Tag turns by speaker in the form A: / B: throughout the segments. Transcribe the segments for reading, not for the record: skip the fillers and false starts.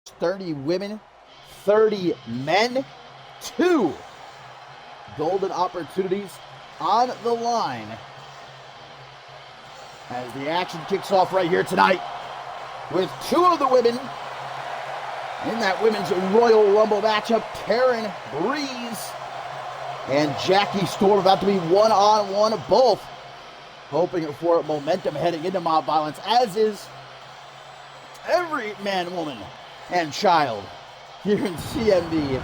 A: 30 women, 30 men, 2 golden opportunities on the line as the action kicks off right here tonight with 2 of the women in that women's Royal Rumble matchup. Taryn Breeze and Jackie Storm about to be one-on-one, both hoping for momentum heading into mob violence, as is every man, woman, and child here in CMV.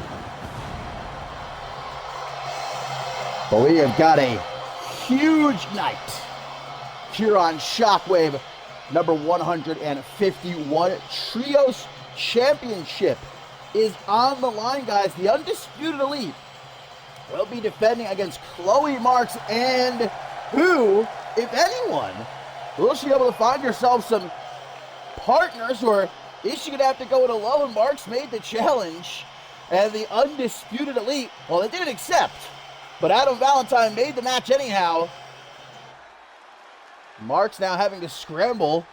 A: But we have got a huge night here on Shockwave. Number 151 Trios Championship is on the line, guys. The Undisputed Elite will be defending against Chloe Marks, and who, if anyone, will she be able to find herself some partners, or is she going to have to go it alone? Marks made the challenge, and the Undisputed Elite, well, they didn't accept, but Adam Valentine made the match anyhow. Marks now having to scramble.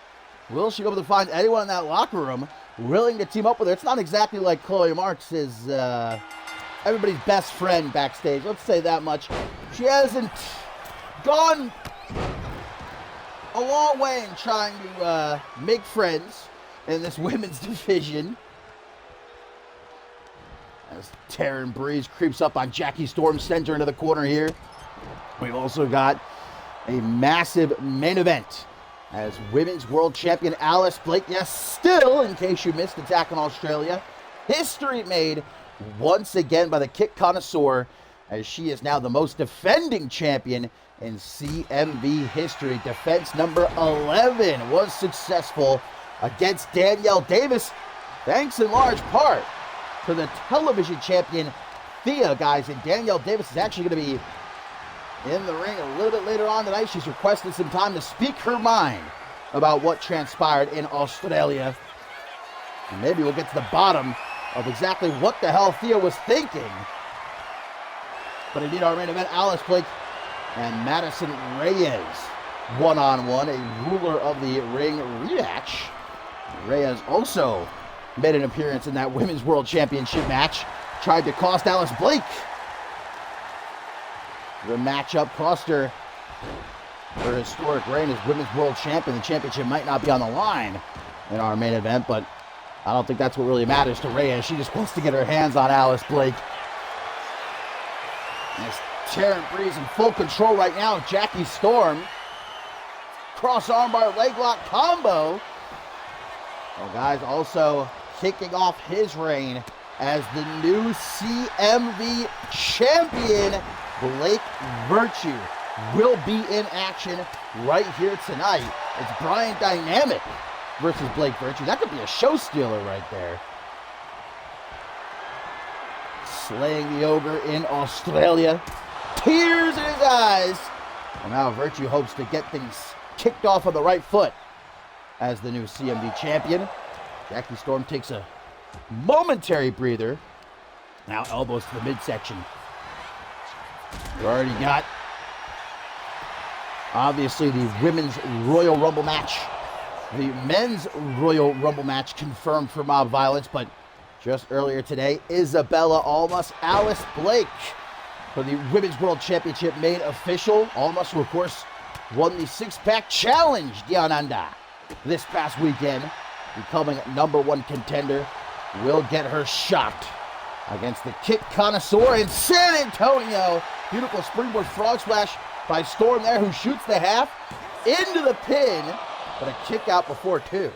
A: Will she be able to find anyone in that locker room willing to team up with her? It's not exactly like Chloe Marks is everybody's best friend backstage. Let's say that much. She hasn't gone a long way in trying to make friends in this women's division. As Taryn Breeze creeps up on Jackie Storm, sends her into the corner here. We've also got a massive main event as Women's World Champion Alice Blake, yes, still, in case you missed Attack on Australia, history made once again by the kick connoisseur, as she is now the most defending champion in CMV history. Defense number 11 was successful against Danielle Davis, thanks in large part to the television champion Thea, guys. And Danielle Davis is actually going to be in the ring a little bit later on tonight. She's requested some time to speak her mind about what transpired in Australia. And maybe we'll get to the bottom of exactly what the hell Thea was thinking. But indeed, our main event, Alice Blake and Madison Reyes, one-on-one, a ruler of the ring rematch. Reyes also made an appearance in that Women's World Championship match. Tried to cost Alice Blake. The matchup cost her her historic reign as Women's World Champion. The championship might not be on the line in our main event, but I don't think that's what really matters to Reyes. She just wants to get her hands on Alice Blake. As Taryn Breeze in full control right now. Jackie Storm. Cross armbar leg lock combo. Well, guys, also kicking off his reign as the new CMV champion, Blake Virtue, will be in action right here tonight. It's Brian Dynamic versus Blake Virtue. That could be a show stealer right there. Slaying the ogre in Australia. Tears in his eyes. And now Virtue hopes to get things kicked off on the right foot as the new CMV champion. Jackie Storm takes a momentary breather. Now elbows to the midsection. We already got, obviously, the Women's Royal Rumble match. The Men's Royal Rumble match confirmed for mob violence, but just earlier today, Isabella Almas, Alice Blake for the Women's World Championship made official. Almas, who of course won the six-pack challenge Down Under this past weekend, becoming #1 contender, will get her shot against the kick connoisseur in San Antonio. Beautiful springboard frog splash by Storm there, who shoots the half into the pin, but a kick out before 2.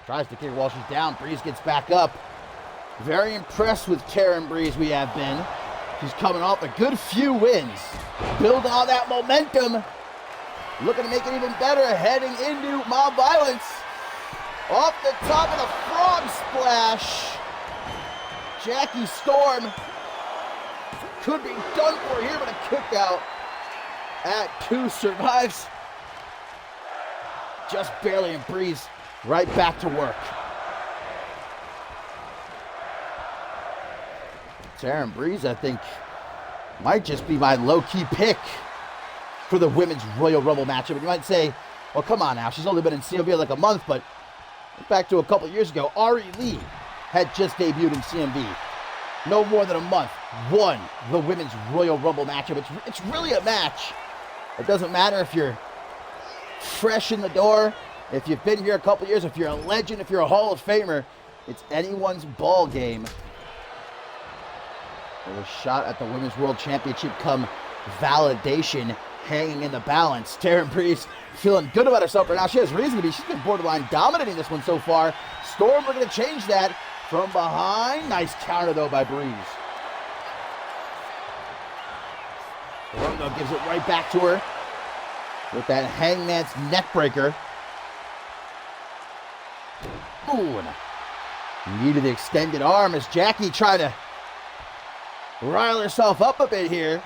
A: Tries to kick while she's down. Breeze gets back up. Very impressed with Taryn Breeze, we have been. She's coming off a good few wins. Building on that momentum. Looking to make it even better heading into mob violence. Off the top of the frog splash. Jackie Storm could be done for here, but a kick out at 2 survives. Just barely, and Breeze right back to work. Taryn Breeze, I think, might just be my low-key pick for the Women's Royal Rumble matchup. And you might say, well, come on now. She's only been in CMV like a month, but Back to a couple years ago, Ari Lee had just debuted in CMV. No more than a month, won the Women's Royal Rumble matchup. It's really a match. It doesn't matter if you're fresh in the door, if you've been here a couple years, if you're a legend, if you're a Hall of Famer. It's anyone's ball game. There's a shot at the Women's World Championship come validation hanging in the balance. Taryn Breeze feeling good about herself right now. She has reason to be. She's been borderline dominating this one so far. Storm looking to change that from behind. Nice counter, though, by Breeze. Storm, though, gives it right back to her with that Hangman's neckbreaker. Ooh, and knee to the extended arm as Jackie trying to rile herself up a bit here.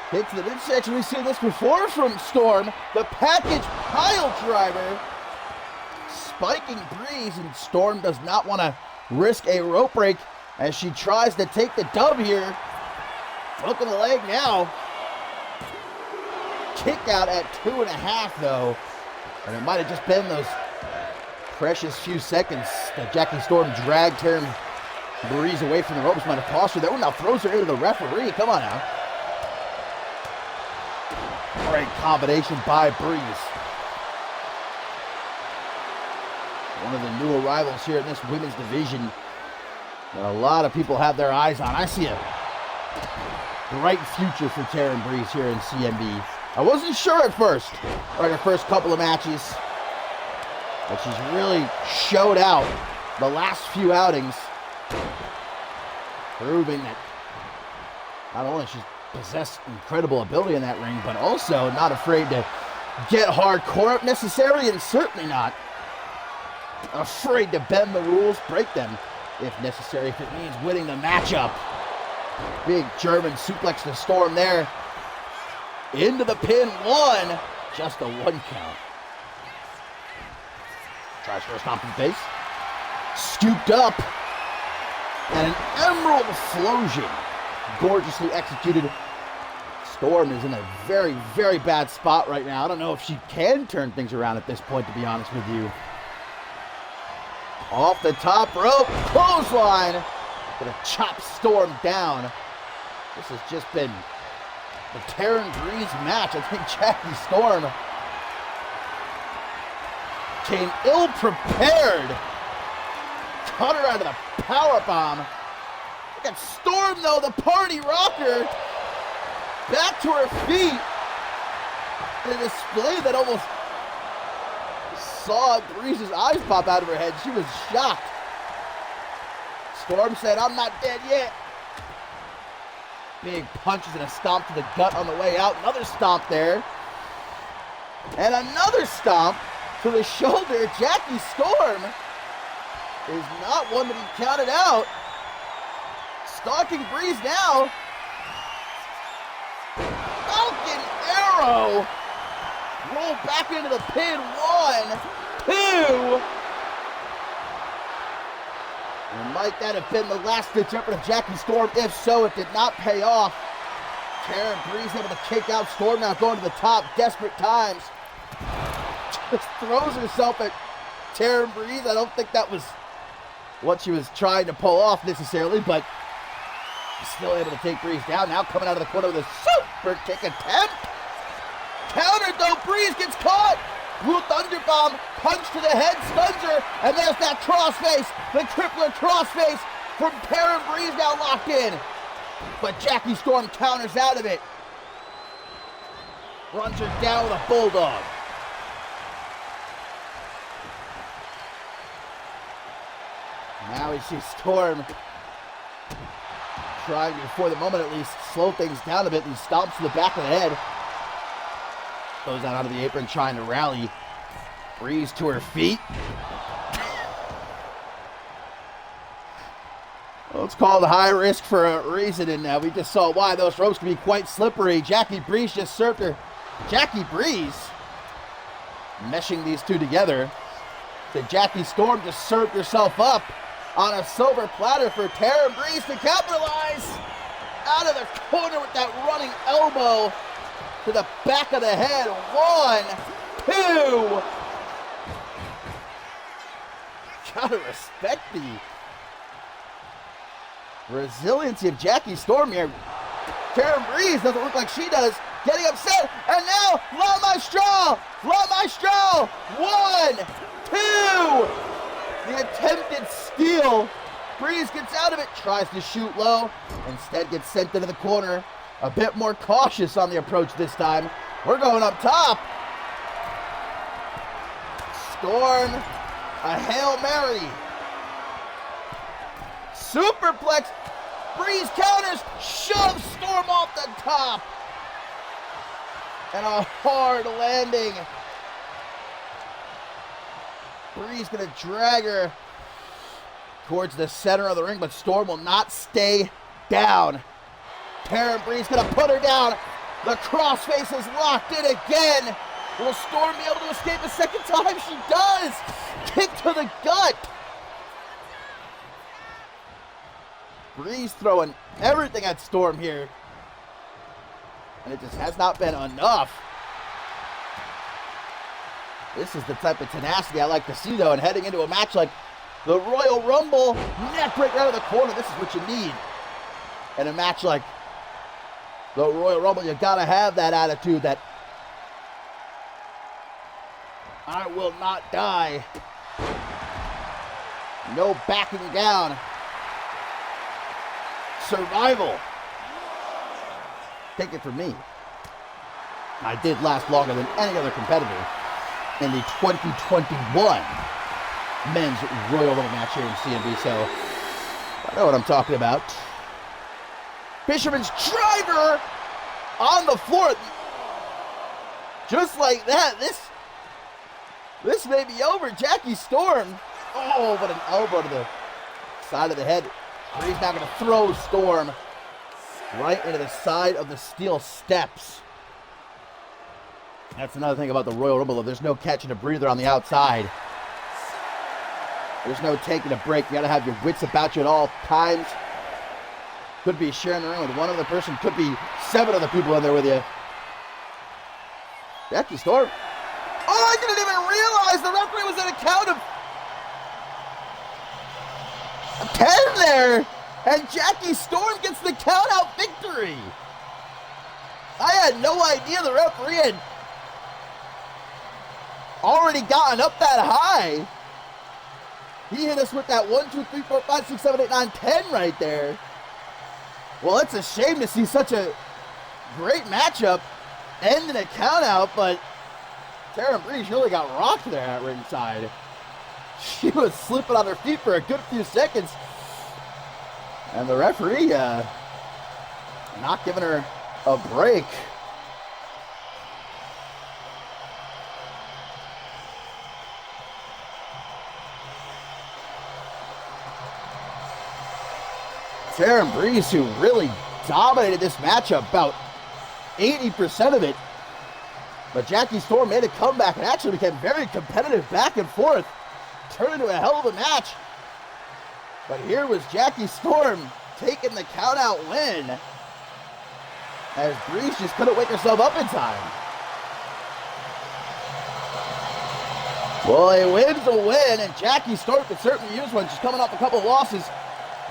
A: Hit to the midsection. We've seen this before from Storm. The package pile driver. Spiking Breeze, and Storm does not want to risk a rope break as she tries to take the dub here. Hook in the leg now. Kick out at 2.5 though. And it might have just been those precious few seconds that Jackie Storm dragged Taryn Breeze away from the ropes. Might have tossed her there. Now throws her into the referee. Come on now. Great combination by Breeze. One of the new arrivals here in this women's division that a lot of people have their eyes on. I see a bright future for Taryn Breeze here in CMV. I wasn't sure at first, right, her first couple of matches, but she's really showed out the last few outings, proving that not only she's possessed incredible ability in that ring, but also not afraid to get hardcore if necessary, and certainly not afraid to bend the rules, break them if necessary, if it means winning the matchup. Big German suplex to Storm there. Into the pin, one. Just a 1 count. Tries for a stomp in the face. Scooped up. And an Emerald Explosion. Gorgeously executed. Storm is in a very, very bad spot right now. I don't know if she can turn things around at this point, to be honest with you. Off the top rope, clothesline. Gonna chop Storm down. This has just been the Taryn Breeze match. I think Jackie Storm came ill-prepared. Cut her out of the powerbomb. Look at Storm, though, the party rocker. Back to her feet. In a display that almost saw Breeze's eyes pop out of her head. She was shocked. Storm said, "I'm not dead yet." Big punches and a stomp to the gut on the way out. Another stomp there. And another stomp to the shoulder. Jackie Storm is not one to be counted out. Stalking Breeze now. Falcon Arrow. Roll back into the pin. 1, 2. And might that have been the last ditch effort of Jackie Storm? If so, it did not pay off. Taryn Breeze able to kick out. Storm now going to the top. Desperate times. Just throws herself at Taryn Breeze. I don't think that was what she was trying to pull off necessarily, but still able to take Breeze down. Now coming out of the corner with a super kick attempt. Countered though. Breeze gets caught. Blue Thunderbomb, punch to the head, stuns her, and there's that crossface, the crippler crossface from Taryn Breeze now locked in. But Jackie Storm counters out of it. Runs her down with a bulldog. Now we see Storm trying to, for the moment at least, slow things down a bit. He stomps to the back of the head. Goes out onto the apron trying to rally. Breeze to her feet. Well, it's called high risk for a reason, and we just saw why. Those ropes can be quite slippery. Jackie Breeze just served her. Jackie Breeze meshing these two together. The Jackie Storm just served herself up on a silver platter for Taryn Breeze to capitalize. Out of the corner with that running elbow to the back of the head. 1, 2. Gotta respect the resiliency of Jackie Storm here. Karen Breeze doesn't look like she does. Getting upset, and now La Maestral! 1, 2! The attempted steal. Breeze gets out of it, tries to shoot low, instead gets sent into the corner. A bit more cautious on the approach this time. We're going up top. Storm, a Hail Mary. Superplex. Breeze counters, shoves Storm off the top. And a hard landing. Breeze gonna drag her towards the center of the ring, but Storm will not stay down. Karen Breeze gonna put her down. The crossface is locked in again. Will Storm be able to escape a second time? She does. Kick to the gut. Breeze throwing everything at Storm here. And it just has not been enough. This is the type of tenacity I like to see, though, and heading into a match like the Royal Rumble, neck break out of the corner. This is what you need in a match like the Royal Rumble. You gotta have that attitude that I will not die. No backing down. Survival. Take it from me. I did last longer than any other competitor in the 2021 men's Royal Rumble match here in CMV, so I know what I'm talking about. Fisherman's driver on the floor. Just like that, this may be over. Jackie Storm. Oh, but an elbow to the side of the head. Breeze now going to throw Storm right into the side of the steel steps. That's another thing about the Royal Rumble. There's no catching a breather on the outside. There's no taking a break. You got to have your wits about you at all times. Could be sharing the ring with one other person. Could be 7 other people in there with you. Jackie Storm. Oh, I didn't even realize the referee was at a count of 10 there. And Jackie Storm gets the count-out victory. I had no idea the referee had already gotten up that high. He hit us with that 1, 2, 3, 4, 5, 6, 7, 8, 9, 10 right there. Well, it's a shame to see such a great matchup end in a count-out, but Karen Breeze really got rocked there at ringside. She was slipping on her feet for a good few seconds. And the referee not giving her a break. Karen Breeze, who really dominated this matchup, about 80% of it. But Jackie Storm made a comeback and actually became very competitive back and forth. Turned into a hell of a match. But here was Jackie Storm taking the count-out win, as Breeze just couldn't wake herself up in time. Well, a win's a win, and Jackie Storm could certainly use one. She's coming off a couple of losses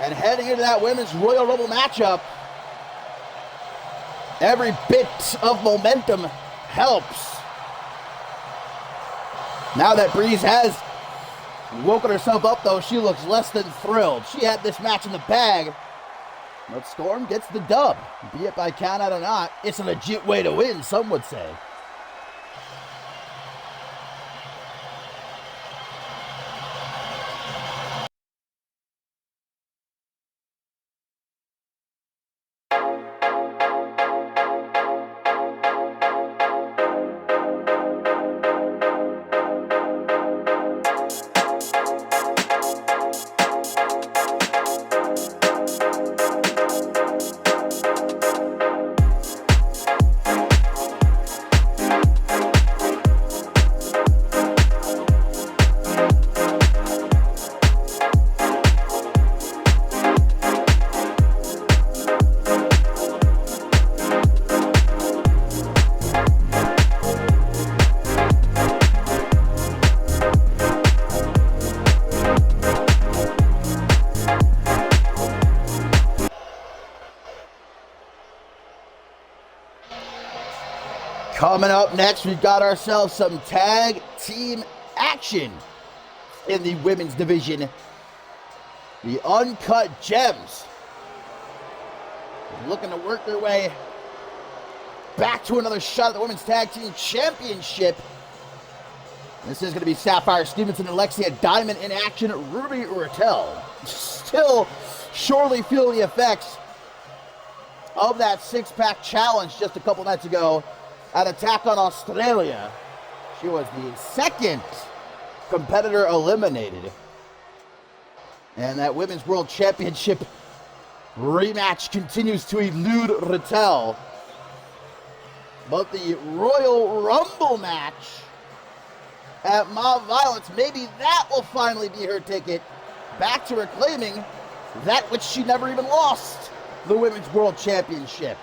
A: and heading into that women's Royal Rumble matchup. Every bit of momentum helps. Now that Breeze has woken herself up, though, she looks less than thrilled. She had this match in the bag, but Storm gets the dub. Be it by count out or not, it's a legit way to win, some would say. Coming up next, we've got ourselves some tag team action in the women's division. The Uncut Gems looking to work their way back to another shot at the Women's Tag Team Championship. This is going to be Sapphire Stevenson and Alexia Diamond in action. Ruby Rattel still surely feeling the effects of that six-pack challenge just a couple nights ago at Attack on Australia. She was the second competitor eliminated. And that Women's World Championship rematch continues to elude Rattel. But the Royal Rumble match at Mob Violence, maybe that will finally be her ticket back to reclaiming that which she never even lost, the Women's World Championship.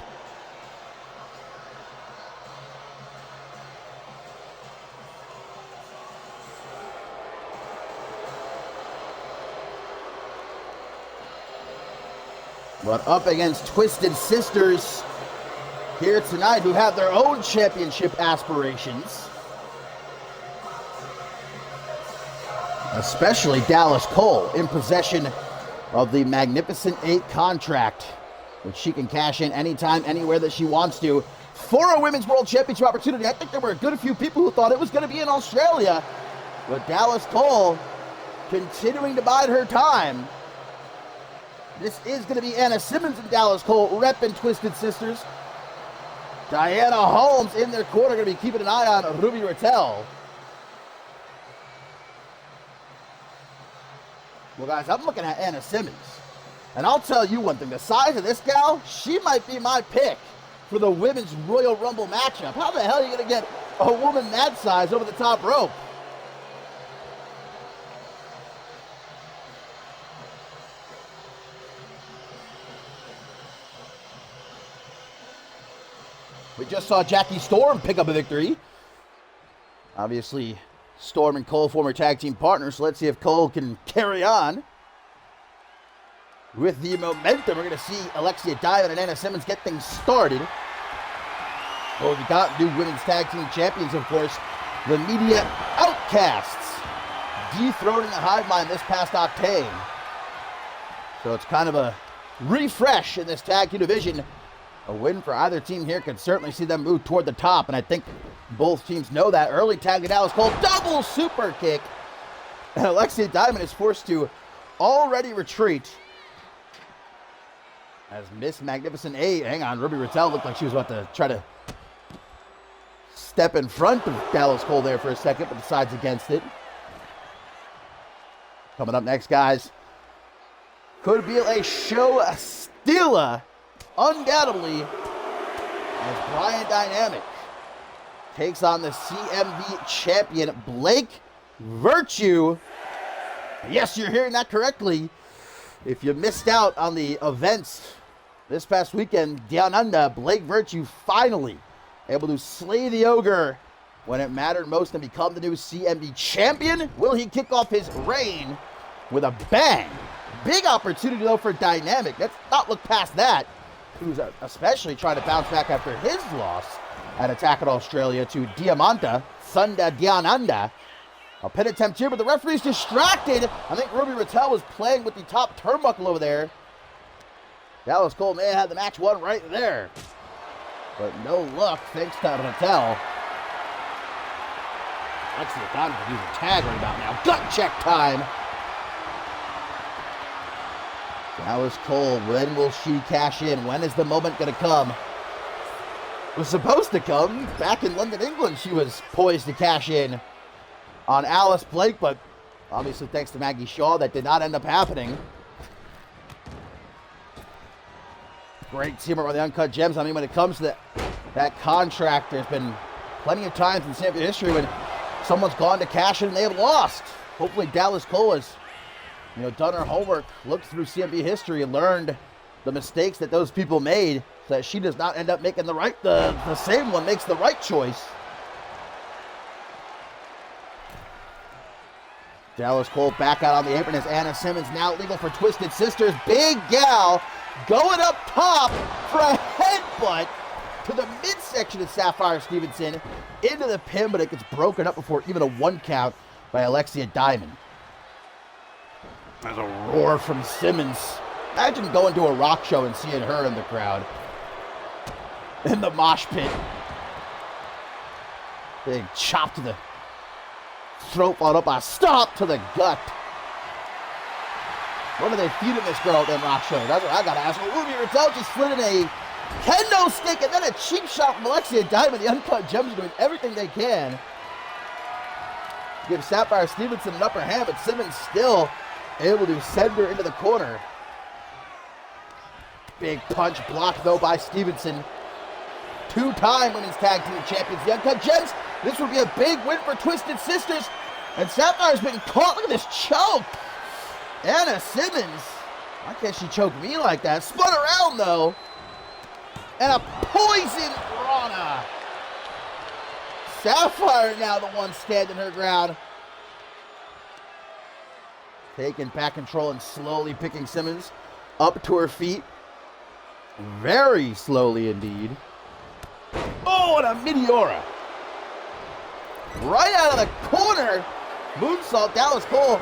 A: But up against Twisted Sisters here tonight, who have their own championship aspirations. Especially Dallas Cole, in possession of the Magnificent 8 contract, which she can cash in anytime, anywhere that she wants to, for a Women's World Championship opportunity. I think there were a good few people who thought it was going to be in Australia, but Dallas Cole continuing to bide her time. This is going to be Anna Simmons and Dallas Cole repping Twisted Sisters. Diana Holmes in their corner, going to be keeping an eye on Ruby Rattel. Well, guys, I'm looking at Anna Simmons. And I'll tell you one thing. The size of this gal, she might be my pick for the Women's Royal Rumble matchup. How the hell are you going to get a woman that size over the top rope? We just saw Jackie Storm pick up a victory. Obviously, Storm and Cole, former tag team partners, so let's see if Cole can carry on with the momentum. We're going to see Alexia Diamond and Anna Simmons get things started. Well, we got new women's tag team champions, of course, the Media Outcasts, dethroning the Hive Mind this past Octane. So it's kind of a refresh in this tag team division. A win for either team here could certainly see them move toward the top, and I think both teams know that. Early tag to Dallas Cole, double super kick. And Alexia Diamond is forced to already retreat. As Miss Magnificent 8, hang on, Ruby Rattel looked like she was about to try to step in front of Dallas Cole there for a second, but decides against it. Coming up next, guys, could be a show stealer. Undoubtedly, as Brian Dynamic takes on the CMV champion, Blake Virtue. Yes, you're hearing that correctly. If you missed out on the events this past weekend, Down Under, Blake Virtue finally able to slay the ogre when it mattered most and become the new CMV champion. Will he kick off his reign with a bang? Big opportunity, though, for Dynamic. Let's not look past that. Who's especially trying to bounce back after his loss at Attack on Australia to Diamanta, Sunda Diananda. A pin attempt here, but the referee's distracted. I think Ruby Rattel was playing with the top turnbuckle over there. Dallas Cole may have had the match won right there. But no luck thanks to Rattel. Alexia Diamond could use a tag right about now. Gut check time. Dallas Cole, when will she cash in? When is the moment going to come? It was supposed to come. Back in London, England, she was poised to cash in on Alice Blake, but obviously thanks to Maggie Shaw, that did not end up happening. Great teamwork with the Uncut Gems. I mean, when it comes to that contract, there's been plenty of times in CMV history when someone's gone to cash in and they have lost. Hopefully Dallas Cole has done her homework, looked through CMV history, and learned the mistakes that those people made, so that she does not end up making the same one makes the right choice. Dallas Cole back out on the apron as Anna Simmons now legal for Twisted Sisters. Big gal going up top for a headbutt to the midsection of Sapphire Stevenson, into the pin, but it gets broken up before even a 1 count by Alexia Diamond. There's a roar from Simmons. Imagine going to a rock show and seeing her in the crowd. In the mosh pit. Big chop to the throat, followed up by a stop to the gut. What are they feeding this girl at them rock shows? That's what I gotta ask. Well, Ruby Riddell just slid in a kendo stick and then a cheap shot from Alexia Diamond. The Uncut Gems are doing everything they can to give Sapphire Stevenson an upper hand, but Simmons still able to send her into the corner. Big punch blocked, though, by Stevenson. 2-time women's tag team champions, the Uncut Gems. This would be a big win for Twisted Sisters. And Sapphire's been caught. Look at this choke. Anna Simmons. Why can't she choke me like that? Spun around, though. And a poison Rana. Sapphire now the one standing her ground. Taking back control and slowly picking Simmons up to her feet. Very slowly indeed. Oh, and a Meteora. Right out of the corner. Moonsault. Dallas Cole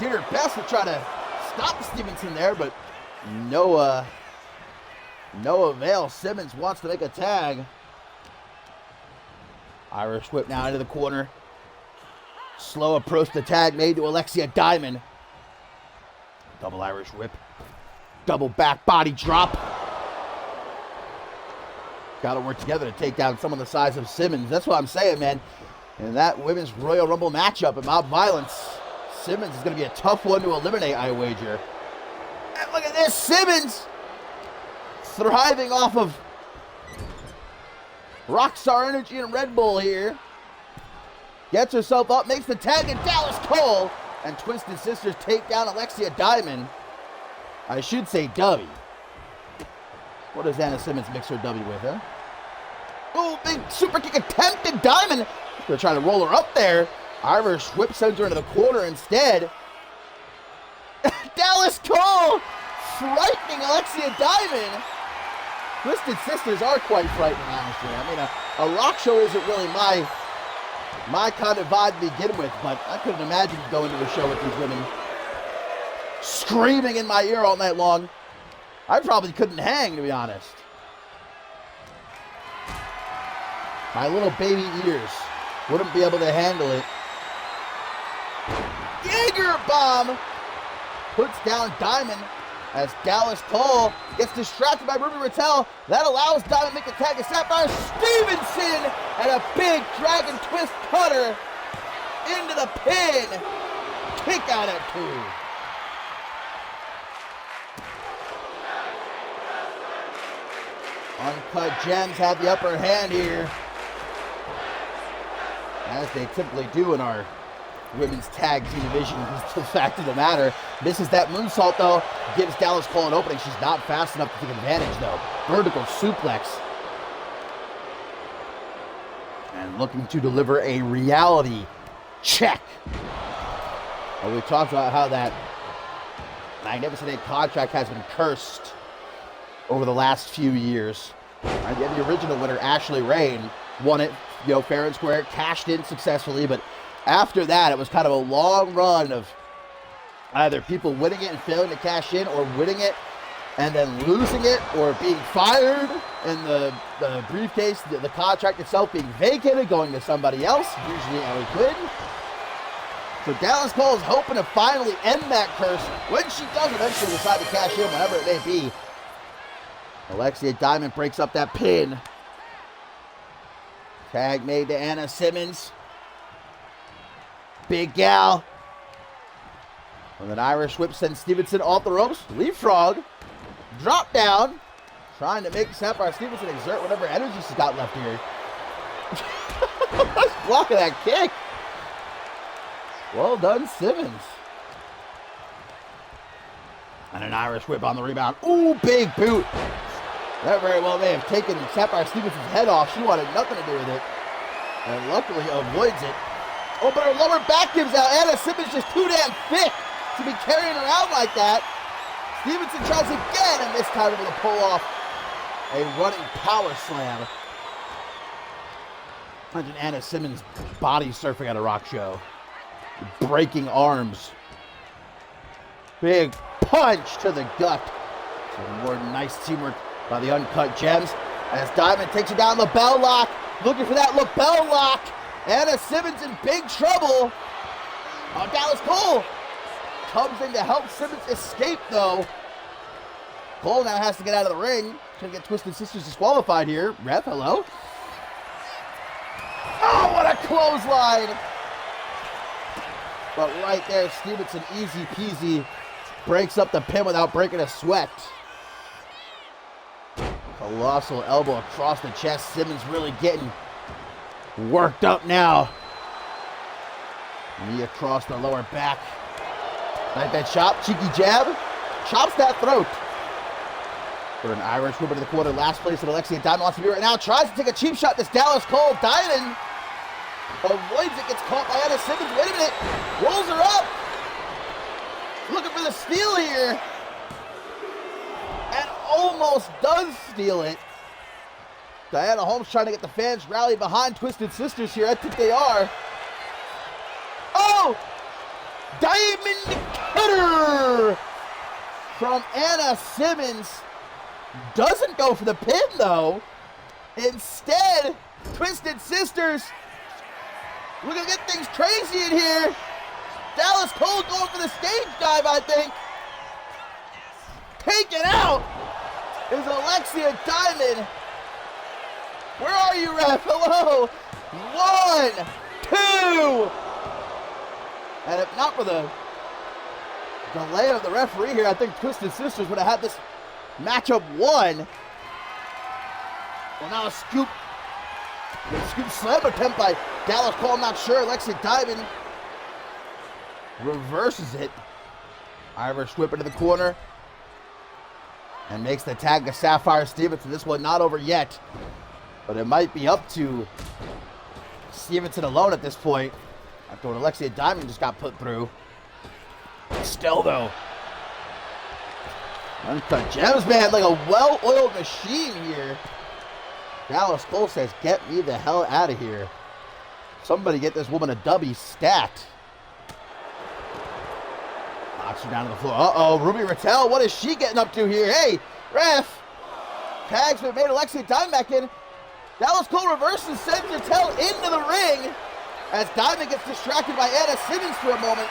A: did her best to try to stop Stevenson there, but no avail. Simmons wants to make a tag. Irish whip now into the corner. Slow approach to tag made to Alexia Diamond. Double Irish whip. Double back body drop. Got to work together to take down someone the size of Simmons. That's what I'm saying, man. In that Women's Royal Rumble matchup at Mob Violence, Simmons is going to be a tough one to eliminate, I wager. And look at this, Simmons thriving off of Rockstar Energy and Red Bull here. Gets herself up, makes the tag, and Dallas Cole and Twisted Sisters take down Alexia Diamond. I should say W. What does Anna Simmons mix her W with, huh? Oh, big super kick attempted. Diamond. They're trying to roll her up there. Irish whip sends her into the corner instead. Dallas Cole frightening Alexia Diamond. Twisted Sisters are quite frightening, honestly. I mean, a rock show isn't really my kind of vibe to begin with, but I couldn't imagine going to a show with these women screaming in my ear all night long. I probably couldn't hang, to be honest. My little baby ears wouldn't be able to handle it. Jaeger bomb puts down Diamond as Dallas Cole gets distracted by Ruby Riddell. That allows Diamond to make the tag to Sapphire Stevenson and a big dragon twist cutter into the pin. Kick out at 2. Uncut Gems have the upper hand here, as they typically do in our women's tag team division. Is the fact of the matter. Misses that moonsault, though. Gives Dallas Cole an opening. She's not fast enough to take advantage, though. Vertical suplex. And looking to deliver a reality check. Well, we talked about how that Magnificent 8 contract has been cursed over the last few years. Right, the original winner, Ashley Rain, won it, fair and square, cashed in successfully, but after that, it was kind of a long run of either people winning it and failing to cash in, or winning it and then losing it, or being fired, and the briefcase, the contract itself being vacated, going to somebody else, usually Ellie Quinn. So Dallas Cole is hoping to finally end that curse when she does eventually decide to cash in, whatever it may be. Alexia Diamond breaks up that pin. Tag made to Anna Simmons. Big gal. And an Irish whip sends Stevenson off the ropes. Leapfrog. Drop down. Trying to make Sapphire Stevenson exert whatever energy she's got left here. Nice block of that kick. Well done, Simmons. And an Irish whip on the rebound. Ooh, big boot. That very well may have taken Sapphire Stevenson's head off. She wanted nothing to do with it. And luckily avoids it. Oh, but her lower back gives out. Anna Simmons just too damn thick to be carrying her out like that. Stevenson tries again, and this time able to pull off A running power slam. Imagine Anna Simmons body surfing at a rock show. Breaking arms. Big punch to the gut. Some more nice teamwork by the Uncut Gems. As Diamond takes her down, lapel lock. Looking for that lapel lock. Anna Simmons in big trouble. Oh, Dallas Cole comes in to help Simmons escape, though. Cole now has to get out of the ring. Gonna get Twisted Sisters disqualified here. Ref, hello. Oh, what a clothesline. But right there, Stevenson, easy peasy, breaks up the pin without breaking a sweat. Colossal elbow across the chest. Simmons really getting worked up now. Knee across the lower back. Like that chop, cheeky jab, chops that throat. For an Irish whip into the corner, last place that Alexia Diamond wants to be right now. Tries to take a cheap shot. This Dallas Cole Diamond avoids it, gets caught by Anna Simmons. Wait a minute, rolls her up. Looking for the steal here. And almost does steal it. Diana Holmes trying to get the fans rallied behind Twisted Sisters here. I think they are. Oh! Diamond cutter from Anna Simmons. Doesn't go for the pin, though. Instead, Twisted Sisters. We're going to get things crazy in here. Dallas Cole going for the stage dive, I think. Taken out is Alexia Diamond. Where are you, ref? Hello. 1, 2. And if not for the delay of the referee here, I think Twisted Sisters would have had this matchup won. Well, now a scoop slam attempt by Dallas Cole. I'm not sure. Alexia Diamond reverses it. Irish whip into the corner. And makes the tag to Sapphire Stevenson. This one not over yet. But it might be up to Stevenson alone at this point. After what Alexia Diamond just got put through. Still, though. Uncut Gems, man, like a well-oiled machine here. Dallas Cole says, get me the hell out of here. Somebody get this woman a W stat. Knocks her down to the floor. Uh-oh, Ruby Rattel, what is she getting up to here? Hey, ref. Tag's been made. Alexia Diamond back in. Dallas Cole reverses, sends Rattel into the ring. As Diamond gets distracted by Anna Simmons for a moment.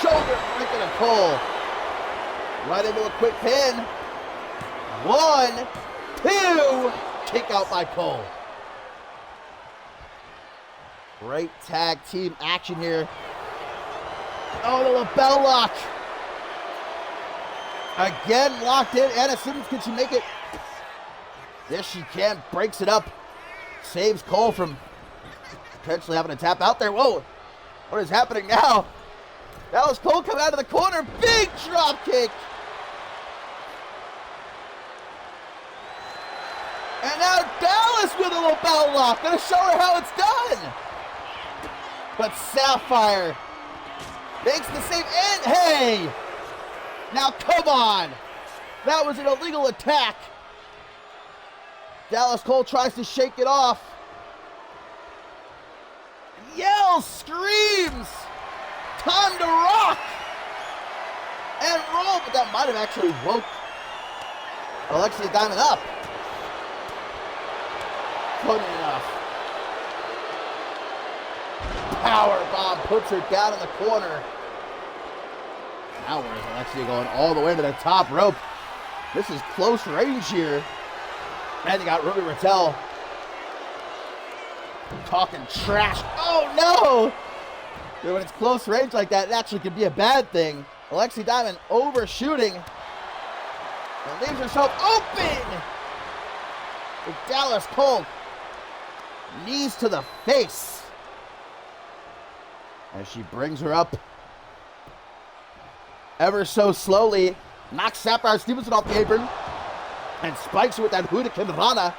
A: Shoulder breaking of Cole. Right into a quick pin. 1, 2. Kick out by Cole. Great tag team action here. Oh, the lapel lock. Again locked in. Anna Simmons, can she make it? Yes, she can. Breaks it up. Saves Cole from potentially having to tap out there. Whoa. What is happening now? Dallas Cole coming out of the corner. Big drop kick. And now Dallas with a lapel lock. Gonna show her how it's done. But Sapphire makes the save. And hey. Now come on. That was an illegal attack. Dallas Cole tries to shake it off. Yells, screams. Time to rock. And roll. But that might have actually woke Alexia Diamond up. Couldn't enough. Power bomb puts her down in the corner. Now where's Alexia going all the way to the top rope? This is close range here. And you got Ruby Rattel talking trash. Oh no! When it's close range like that, it actually could be a bad thing. Alexia Diamond overshooting. And leaves herself open! With Dallas Cole. Knees to the face. As she brings her up ever so slowly. Knocks Sapphire Stevenson off the apron. And spikes her with that hoodie Rana.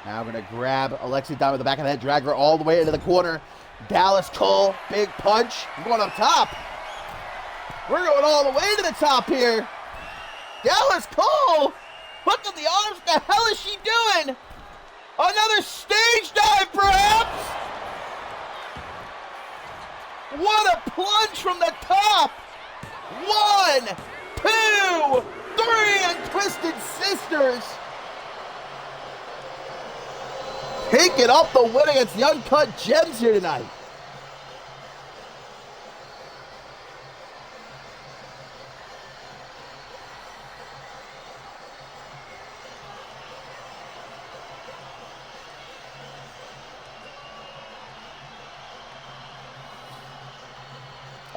A: Now we're going to grab Alexia Diamond with the back of the head, drag her all the way into the corner. Dallas Cole, big punch, going up top. We're going all the way to the top here. Dallas Cole, hook up the arms. What the hell is she doing? Another stage dive, perhaps? What a plunge from the top. 1, 2, 3, and Twisted Sisters picking up the win against the Uncut Gems here tonight.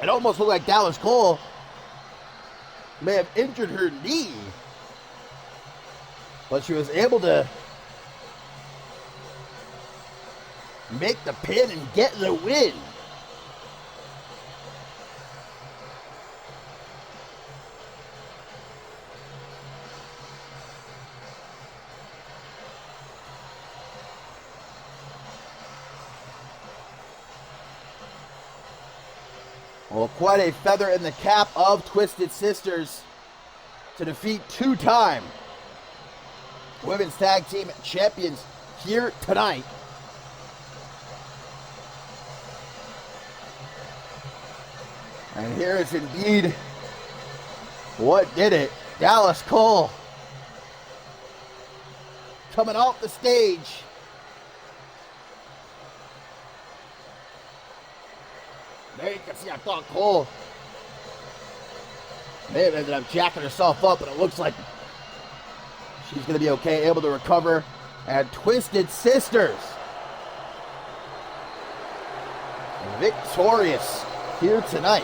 A: It almost looked like Dallas Cole may have injured her knee, but she was able to make the pin and get the win. Well, quite a feather in the cap of Twisted Sisters to defeat two-time Women's Tag Team Champions here tonight. And here is indeed what did it. Dallas Cole coming off the stage. There you can see, I thought Cole may have ended up jacking herself up, but it looks like she's going to be okay, able to recover. And Twisted Sisters victorious here tonight.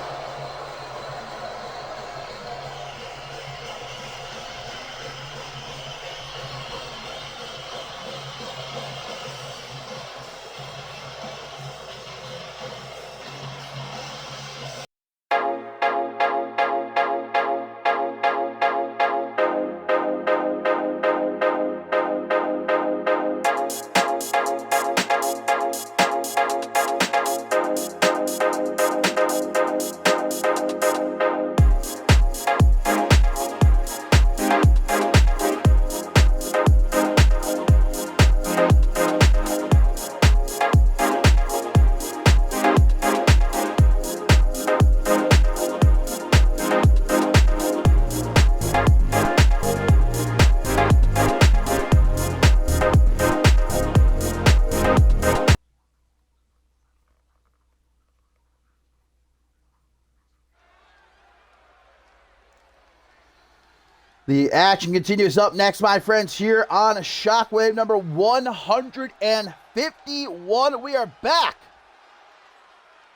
A: The action continues up next, my friends, here on Shockwave number 151. We are back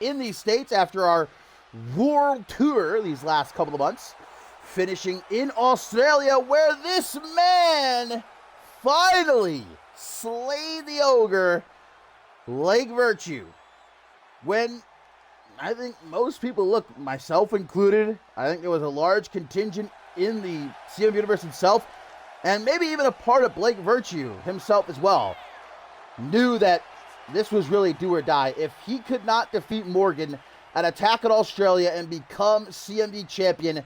A: in these states after our world tour these last couple of months, finishing in Australia, where this man finally slayed the ogre, Blake Virtue. When I think most people, look, myself included, I think there was a large contingent in the CMV universe itself, and maybe even a part of Blake Virtue himself as well, knew that this was really do or die. If he could not defeat Morgan at Attack at Australia and become CMV champion,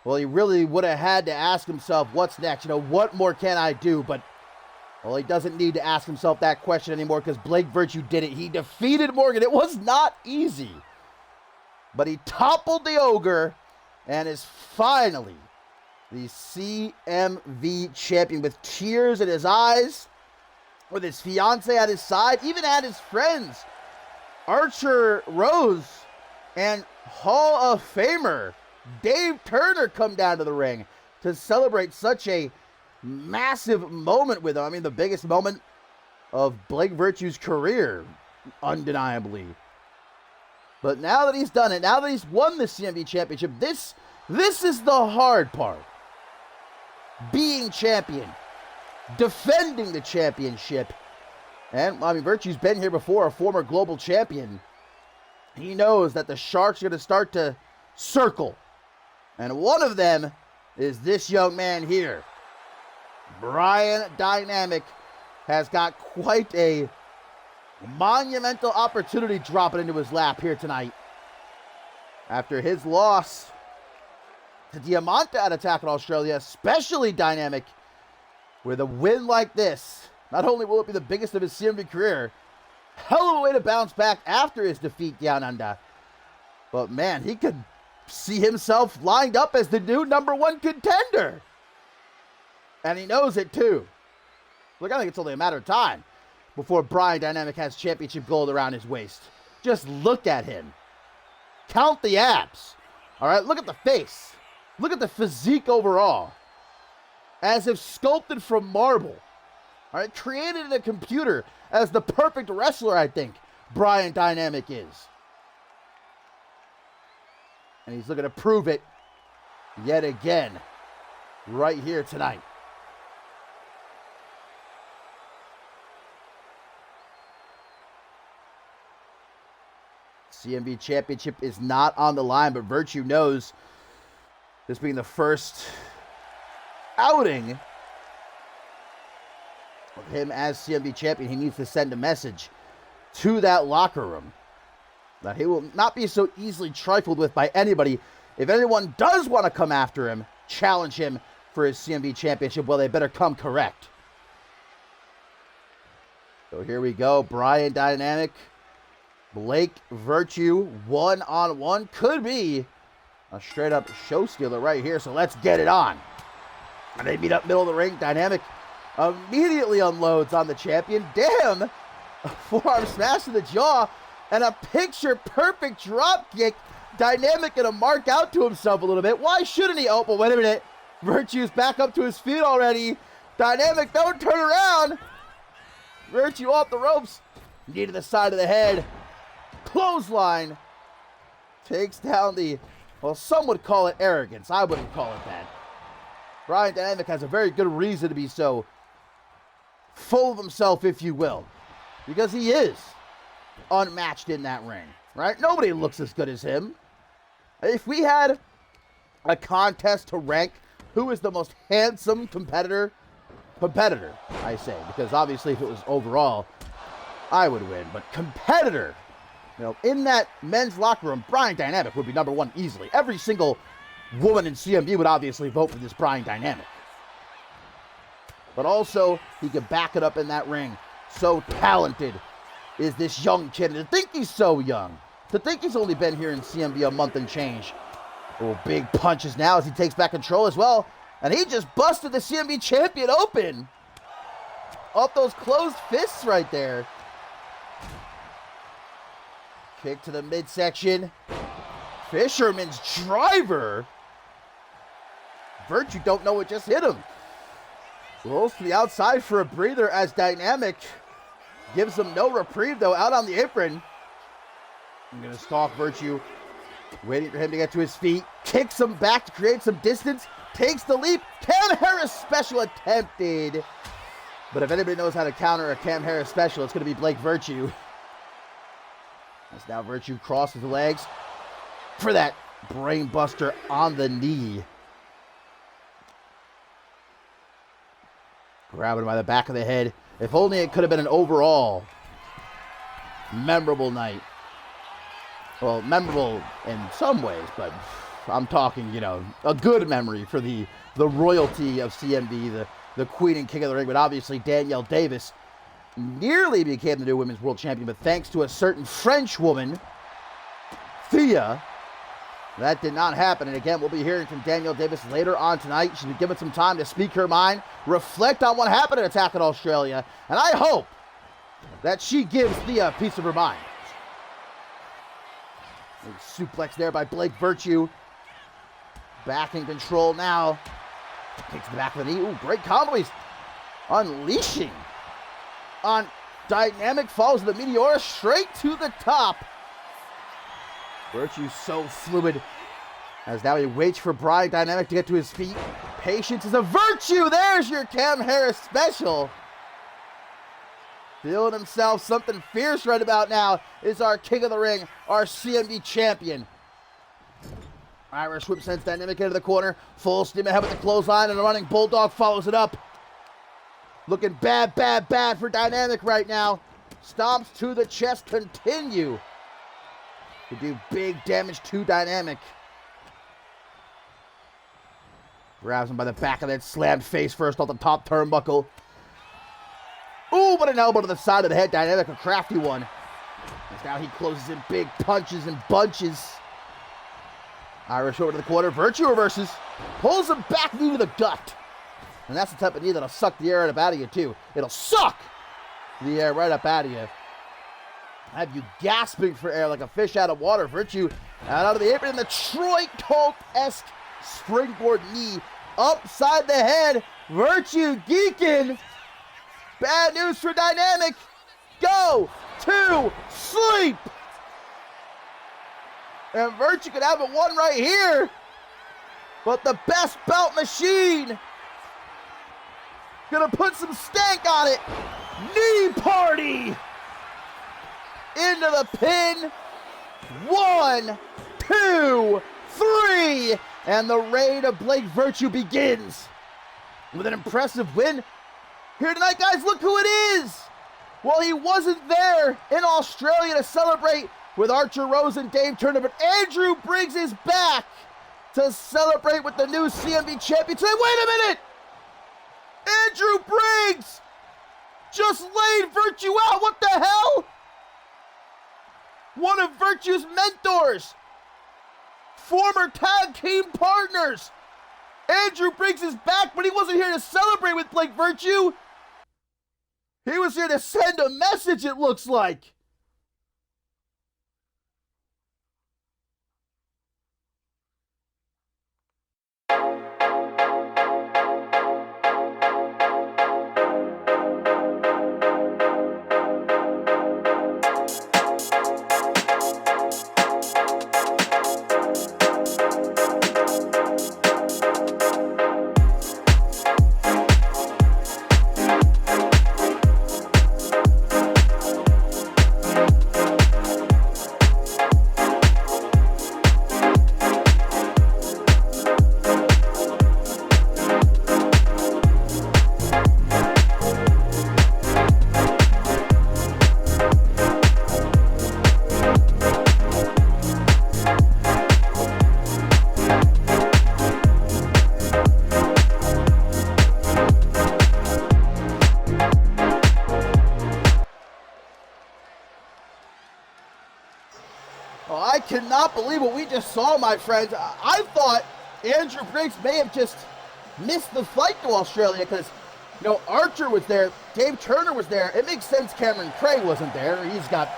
A: well, he really would have had to ask himself, what's next? You know, what more can I do? But, well, he doesn't need to ask himself that question anymore, because Blake Virtue did it. He defeated Morgan. It was not easy, but he toppled the ogre and is finally the CMV champion, with tears in his eyes, with his fiance at his side, even had his friends Archer Rose and Hall of Famer Dave Turner come down to the ring to celebrate such a massive moment with him. I mean, the biggest moment of Blake Virtue's career, undeniably. But now that he's done it, now that he's won the CMV championship, this is the hard part. Being champion, defending the championship. And, I mean, Virtue's been here before, a former global champion. He knows that the Sharks are going to start to circle. And one of them is this young man here. Brian Dynamic has got quite a monumental opportunity dropping into his lap here tonight. After his loss to Diamante at Attack in Australia, especially dynamic. With a win like this, not only will it be the biggest of his CMV career, hell of a way to bounce back after his defeat down under. But man, he could see himself lined up as the new #1 contender. And he knows it too. Look, I think it's only a matter of time before Bryan Dynamic has championship gold around his waist. Just look at him. Count the abs. All right, look at the face. Look at the physique overall. As if sculpted from marble. All right, created in a computer as the perfect wrestler, I think Bryan Dynamic is. And he's looking to prove it yet again right here tonight. CMV Championship is not on the line, but Virtue knows, this being the first outing of him as CMV Champion, he needs to send a message to that locker room that he will not be so easily trifled with by anybody. If anyone does want to come after him, challenge him for his CMV Championship, well, they better come correct. So here we go. Bryan Dynamic, Blake Virtue, one-on-one. Could be a straight-up show stealer right here, so let's get it on. And they meet up middle of the ring. Dynamic immediately unloads on the champion. Damn! A forearm smash to the jaw and a picture-perfect drop kick. Dynamic gonna mark out to himself a little bit. Why shouldn't he? Oh, but wait a minute. Virtue's back up to his feet already. Dynamic, don't turn around. Virtue off the ropes. Knee to the side of the head. Clothesline. Takes down the, well, some would call it arrogance. I wouldn't call it that. Bryan Dynamic has a very good reason to be so full of himself, if you will. Because he is unmatched in that ring, right? Nobody looks as good as him. If we had a contest to rank who is the most handsome competitor, I say, because obviously if it was overall, I would win. But competitor, you know, in that men's locker room, Bryan Dynamic would be #1 easily. Every single woman in CMV would obviously vote for this Bryan Dynamic. But also, he can back it up in that ring. So talented is this young kid. And to think he's so young, to think he's only been here in CMV a month and change. Oh, big punches now as he takes back control as well. And he just busted the CMV champion open. Off those closed fists right there. Kick to the midsection. Fisherman's driver. Virtue don't know what just hit him. Rolls to the outside for a breather as Dynamic gives him no reprieve, though, out on the apron. I'm going to stalk Virtue, waiting for him to get to his feet. Kicks him back to create some distance. Takes the leap. Cam Harris special attempted. But if anybody knows how to counter a Cam Harris special, it's going to be Blake Virtue. As now Virtue crosses the legs for that brain buster on the knee. Grabbing him by the back of the head. If only it could have been an overall memorable night. Well, memorable in some ways, but I'm talking, you know, a good memory for the royalty of CMV, the queen and king of the ring. But obviously Danielle Davis nearly became the new women's world champion, but thanks to a certain French woman, Thea, that did not happen. And again, we'll be hearing from Danielle Davis later on tonight. She's been given some time to speak her mind, reflect on what happened at Attack in Australia, and I hope that she gives Thea a piece of her mind. Suplex there by Blake Virtue. Back in control now. Kicks the back of the knee. Ooh, great combo. He's unleashing on Dynamic. Falls to the Meteora straight to the top. Virtue so fluid as now he waits for Bryan Dynamic to get to his feet. Patience is a virtue. There's your Cam Harris special. Feeling himself something fierce right about now is our king of the ring, our CMV champion. Irish whip sends Dynamic into the corner. Full steam ahead with the clothesline, and a running bulldog follows it up. Looking bad, bad, bad for Dynamic right now. Stomps to the chest continue to do big damage to Dynamic. Grabs him by the back of that, slammed face first off the top turnbuckle. Ooh, but an elbow to the side of the head. Dynamic, a crafty one. As now he closes in big punches and bunches. Irish over to the corner. Virtue reverses. Pulls him back, knee to the gut. And that's the type of knee that'll suck the air out of you, too. It'll suck the air right up out of you. Have you gasping for air like a fish out of water. Virtue out of the apron, and the Troy Tope-esque springboard knee upside the head. Virtue geeking. Bad news for Dynamic. Go to sleep. And Virtue could have a one right here. But the best belt machine gonna put some stank on it. Knee party. Into the pin. 1, 2, 3. And the reign of Blake Virtue begins with an impressive win. Here tonight, guys, look who it is. Well, he wasn't there in Australia to celebrate with Archer Rose and Dave Turner, but Andrew Briggs is back to celebrate with the new CMV Championship. Wait a minute! Andrew Briggs just laid Virtue out. What the hell? One of Virtue's mentors, former tag team partners. Andrew Briggs is back, but he wasn't here to celebrate with Blake Virtue. He was here to send a message, it looks like. Oh, I cannot believe what we just saw, my friends. I thought Andrew Briggs may have just missed the flight to Australia because, you know, Archer was there, Dave Turner was there. It makes sense Cameron Craig wasn't there. He's got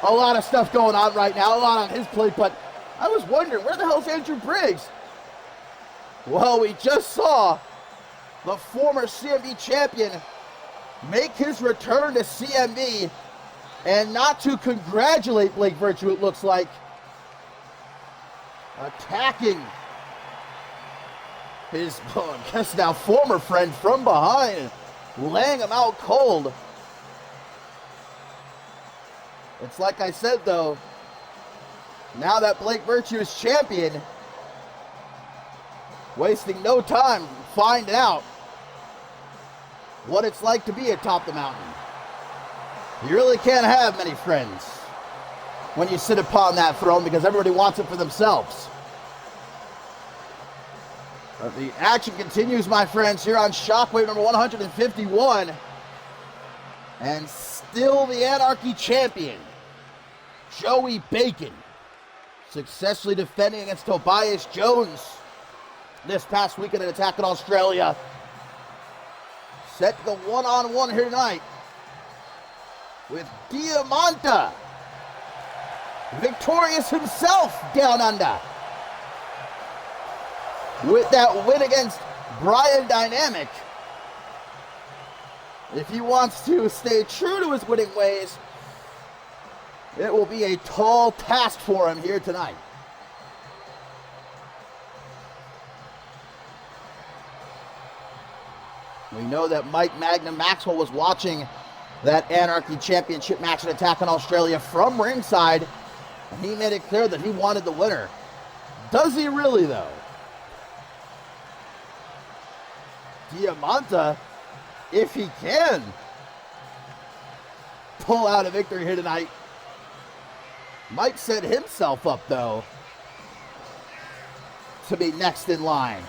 A: a lot of stuff going on right now, a lot on his plate, but I was wondering, where the hell's Andrew Briggs? Well, we just saw the former CMV champion make his return to CMV, and not to congratulate Blake Virtue, it looks like. Attacking his, I guess now, former friend from behind, laying him out cold. It's like I said, though, now that Blake Virtue is champion, wasting no time finding out what it's like to be atop the mountain. You really can't have many friends when you sit upon that throne because everybody wants it for themselves. But the action continues, my friends, here on Shockwave number 151. And still the Anarchy champion, Joey Bacon, successfully defending against Tobias Jones this past weekend in Attack in Australia. Set to the one-on-one here tonight with Diamante, victorious himself down under, with that win against Brian Dynamic. If he wants to stay true to his winning ways, it will be a tall task for him here tonight. We know that Mike Magnum Maxwell was watching that Anarchy Championship match in Attack on Australia from ringside, and he made it clear that he wanted the winner. Does he really, though? Diamante, if he can pull out a victory here tonight, might set himself up, though, to be next in line.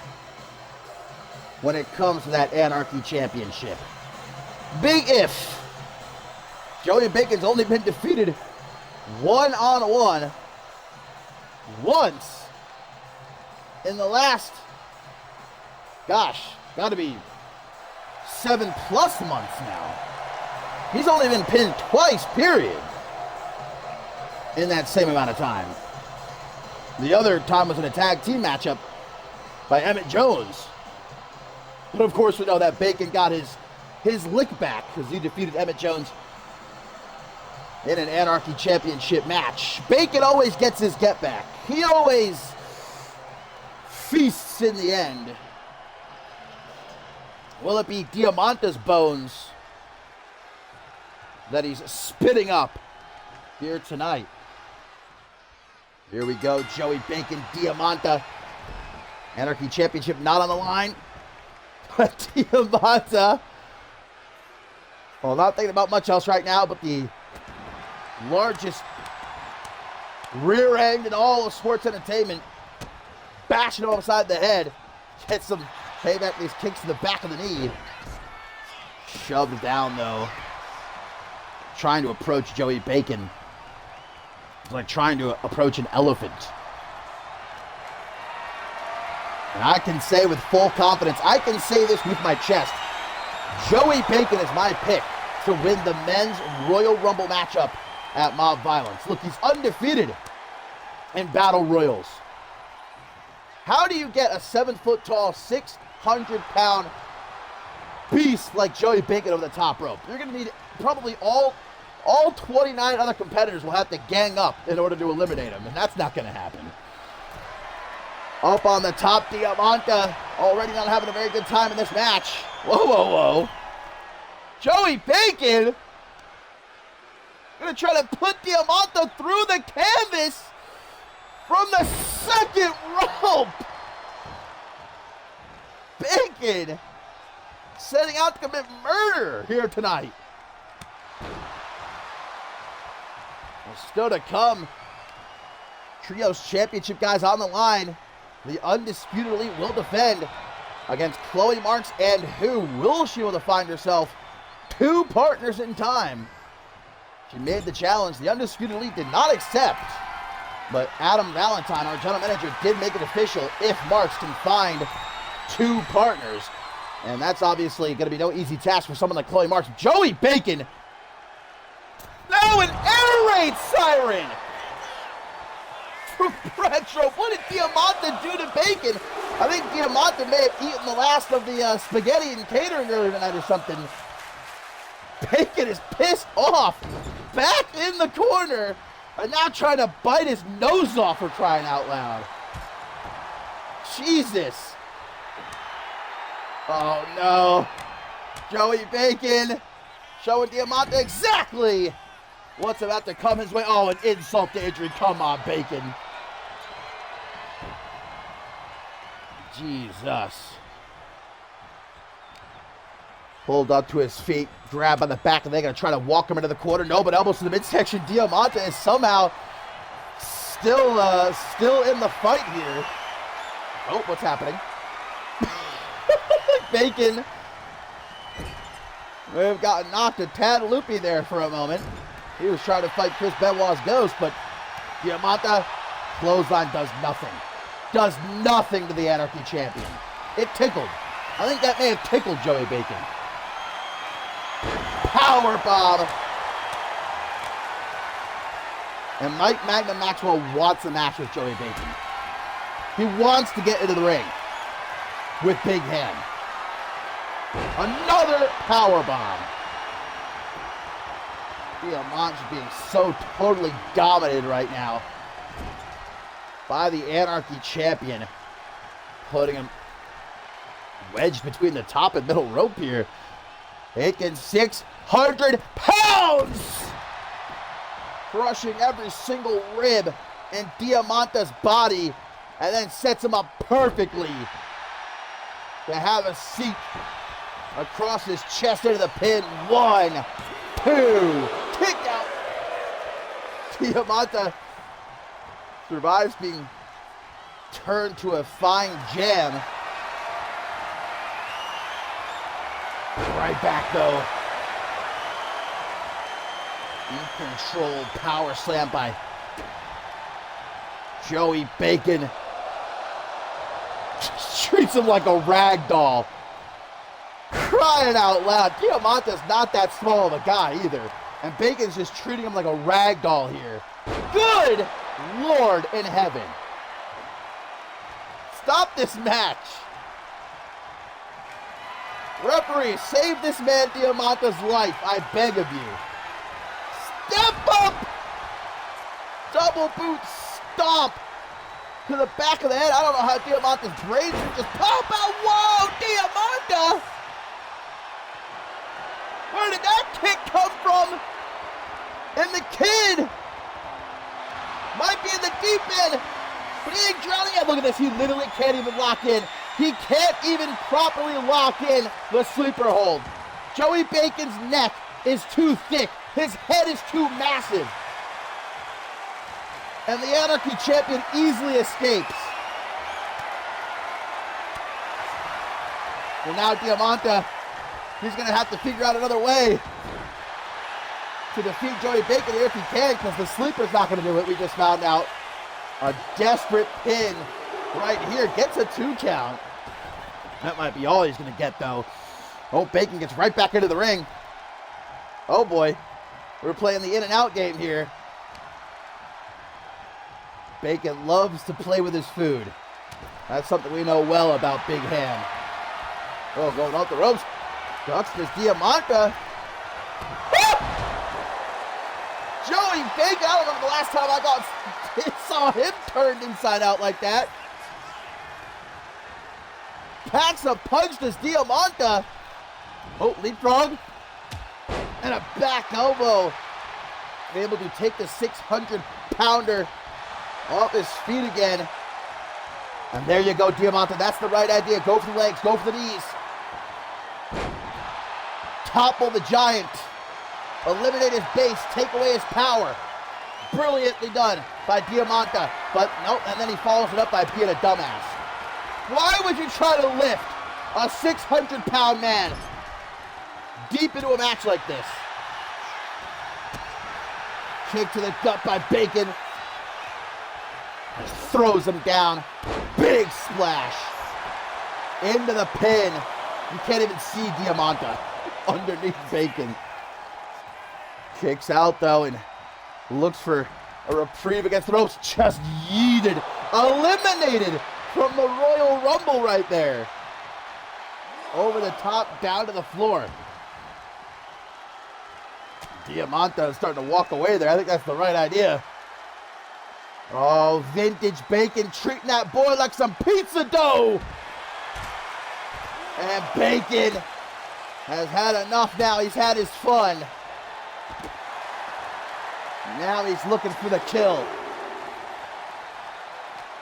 A: when it comes to that Anarchy Championship. Big if. Joey Bacon's only been defeated one-on-one once in the last, gotta be 7+ months now. He's only been pinned twice, period, in that same amount of time. The other time was in a tag team matchup by Emmett Jones. But of course we know that Bacon got his lick back because he defeated Emmett Jones in an Anarchy Championship match. Bacon always gets his get back. He always feasts in the end. Will it be Diamante's bones that he's spitting up here tonight? Here we go, Joey Bacon, Diamante. Anarchy Championship not on the line. But Diamante, well, not thinking about much else right now, but the largest rear end in all of sports entertainment, bashing him upside the head. Gets some payback, these kicks to the back of the knee. Shoved down, though. Trying to approach Joey Bacon. It's like trying to approach an elephant. And I can say with full confidence, I can say this with my chest, Joey Bacon is my pick to win the men's Royal Rumble matchup at Mob Violence. Look, he's undefeated in Battle Royals. How do you get a 7-foot-tall, 600-pound beast like Joey Bacon over the top rope? You're going to need probably all 29 other competitors will have to gang up in order to eliminate him, and that's not going to happen. Up on the top, Diamante already not having a very good time in this match. Whoa, whoa, whoa. Joey Bacon going to try to put Diamante through the canvas from the second rope. Bacon setting out to commit murder here tonight. Still to come, Trios Championship guys on the line. The Undisputed Elite will defend against Chloe Marks, and who will she able to find herself 2 partners in time? She made the challenge. The Undisputed Elite did not accept, but Adam Valentine, our general manager, did make it official if Marks can find 2 partners. And that's obviously going to be no easy task for someone like Chloe Marks. Joey Bacon. Now an air raid siren from Retro. What did Diamante do to Bacon? I think Diamante may have eaten the last of the spaghetti and catering earlier tonight or something. Bacon is pissed off. Back in the corner. And now trying to bite his nose off for crying out loud. Jesus. Oh no. Joey Bacon showing Diamante exactly what's about to come his way. Oh, an insult to injury. Come on, Bacon. Jesus. Pulled up to his feet, grabbed by the back, and they're going to try to walk him into the corner. No, but elbows to the midsection. Diamante is somehow still in the fight here. Oh, what's happening? Bacon may have gotten knocked a tad loopy there for a moment. He was trying to fight Chris Benoit's ghost, but Diamante clothesline does nothing. Does nothing to the Anarchy champion. It tickled. I think that may have tickled Joey Bacon. Powerbomb. And Mike Magnum Maxwell wants a match with Joey Bacon. He wants to get into the ring with Big Hand. Another powerbomb. Diamante being so totally dominated right now by the Anarchy champion, putting him wedged between the top and middle rope here. Bacon 600 pounds, crushing every single rib in Diamante's body, and then sets him up perfectly to have a seat across his chest into the pin. 1, 2, kick out. Diamante survives being turned to a fine jam. Right back, though. In control, power slam by Joey Bacon. Just treats him like a rag doll. Crying out loud. Diamante's not that small of a guy either. And Bacon's just treating him like a rag doll here. Good Lord in heaven. Stop this match. Referee, save this man Diamante's life, I beg of you. Step up! Double boot stomp to the back of the head. I don't know how Diamante's brains would just pop out. Whoa, Diamante! Where did that kick come from? And the kid might be in the deep end, but he ain't drowning yet. Look at this, he literally can't even lock in. He can't even properly lock in the sleeper hold. Joey Bacon's neck is too thick. His head is too massive. And the Anarchy Champion easily escapes. Well, now Diamante, he's going to have to figure out another way to defeat Joey Bacon here if he can, because the sleeper's not going to do it. We just found out. A desperate pin right here. Gets a 2 count. That might be all he's going to get, though. Oh, Bacon gets right back into the ring. Oh, boy. We're playing the in and out game here. Bacon loves to play with his food. That's something we know well about Big Ham. Oh, going off the ropes. Ducks this Diamante. Joey Bacon, I don't remember the last time I saw him turned inside out like that. Packs a punch to Diamante. Oh, leapfrog. And a back elbow. Able to take the 600-pounder off his feet again. And there you go, Diamante. That's the right idea. Go for the legs. Go for the knees. Topple the giant. Eliminate his base. Take away his power. Brilliantly done by Diamante. But nope, and then he follows it up by being a dumbass. Why would you try to lift a 600-pound man deep into a match like this? Kick to the gut by Bacon. Just throws him down. Big splash. Into the pin. You can't even see Diamante underneath Bacon. Kicks out though and looks for a reprieve against the ropes. Just yeeted. Eliminated from the Royal Rumble right there. Over the top, down to the floor. Diamante is starting to walk away there. I think that's the right idea. Oh, vintage Bacon treating that boy like some pizza dough. And Bacon has had enough now. He's had his fun. Now he's looking for the kill.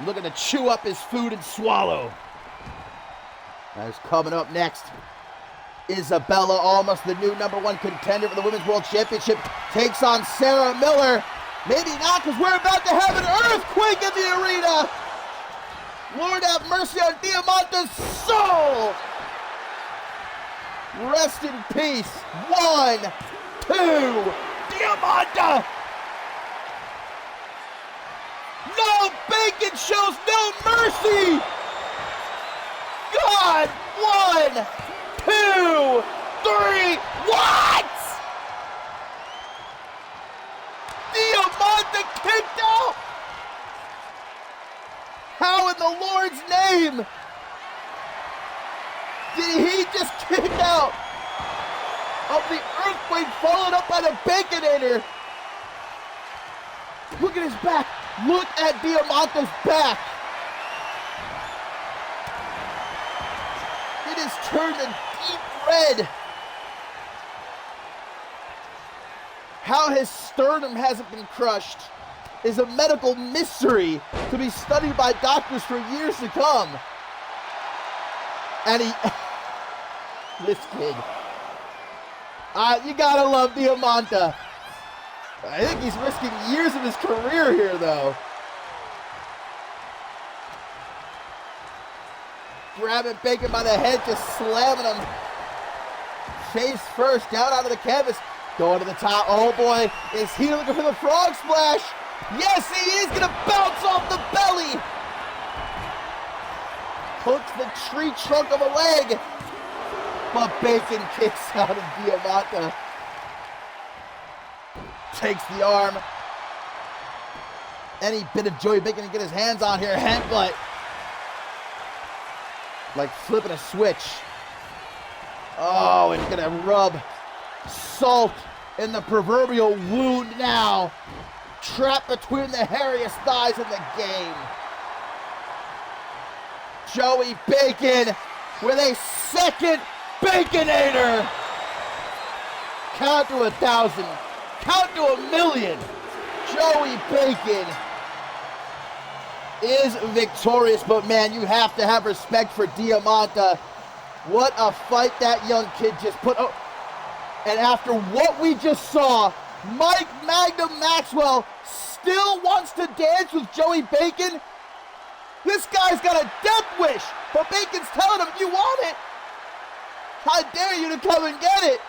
A: Looking to chew up his food and swallow. That's coming up next. Isabella, almost the new #1 contender for the Women's World Championship, takes on Sarah Miller. Maybe not, because we're about to have an earthquake in the arena. Lord have mercy on Diamante's soul. Rest in peace. 1, 2, Diamante. No, Bacon shows no mercy. God, 1, 2, 3, what? Diamante kicked out. How in the Lord's name did he just kick out of the earthquake followed up by the Baconator? Look at his back. Look at Diamante's back. It is turned a deep red. How his sternum hasn't been crushed is a medical mystery to be studied by doctors for years to come. And he, this kid, you gotta love Diamante. I think he's risking years of his career here, though. Grabbing Bacon by the head, just slamming him. face first, down onto the canvas, going to the top. Oh boy, is he looking for the frog splash? Yes, he is gonna bounce off the belly. Hooks the tree trunk of a leg, but Bacon kicks out of Diamante. Takes the arm. Any bit of Joey Bacon to get his hands on here, headbutt. Like flipping a switch. Oh, and he's gonna rub salt in the proverbial wound now. Trapped between the hairiest thighs in the game. Joey Bacon with a second Baconator. Count to 1,000. Count to 1,000,000. Joey Bacon is victorious, but man, you have to have respect for Diamante. What a fight that young kid just put up. And after what we just saw, Mike Magnum Maxwell still wants to dance with Joey Bacon. This guy's got a death wish, but Bacon's telling him, you want it? How dare you to come and get it?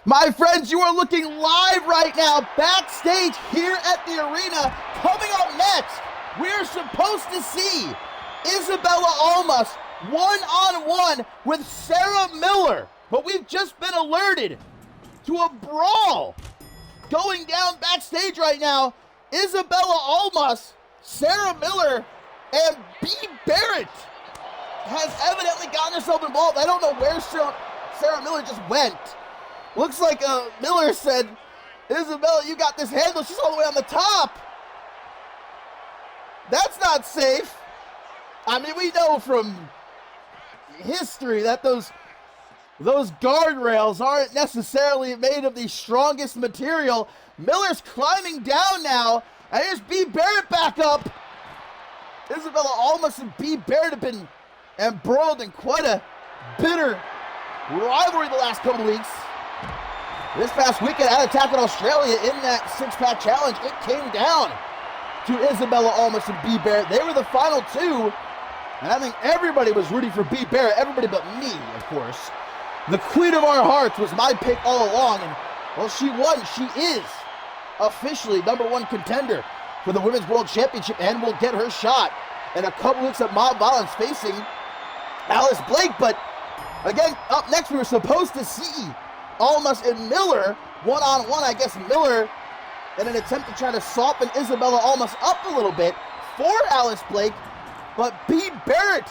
A: My friends, you are looking live right now backstage here at the arena. Coming up next, we're supposed to see Isabella Almas one-on-one with Sarah Miller. But we've just been alerted to a brawl going down backstage right now. Isabella Almas, Sarah Miller, and B. Barrett has evidently gotten herself involved. I don't know where Sarah Miller just went. Looks like Miller said, Isabella, you got this handle. She's all the way on the top. That's not safe. I mean, we know from history that those guardrails aren't necessarily made of the strongest material. Miller's climbing down now, and here's B. Barrett back up. Isabella Almas and B. Barrett have been embroiled in quite a bitter rivalry the last couple of weeks. This past weekend at Attack in Australia in that six-pack challenge, it came down to Isabella Almas and B. Barrett. They were the final two, and I think everybody was rooting for B. Barrett, everybody but me, of course. The queen of our hearts was my pick all along, and well, she won. She is officially #1 contender for the Women's World Championship and will get her shot in a couple weeks at Mob Violence facing Alice Blake. But again, up next, we were supposed to see Almas and Miller one-on-one. I guess Miller, in an attempt to try to soften Isabella Almas up a little bit for Alice Blake, but B. Barrett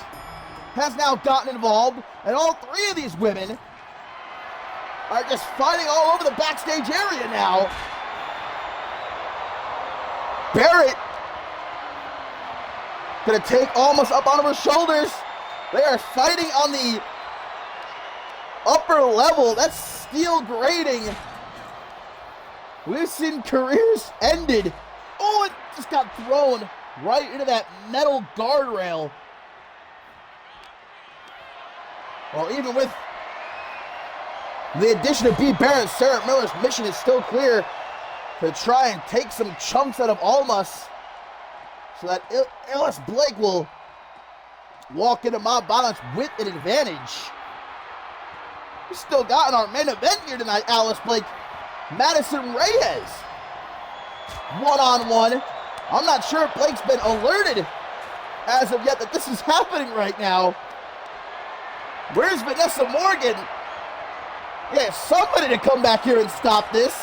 A: has now gotten involved, and all three of these women are just fighting all over the backstage area now. Barrett gonna take Almas up on her shoulders. They are fighting on the upper level. That's steel grating. We've seen careers ended. Oh, it just got thrown right into that metal guardrail. Well, even with the addition of B. Barrett, Sarah Miller's mission is still clear to try and take some chunks out of Almas so that Alice Blake will walk into Mob Violence with an advantage. We still got in our main event here tonight, Alice Blake, Madison Reyes, one-on-one. I'm not sure if Blake's been alerted as of yet that this is happening right now. Where's Vanessa Morgan? Yeah, somebody to come back here and stop this.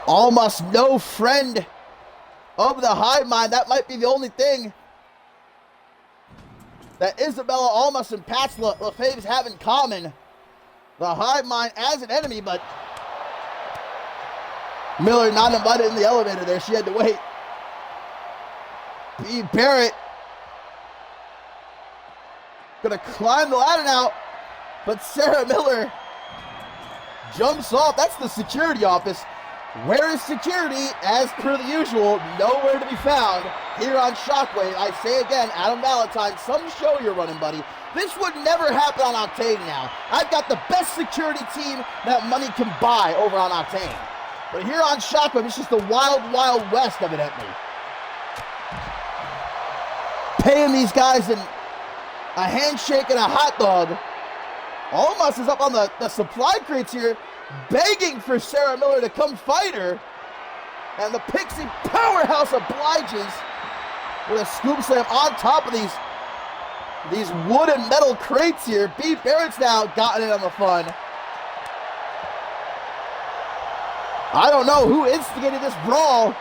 A: Almost no friend of the hive mind. That might be the only thing that Isabella Almas and Pat LaFaves have in common. The hive mind as an enemy, but Miller not invited in the elevator there. She had to wait. B. Barrett gonna climb the ladder now, but Sarah Miller jumps off. That's the security office. Where is security? As per the usual, nowhere to be found here on Shockwave. I say again, Adam Valentine, some show you're running, buddy. This would never happen on Octane now. I've got the best security team that money can buy over on Octane. But here on Shockwave, it's just the wild, wild west, evidently. Paying these guys a handshake and a hot dog. Almost is up on the supply crates here, begging for Sarah Miller to come fight her. And the Pixie powerhouse obliges with a scoop slam on top of these wood and metal crates here. B. Barrett's now gotten in on the fun. I don't know who instigated this brawl,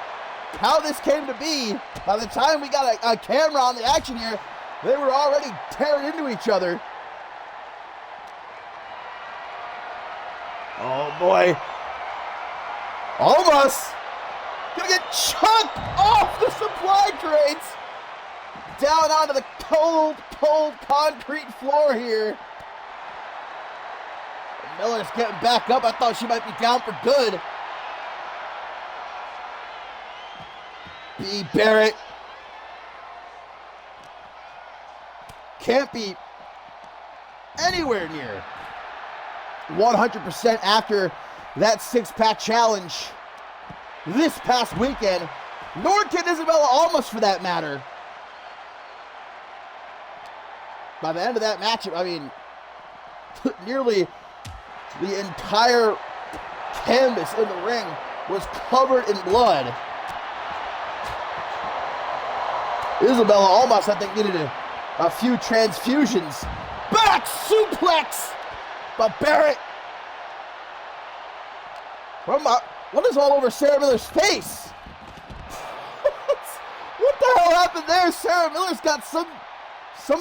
A: how this came to be. By the time we got a camera on the action here, they were already tearing into each other. Oh boy. Almost gonna get chucked off the supply crates down onto the cold, cold concrete floor here. Miller's getting back up. I thought she might be down for good. B. Barrett can't be anywhere near 100% after that six-pack challenge this past weekend. Nor can Isabella Almas, for that matter. By the end of that match, I mean, nearly the entire canvas in the ring was covered in blood. Isabella Almas, I think, needed a few transfusions. Back suplex! But Barrett, what is all over Sarah Miller's face? What the hell happened there? Sarah Miller's got some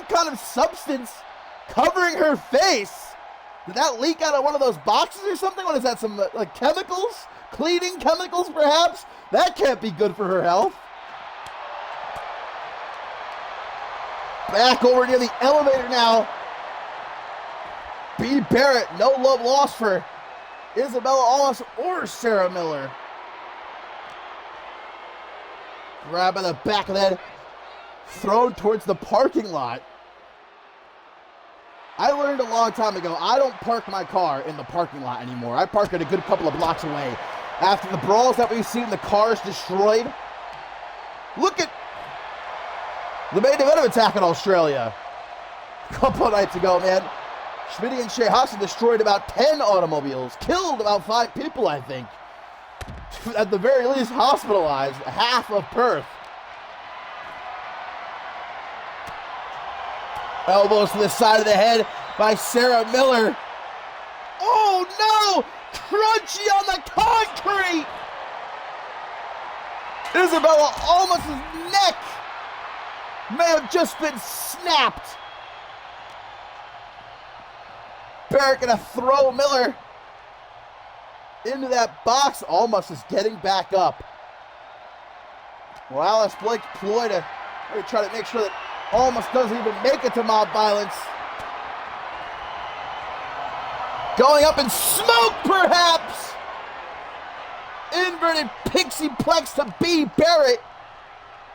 A: kind of substance covering her face. Did that leak out of one of those boxes or something? What is that, some like chemicals? Cleaning chemicals, perhaps? That can't be good for her health. Back over near the elevator now. B. Barrett, no love lost for Isabella Almas or Sarah Miller. Grab by the back of the head, thrown towards the parking lot. I learned a long time ago, I don't park my car in the parking lot anymore. I park it a good couple of blocks away. After the brawls that we've seen, the cars destroyed. Look at the main event of Attack in Australia a couple of nights ago, man. Schmitty and Shea Hassan destroyed about 10 automobiles, killed about 5 people, I think. At the very least, hospitalized half of Perth. Elbows to the side of the head by Sarah Miller. Oh no! Crunchy on the concrete! Isabella Almas' neck may have just been snapped. Barrett gonna throw Miller into that box. Almas is getting back up. Well, Alice Blake's ploy to try to make sure that Almas doesn't even make it to mob violence. Going up in smoke, perhaps. Inverted pixie plex to B. Barrett.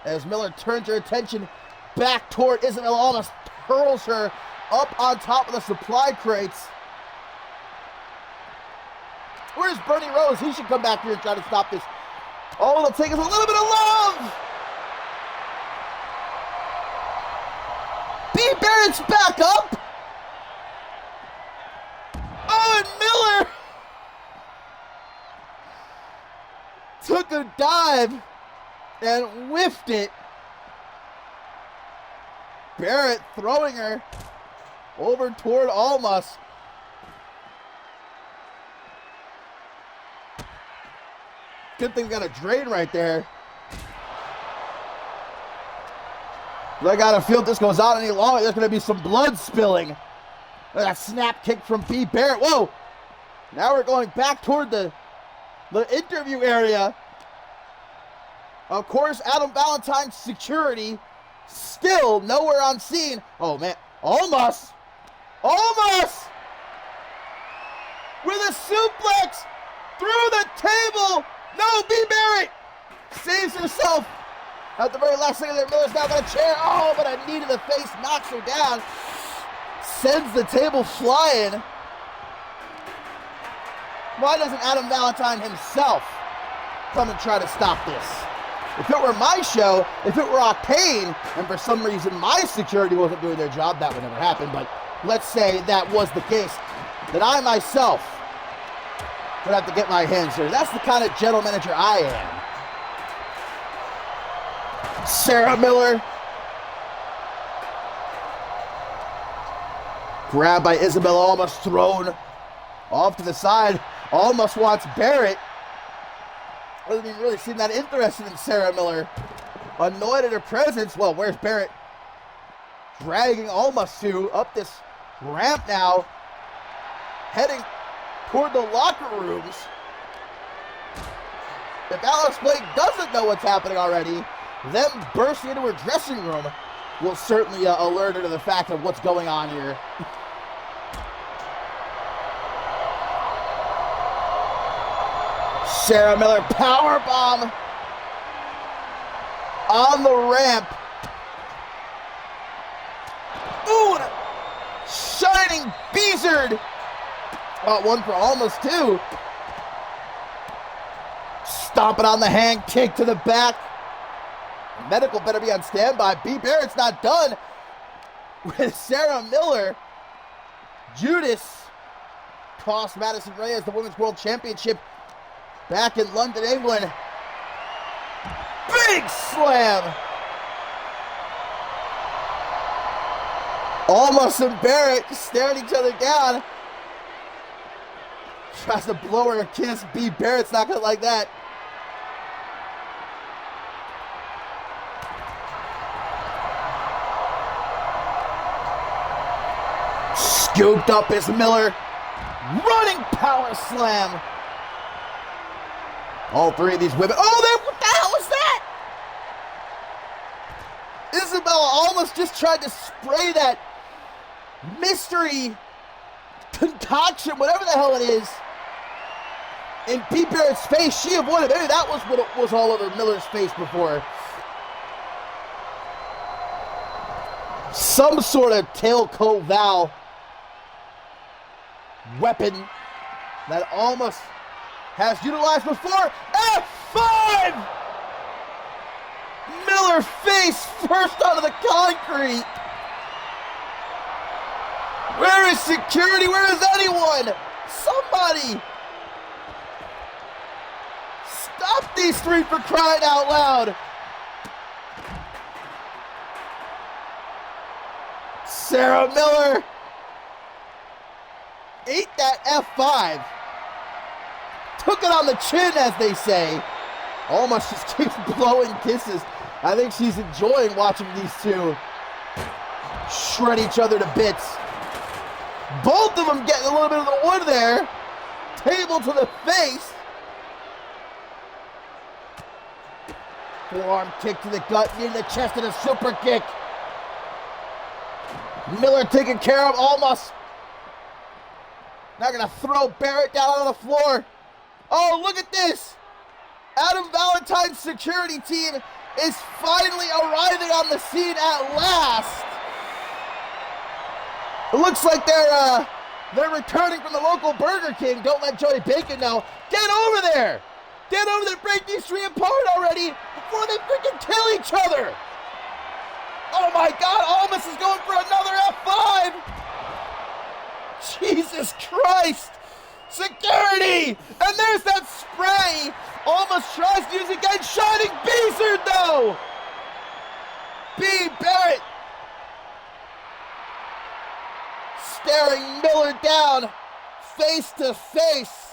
A: As Miller turns her attention back toward Isabella Almas, hurls her up on top of the supply crates. Where's Bernie Rose? He should come back here and try to stop this. All it'll take is a little bit of love. B. Barrett's back up. Oh, and Miller took a dive and whiffed it. Barrett throwing her over toward Almas. Good thing we got a drain right there. But I got a feel if this goes on any longer, there's going to be some blood spilling. A snap kick from B. Barrett. Whoa! Now we're going back toward the interview area. Of course, Adam Valentine's security still nowhere on scene. Oh, man. Almost with a suplex through the table. No, B. Barrett saves herself at the very last second there. Miller's now got a chair. Oh, but a knee to the face knocks her down. Sends the table flying. Why doesn't Adam Valentine himself come and try to stop this? If it were my show, if it were Octane, and for some reason my security wasn't doing their job, that would never happen. But let's say that was the case, then I myself would have to get my hands dirty. That's the kind of general manager I am. Sarah Miller. Grabbed by Isabella, almost thrown off to the side. Almost wants Barrett. Doesn't even really seem that interested in Sarah Miller. Annoyed at her presence. Well, where's Barrett? Dragging Almas to up this ramp now. Heading toward the locker rooms. If Alice Blake doesn't know what's happening already, them bursting into her dressing room will certainly alert her to the fact of what's going on here. Sarah Miller powerbomb on the ramp. Ooh, shining beezard. One for almost two. Stomping on the hand kick to the back. Medical better be on standby. B. Barrett's not done with Sarah Miller. Judas cost Madison Reyes the Women's World Championship back in London, England. Big slam. Almost and Barrett staring each other down. Tries to blow her a kiss. B. Barrett's not going to like that. Scooped up is Miller. Running power slam. All three of these women. Oh, what the hell was that? Isabella almost just tried to spray that mystery concoction, whatever the hell it is, in B. Barrett's face. She avoided. Maybe that was what it was all over Miller's face before. Some sort of tailcoat Val weapon that almost has utilized before. F5! Miller face first onto the concrete. Where is security? Where is anyone? Somebody! Stop these three for crying out loud. Sarah Miller ate that F5. Took it on the chin, as they say. Almost just keeps blowing kisses. I think she's enjoying watching these two shred each other to bits. Both of them getting a little bit of the wood there. Table to the face. Forearm kick to the gut, knee to the chest, and a super kick. Miller taking care of Almas. Now gonna throw Barrett down on the floor. Oh, look at this. Adam Valentine's security team is finally arriving on the scene at last. It looks like they're returning from the local Burger King. Don't let Joey Bacon know. Get over there. Get over there. Break these three apart already before they freaking kill each other. Oh my God, Almas is going for another F5. Jesus Christ. Security! And there's that spray! Almost tries to use it again. Shining Beezard, though! B. Barrett staring Miller down face to face.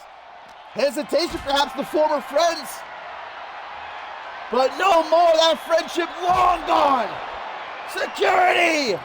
A: Hesitation, perhaps, the former friends. But no more, that friendship long gone. Security!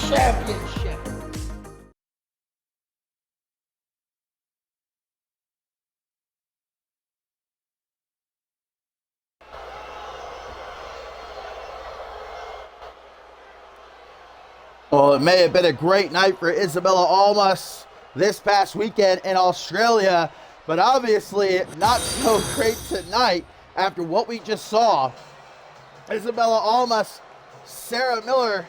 A: Championship. Well, it may have been a great night for Isabella Almas this past weekend in Australia, but obviously not so great tonight after what we just saw. Isabella Almas, Sarah Miller,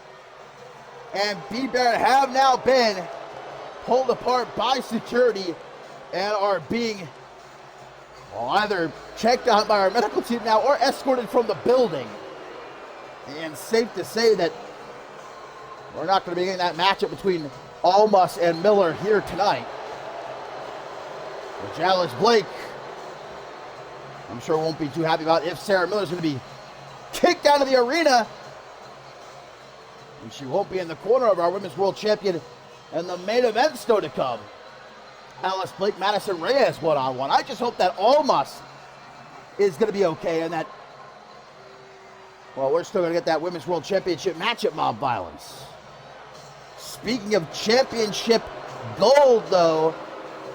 A: and B. Barrett have now been pulled apart by security and are being either checked out by our medical team now or escorted from the building. And safe to say that we're not going to be getting that matchup between Almas and Miller here tonight. Which Alice Blake, I'm sure, won't be too happy about if Sarah Miller's going to be kicked out of the arena. And she won't be in the corner of our Women's World Champion and the main event still to come. Alice Blake, Madison Reyes one-on-one. I just hope that Almas is going to be okay and that, well, we're still going to get that Women's World Championship match at Mob Violence. Speaking of championship gold, though,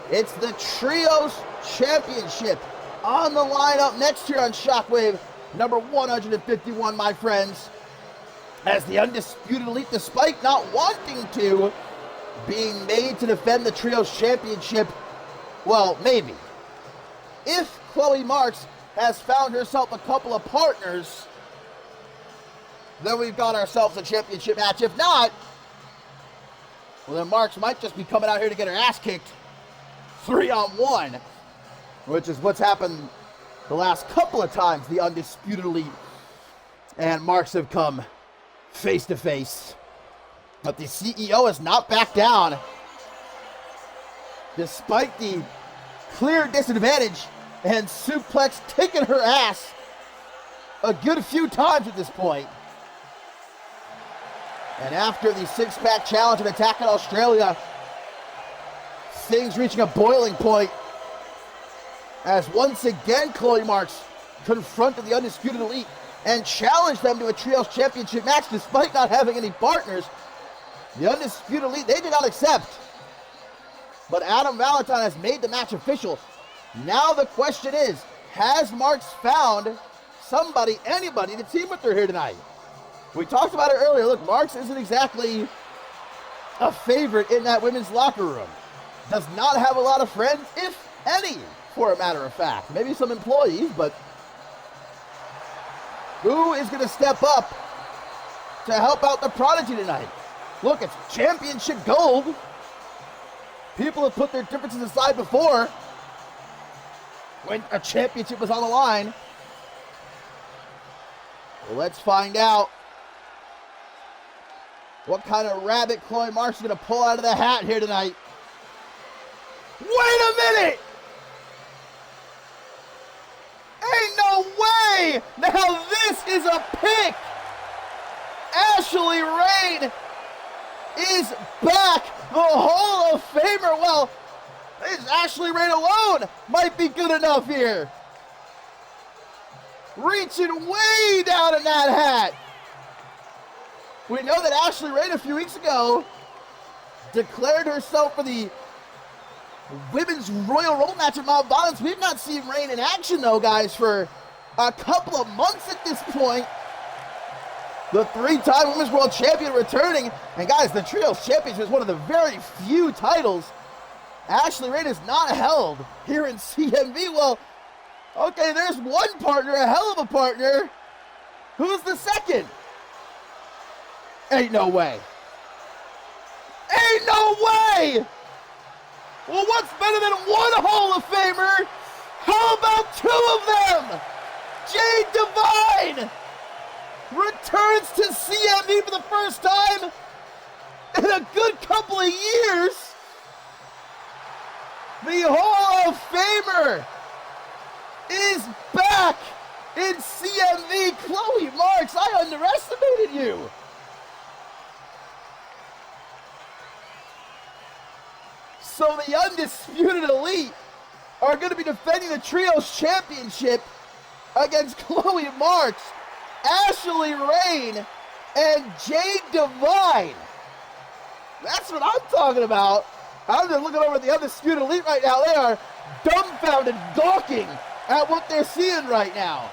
A: it's the Trios Championship on the line up next year on Shockwave, number 151, my friends. As the Undisputed Elite, despite not wanting to, being made to defend the Trios Championship, well, maybe. If Chloe Marks has found herself a couple of partners, then we've got ourselves a championship match. If not, well, then Marks might just be coming out here to get her ass kicked 3-on-1, which is what's happened the last couple of times the Undisputed Elite and Marks have come face to face. But the CEO has not backed down despite the clear disadvantage and suplex taking her ass a good few times at this point. And after the six-pack challenge and attack in Australia, things reaching a boiling point as once again Chloe Marks confronted the Undisputed Elite and challenged them to a Trios Championship match despite not having any partners. The Undisputed Elite, they did not accept. But Adam Valentine has made the match official. Now the question is, has Marks found somebody, anybody to team with her here tonight? We talked about it earlier. Look, Marks isn't exactly a favorite in that women's locker room. Does not have a lot of friends, if any, for a matter of fact. Maybe some employees, but who is going to step up to help out the Prodigy tonight? Look, it's championship gold. People have put their differences aside before when a championship was on the line. Well, let's find out what kind of rabbit Chloe Marks is going to pull out of the hat here tonight. Wait a minute! Ain't no way! Now this is a pick! Ashley Rain is back! The Hall of Famer! Well, this Ashley Rain alone might be good enough here. Reaching way down in that hat. We know that Ashley Rain a few weeks ago declared herself for the Women's Royal Rumble match at Mount Violence. We've not seen Rain in action though, guys, for a couple of months at this point. The three-time Women's World Champion returning. And guys, the Trios Championship is one of the very few titles Ashley Rain has not held here in CMV. Well, okay, there's one partner, a hell of a partner. Who's the second? Ain't no way. Ain't no way! Well, what's better than one Hall of Famer? How about two of them? Jade Divine returns to CMV for the first time in a good couple of years. The Hall of Famer is back in CMV. Chloe Marks, I underestimated you. So the Undisputed Elite are going to be defending the Trios Championship against Chloe Marks, Ashley Rain, and Jade Divine. That's what I'm talking about. I'm just looking over at the Undisputed Elite right now. They are dumbfounded, gawking at what they're seeing right now.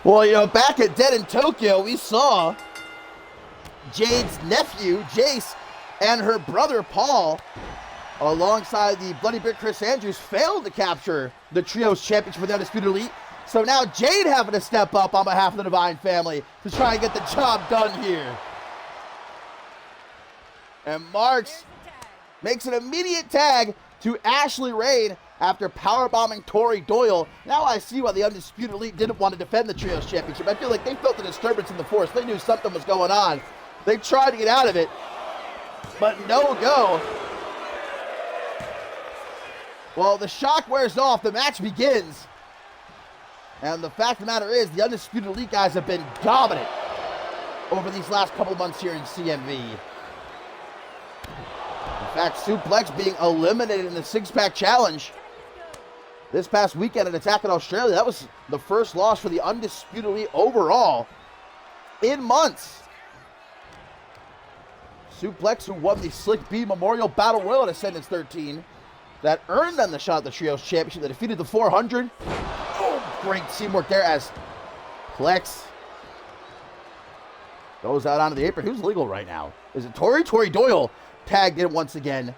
A: Well, you know, back at Dead in Tokyo, we saw Jade's nephew, Jace, and her brother, Paul, alongside the Bloody Brick Chris Andrews, failed to capture the Trios Championship for the Undisputed Elite. So now Jade having to step up on behalf of the Divine family to try and get the job done here. And Marks makes an immediate tag to Ashley Rain after powerbombing Tori Doyle. Now I see why the Undisputed Elite didn't want to defend the Trios Championship. I feel like they felt a disturbance in the force. They knew something was going on. They tried to get out of it, but no go. Well, the shock wears off. The match begins. And the fact of the matter is, the Undisputed Elite guys have been dominant over these last couple of months here in CMV. In fact, Suplex being eliminated in the six-pack challenge this past weekend at Attack in Australia. That was the first loss for the Undisputed Elite overall in months. Suplex, who won the Slick B Memorial Battle Royal at Ascendance 13, that earned them the shot at the Trios Championship. They defeated the 400. Oh, great teamwork there as Plex goes out onto the apron. Who's legal right now? Is it Tori? Tori Doyle tagged in once again.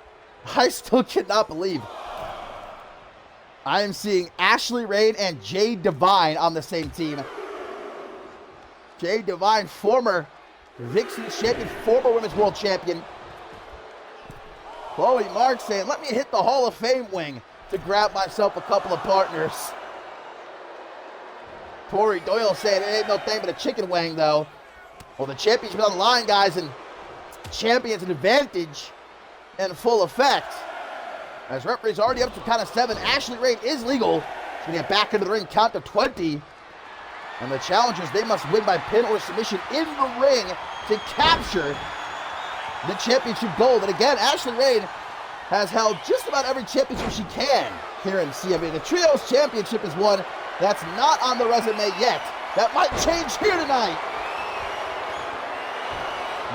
A: I still cannot believe I am seeing Ashley Rain and Jade Divine on the same team. Jade Divine, former Vixen champion, former Women's World Champion. Chloe Marks saying, let me hit the Hall of Fame wing to grab myself a couple of partners. Tori Doyle saying, it ain't no thing but a chicken wing, though. Well, the championship on the line, guys, and champion's an advantage in full effect. As referee's already up to count of 7, Ashley Rain is legal. She's going to get back into the ring, count to 20. And the challengers, they must win by pin or submission in the ring to capture the championship gold. And again, Ashley Rain has held just about every championship she can here in CMV. The Trios Championship is one that's not on the resume yet. That might change here tonight.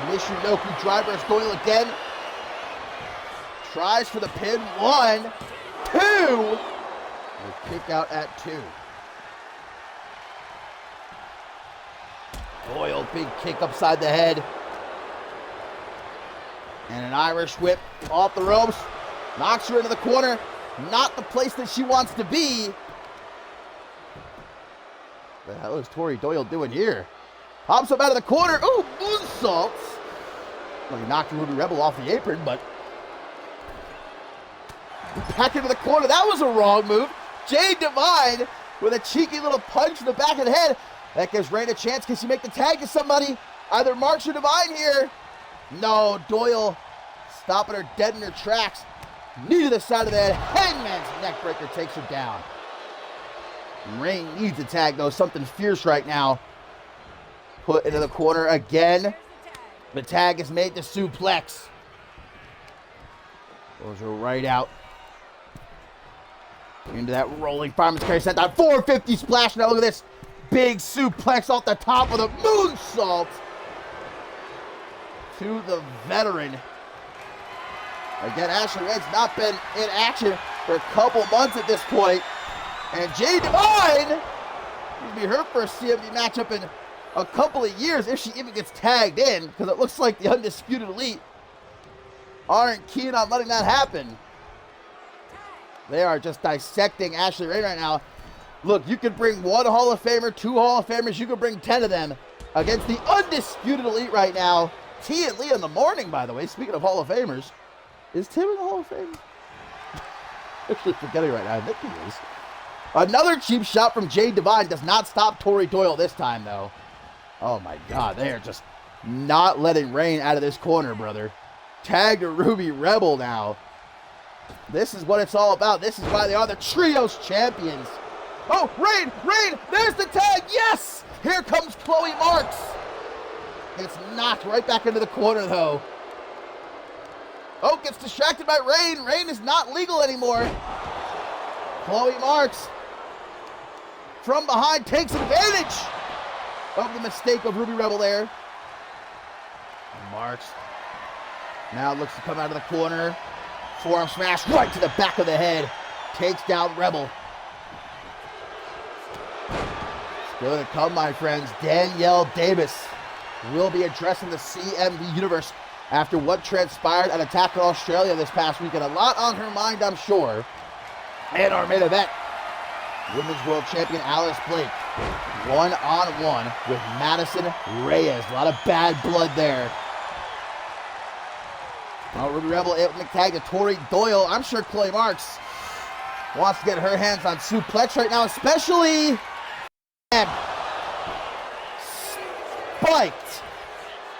A: Michinoku driver is Doyle again. tries for the pin. 1, 2. A kick out at 2. Doyle, big kick upside the head. And an Irish whip off the ropes. Knocks her into the corner. Not the place that she wants to be. What the hell is Tori Doyle doing here? Pops up out of the corner. Ooh, moonsaults. Well, he knocked Ruby Rebel off the apron, but back into the corner. That was a wrong move. Jade Divine with a cheeky little punch to the back of the head. That gives Rain a chance. Can she make the tag to somebody? Either Marks or Divine here. No, Doyle stopping her dead in her tracks. Knee to the side of the head. Hangman's neckbreaker takes her down. Rain needs a tag, though. Something fierce right now. Put into the corner again. The tag is made to suplex. Goes her right out. Into that rolling fireman's carry set down. 450 splash. Now look at this. Big suplex off the top of the moonsault to the veteran. Again, Ashley Red's not been in action for a couple months at this point. And Jade Divine will be her first CMV matchup in a couple of years, if she even gets tagged in, because it looks like the Undisputed Elite aren't keen on letting that happen. They are just dissecting Ashley Ray right now. Look, you could bring 1 Hall of Famer, 2 Hall of Famers, you could bring 10 of them against the Undisputed Elite right now. T and Lee in the morning, by the way, speaking of Hall of Famers. Is Tim in the Hall of Fame? Actually forgetting right now, I think he is. Another cheap shot from Jade Divine does not stop Tori Doyle this time, though. Oh my God, they are just not letting Rain out of this corner, brother. Tag to Ruby Rebel now. This is what it's all about. This is why they are the Trios champions. Oh, Rain, there's the tag, yes! Here comes Chloe Marks. It's knocked right back into the corner, though. Oh, gets distracted by Rain. Rain is not legal anymore. Chloe Marks from behind takes advantage of the mistake of Ruby Rebel there. And Marks now looks to come out of the corner. Forearm smash right to the back of the head. Takes down Rebel. Still to come, my friends. Danielle Davis will be addressing the CMV universe after what transpired at Attack Australia this past weekend. A lot on her mind, I'm sure. And our main event, Women's World Champion Alice Blake, one-on-one with Madison Reyes. A lot of bad blood there. Ruby Rebel able to make tag to Tori Doyle. I'm sure Chloe Marks wants to get her hands on suplex right now, especially. And spiked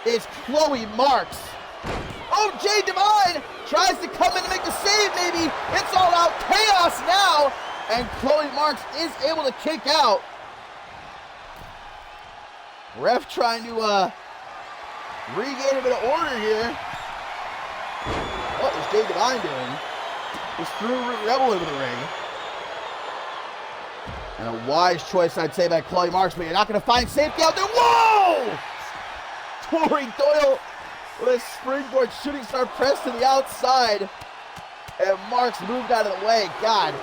A: is Chloe Marks. Oh, Jade Divine tries to come in to make the save, maybe. It's all out chaos now. And Chloe Marks is able to kick out. Ref trying to regain a bit of order here. What is Jade Divine doing? Just threw Rebel into the ring. And a wise choice, I'd say, by Chloe Marks, but you're not going to find safety out there. Whoa! Tori Doyle with a springboard shooting star press to the outside. And Marks moved out of the way. God.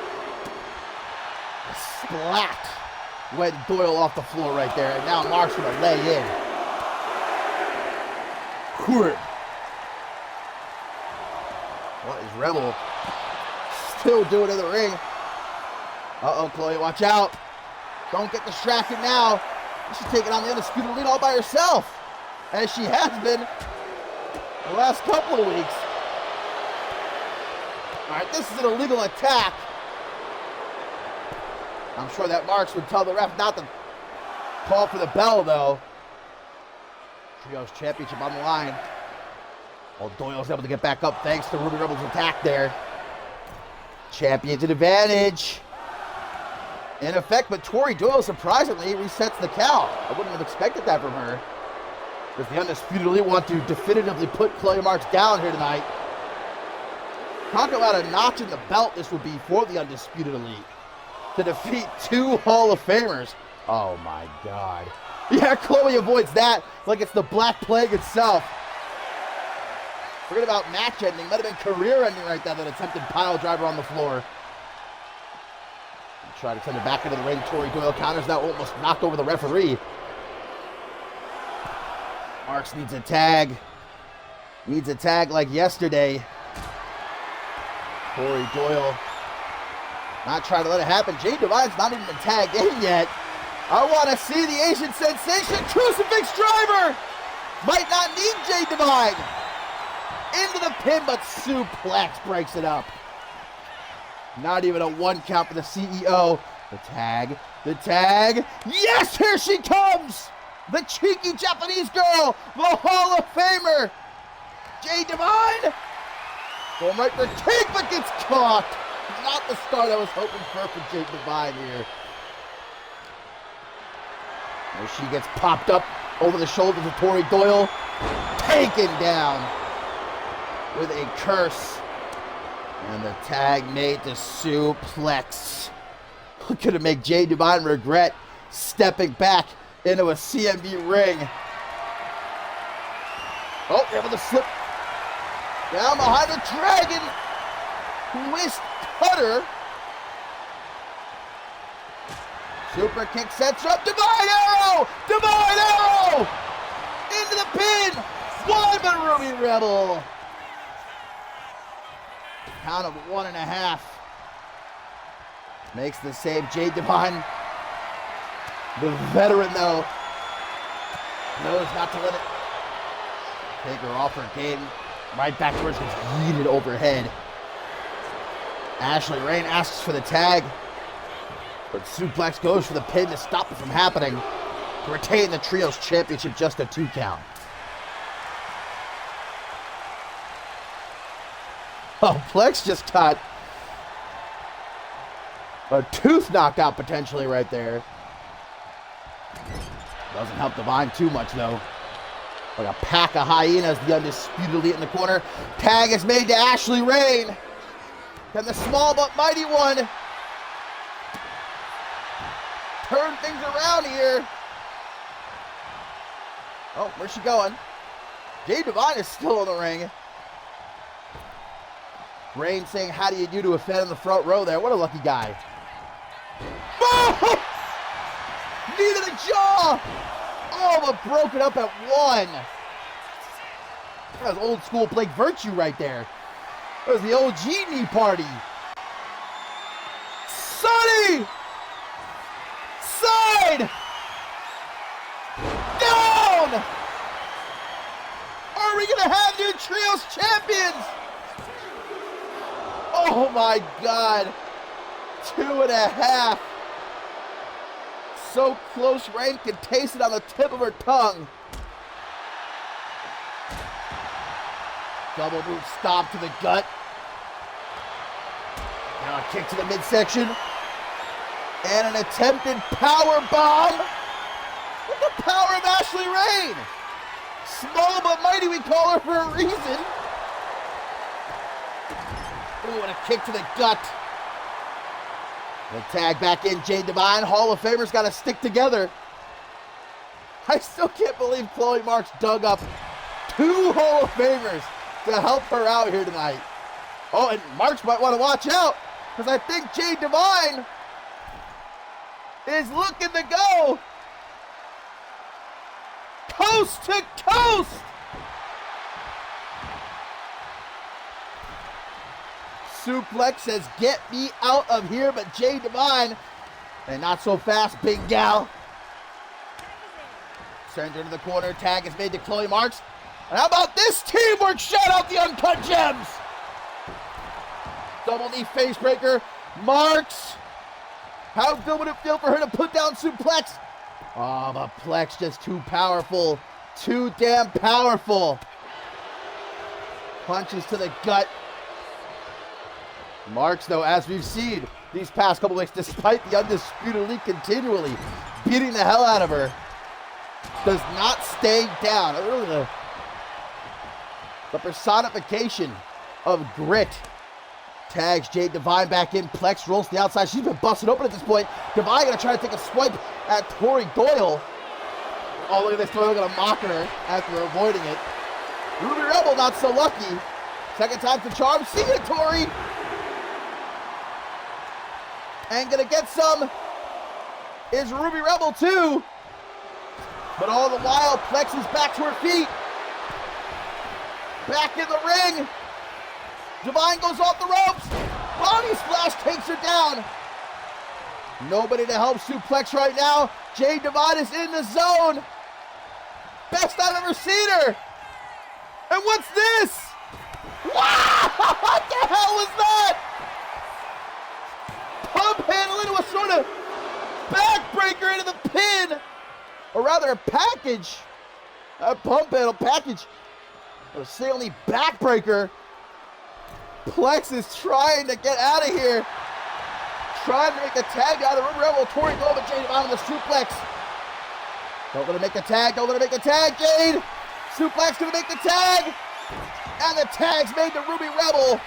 A: Splat went Doyle off the floor right there. And now Marks going to lay in. What is Rebel still doing in the ring? Uh-oh, Chloe, watch out. Don't get distracted now. She's taking on the Undisputed Elite all by herself, as she has been the last couple of weeks. All right, this is an illegal attack. I'm sure that Marks would tell the ref not to call for the bell, though. Trios championship on the line. Well, Doyle's able to get back up thanks to Ruby Rebel's attack there. Champion's advantage in effect, but Tori Doyle surprisingly resets the count. I wouldn't have expected that from her. Because the Undisputed Elite want to definitively put Chloe Marks down here tonight. Talk about a notch in the belt this would be for the Undisputed Elite. To defeat 2 Hall of Famers. Oh my God. Yeah, Chloe avoids that like it's the Black Plague itself. Forget about match ending. Might have been career ending right there. That attempted pile driver on the floor. Try to send it back into the ring. Tori Doyle counters that, almost knocked over the referee. Marks needs a tag. Needs a tag like yesterday. Tori Doyle not trying to let it happen. Jade Divine's not even been tagged in yet. I want to see the Asian sensation crucifix driver. Might not need Jade Divine. Into the pin, but suplex breaks it up. Not even a 1 count for the CEO. The tag. The tag. Yes, here she comes. The cheeky Japanese girl. The Hall of Famer. Jade Divine. Going right for kick, but gets caught. Not the start I was hoping for Jade Divine here. As she gets popped up over the shoulders of Tori Doyle. Taken down with a curse. And the tag made to suplex. Going to make Jade Divine regret stepping back into a CMV ring. Oh, able to slip down behind the dragon. Twist cutter. Super kick sets up. Divine Arrow! Divine Arrow! Into the pin. One but Ruby Rebel. Count of 1.5. Makes the save. Jade Divine, the veteran though, knows not to let it take her off her game. Right back towards gets yeeted overhead. Ashley Rain asks for the tag, but suplex goes for the pin to stop it from happening. To retain the Trios Championship, just a 2 count. Oh, Plex just got a tooth knocked out potentially right there. Doesn't help Divine too much though. Like a pack of hyenas, the Undisputed Elite in the corner. Tag is made to Ashley Rain. Can the small but mighty one turn things around here? Oh, where's she going? Jade Divine is still in the ring. Rain saying, how do you do to a fan in the front row there? What a lucky guy. Oh! Knee to the jaw! Oh, but broken up at 1. That was old school Blake Virtue right there. That was the OG knee party. Sunny! Side! Down! Are we going to have new Trios champions? Oh my God. 2.5. So close, Rain can taste it on the tip of her tongue. Double boot stomp to the gut. Now a kick to the midsection. And an attempted power bomb. With the power of Ashley Rain. Small but mighty, we call her for a reason. Ooh, and a kick to the gut. The tag back in, Jade Divine. Hall of Famers got to stick together. I still can't believe Chloe Marks dug up 2 Hall of Famers to help her out here tonight. Oh, and Marks might want to watch out, because I think Jade Divine is looking to go coast to coast. Suplex says, get me out of here, but Jade Divine, and not so fast, big gal. Sends her to the corner. Tag is made to Chloe Marks. And how about this teamwork? Shout out the Uncut Gems. Double knee face breaker. Marks. How good would it feel for her to put down Suplex? Oh, but Plex just too powerful. Too damn powerful. Punches to the gut. Marks, though, as we've seen these past couple weeks, despite the Undisputed Elite continually beating the hell out of her, does not stay down. Really the personification of grit. Tags Jade Divine back in. Plex rolls to the outside. She's been busted open at this point. Divine going to try to take a swipe at Tori Doyle. Oh, look at this. Doyle going to mock her after avoiding it. Ruby Rebel not so lucky. Second time's the charm. See it, Tori. And gonna get some is Ruby Rebel too. But all the while, Plex is back to her feet. Back in the ring. Divine goes off the ropes. Body splash takes her down. Nobody to help Suplex right now. Jade Divine is in the zone. Best I've ever seen her. And what's this? Wow! What the hell was that? Pump handle into a sort of backbreaker into the pin. Or rather a package. A pump handle package. A Stanley backbreaker. Plex is trying to get out of here. Trying to make the tag out of the Ruby Rebel. Tori Gold and Jade Divine on the suplex. Don't let her make the tag. Don't let her make the tag, Jade. Suplex gonna make the tag. And the tag's made to Ruby Rebel,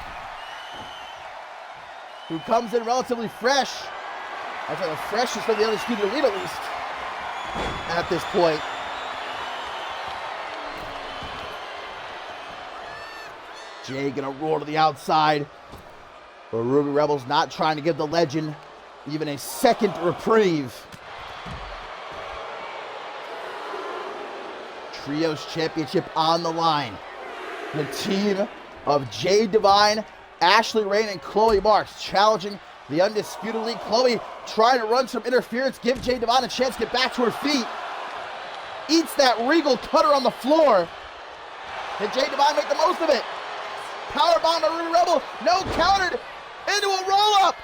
A: who comes in relatively fresh. I think the freshest from the Undisputed Elite, at least, at this point. Jay gonna roar to the outside, but Ruby Rebel's not trying to give the legend even a second reprieve. Trios Championship on the line. The team of Jade Divine, Ashley Rain, and Chloe Marks challenging the Undisputed Elite. Chloe trying to run some interference, give Jade Divine a chance to get back to her feet. Eats that Regal cutter on the floor. Can Jade Divine make the most of it? Powerbomb by Ruby Rebel. No, countered into a roll-up.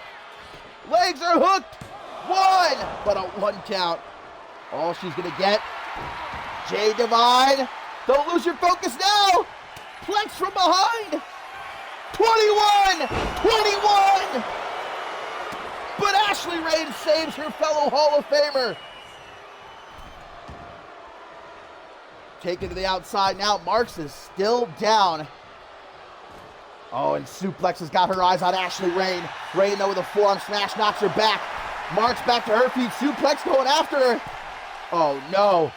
A: Legs are hooked. One, but a one count. All she's going to get. Jade Divine. Don't lose your focus now. Plex from behind. 21. But Ashley Rain saves her fellow Hall of Famer. Taken to the outside now. Marks is still down. Oh, and Suplex has got her eyes on Ashley Rain. Rain, though, with a forearm smash, knocks her back. Marks back to her feet. Suplex going after her. Oh, no.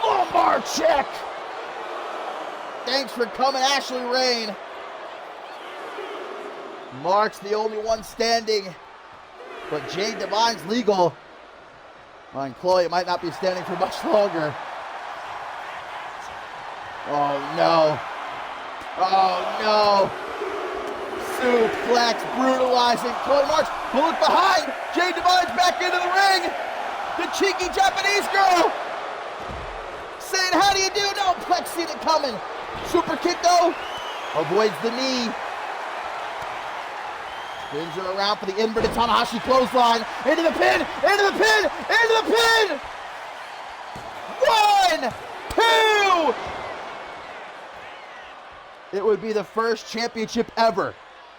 A: Lumbar check. Thanks for coming, Ashley Rain. Marks the only one standing. But Jade Divine's legal. Well, and Chloe might not be standing for much longer. Oh, no. Oh, no. Suplex, brutalizing. Chloe Marks will look behind. Jade Divine's back into the ring. The cheeky Japanese girl saying, how do you do? No, Plex seen it coming. Super kick, though. Avoids the knee. Spins her around for the inverted Tanahashi clothesline. Into the pin. Into the pin. Into the pin. 1, 2. It would be the first championship ever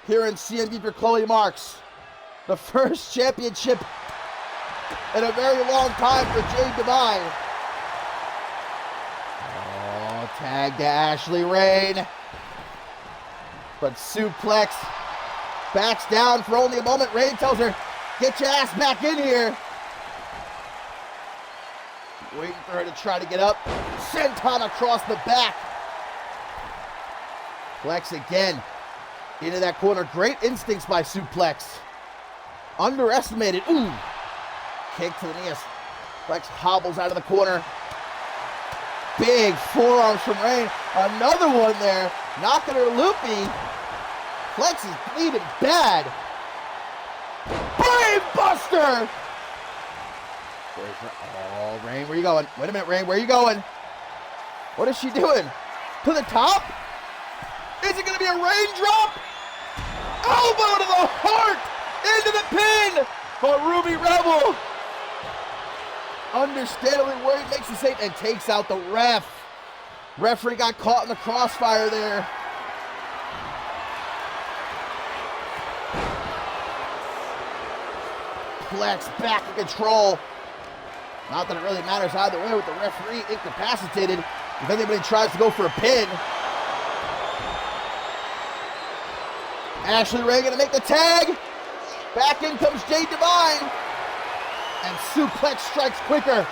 A: here in CMV for Chloe Marks. The first championship in a very long time for Jade Divine. Oh, tag to Ashley Rain. But Suplex backs down for only a moment. Rain tells her, get your ass back in here. Waiting for her to try to get up. Senton across the back. Plex again into that corner. Great instincts by Suplex. Underestimated. Ooh. Kick to the knee. Plex hobbles out of the corner. Big forearms from Rain. Another one there. Knocking her loopy. Plex is bleeding bad. Brave Buster. Oh, Rain, where you going? Wait a minute, Rain, where are you going? What is she doing? To the top? Is it going to be a raindrop? Elbow to the heart! Into the pin! But Ruby Rebel, understandably worried, makes the save and takes out the ref. Referee got caught in the crossfire there. Plex back in control. Not that it really matters either way with the referee incapacitated. If anybody tries to go for a pin. Ashley Rain gonna make the tag. Back in comes Jade Divine. And Suplex strikes quicker.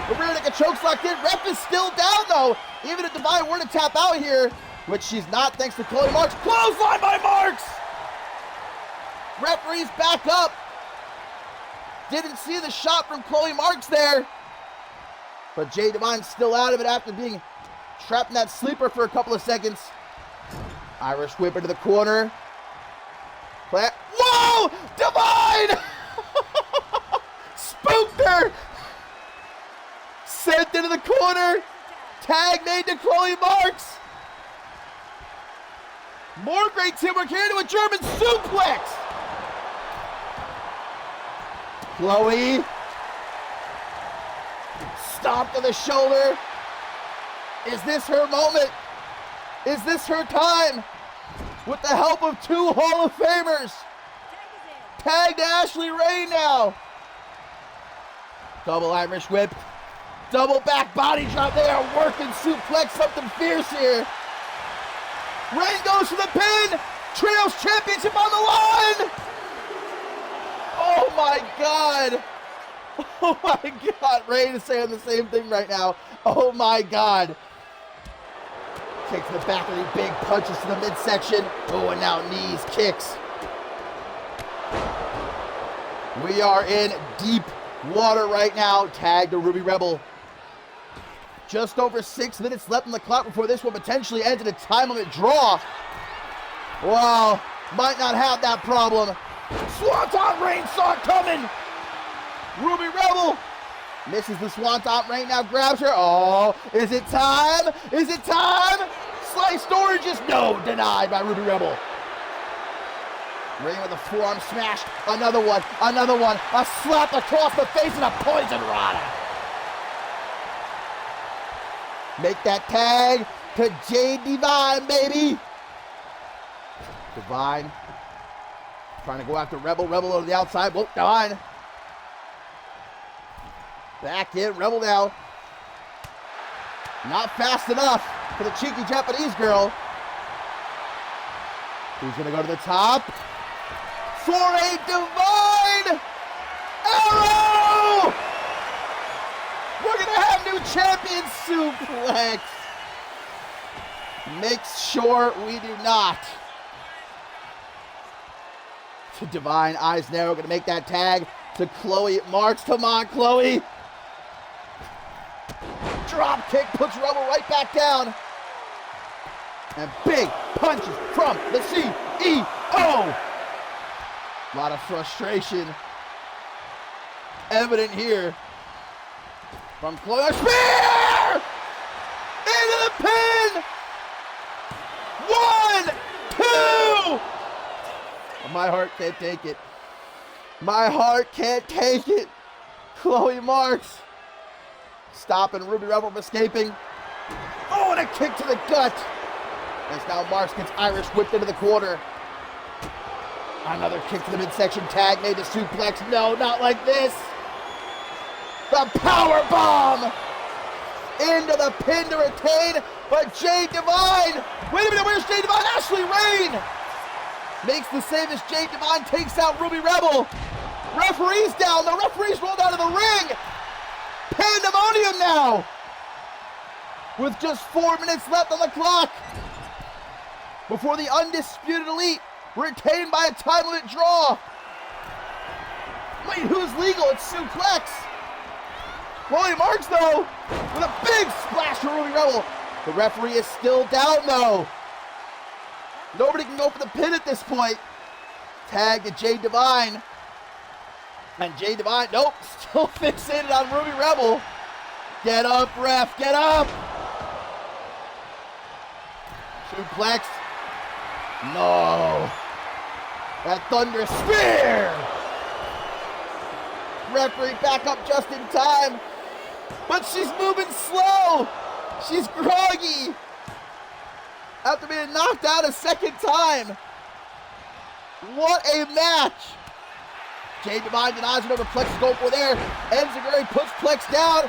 A: The rear naked choke's locked in. Ref is still down though. Even if Divine were to tap out here, which she's not thanks to Chloe Marks. Clothesline by Marks! Referee's back up. Didn't see the shot from Chloe Marks there. But Jade Divine's still out of it after being trapped in that sleeper for a couple of seconds. Irish whip into the corner. Whoa! Divine! Spooked her! Sent into the corner. Tag made to Chloe Marks. More great teamwork here into a German suplex. Chloe. Stomp to the shoulder. Is this her moment? Is this her time? With the help of two Hall of Famers. Tagged Ashley Ray now. Double Irish whip. Double back body drop. They are working suplex, something fierce here. Ray goes for the pin. Trios Championship on the line. Oh my God. Oh my God. Ray is saying the same thing right now. Oh my God. Kick to the back of the big punches to the midsection. Oh, and now knees, kicks. We are in deep water right now. Tag to Ruby Rebel. Just over 6 minutes left on the clock before this will potentially end in a time limit draw. Wow, might not have that problem. Swanton Reign saw it coming. Ruby Rebel misses the Swanton Reign, now grabs her. Oh, is it time? Is it time? Sliced oranges, no, denied by Ruby Rebel. Reign with a forearm smash, another one, a slap across the face and a poison rana. Make that tag to Jade Divine, baby. Divine trying to go after Rebel. Rebel on the outside. Whoop, Divine. Back in, Rebel now. Not fast enough for the cheeky Japanese girl. Who's gonna go to the top? For a Divine arrow! We're gonna have new champion suplex. Make sure we do not. To Divine, eyes narrow, gonna make that tag to Chloe Marks. Come on, Chloe. Drop kick puts Rebel right back down. And big punches from the CEO. A lot of frustration evident here from Chloe. Spear! Into the pin! 1, 2! My heart can't take it. My heart can't take it. Chloe Marks stopping Ruby Rebel from escaping. Oh, and a kick to the gut. As now Marks gets Irish whipped into the corner. Another kick to the midsection. Tag made to suplex. No, not like this. The power bomb into the pin to retain. But Jade Divine. Wait a minute, where's Jade Divine? Ashley Rain makes the save as Jade Divine takes out Ruby Rebel. Referee's down. The referee's rolled out of the ring. Pandemonium now. With just 4 minutes left on the clock. Before the Undisputed Elite retained by a time limit draw. Wait, who's legal? It's suplex. Chloe Marks, though, with a big splash to Ruby Rebel. The referee is still down, though. Nobody can go for the pin at this point. Tag to Jade Divine. And Jade Divine, nope, still fixated on Ruby Rebel. Get up, ref, get up. Suplex. No. That Thunder Spear. Referee back up just in time. But she's moving slow. She's groggy. After being knocked out a second time. What a match. Jade Divine denies it over Plex to go for there. Enziguri puts Plex down.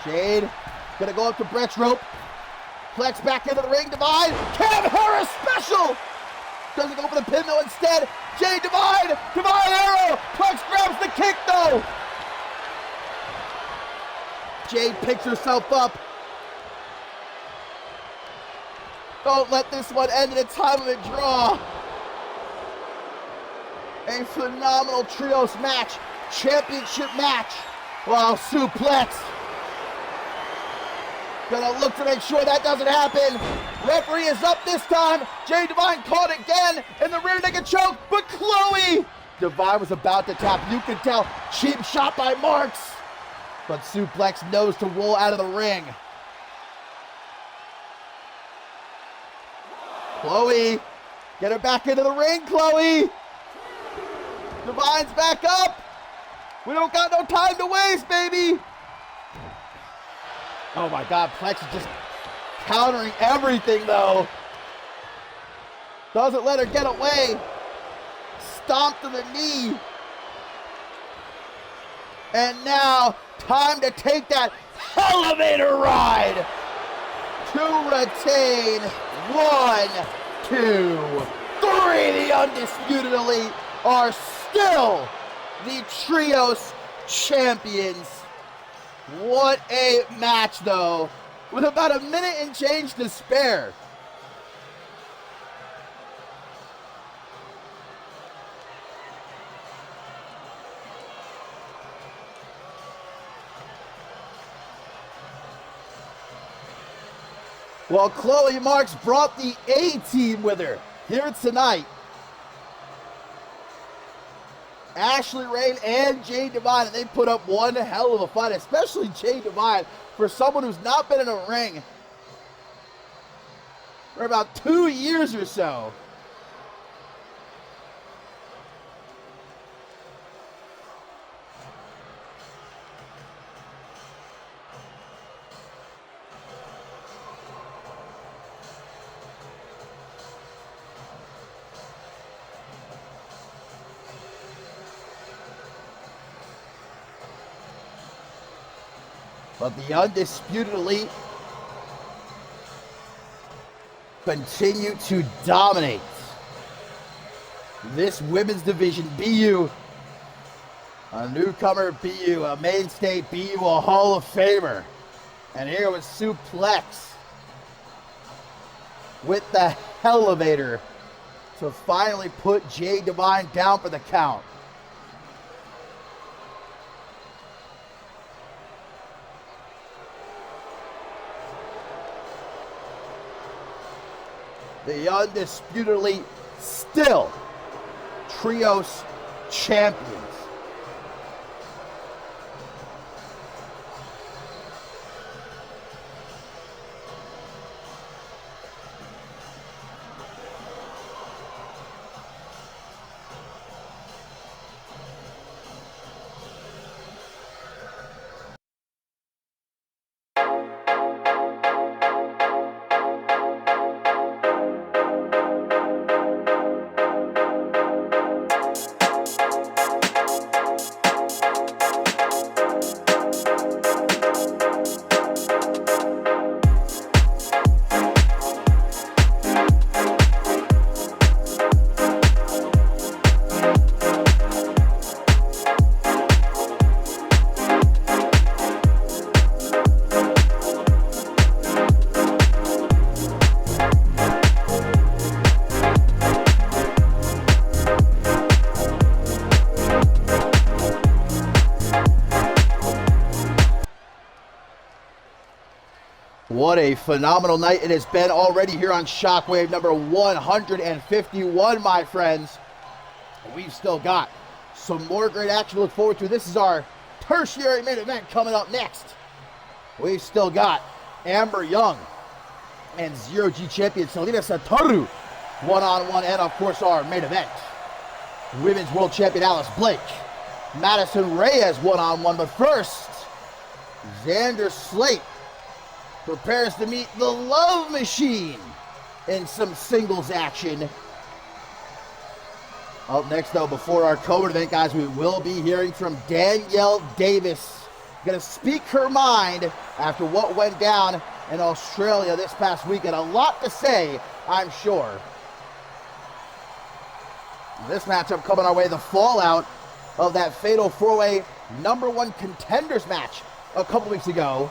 A: Jade gonna go up to Brett's rope. Plex back into the ring. Divine. Cam Harris special. Doesn't go for the pin though instead. Jade Divine. Divine arrow. Plex grabs the kick though. Jade picks herself up. Don't let this one end in a time of a draw. A phenomenal trios match, championship match. Wow, suplex. Gonna look to make sure that doesn't happen. Referee is up this time. Jay Divine caught again in the rear naked choke, but Chloe Divine was about to tap. You can tell, cheap shot by Marks. But suplex knows to roll out of the ring. Chloe, get her back into the ring, Chloe. Divine's back up. We don't got no time to waste, baby. Oh my God, Plex is just countering everything though. Doesn't let her get away. Stomp to the knee. And now, time to take that elevator ride to retain 1, 2, 3. The Undisputed Elite are still the Trios champions. What a match, though, with about a minute and change to spare. Well, Chloe Marks brought the A-team with her here tonight. Ashley Rain and Jay Divine, and they put up one hell of a fight, especially Jay Divine, for someone who's not been in a ring for about 2 years or so. But the Undisputed Elite continue to dominate this women's division. BU, a newcomer, BU, a mainstay, BU, a Hall of Famer. And here was Suplex with the elevator to finally put Jay Divine down for the count. The Undisputed Elite still Trios champions. What a phenomenal night it has been already here on Shockwave number 151, my friends. We've still got some more great action to look forward to. This is our tertiary main event coming up next. We've still got Amber Young and Zero-G champion Selena Satoru one-on-one, and of course our main event, Women's World Champion Alice Blake, Madison Reyes one-on-one. But first, Xander Slate prepares to meet the Love Machine in some singles action. Up next, though, before our co-main event, guys, we will be hearing from Danielle Davis. Gonna speak her mind after what went down in Australia this past weekend. A lot to say, I'm sure. This matchup coming our way, the fallout of that fatal four-way #1 contenders match a couple weeks ago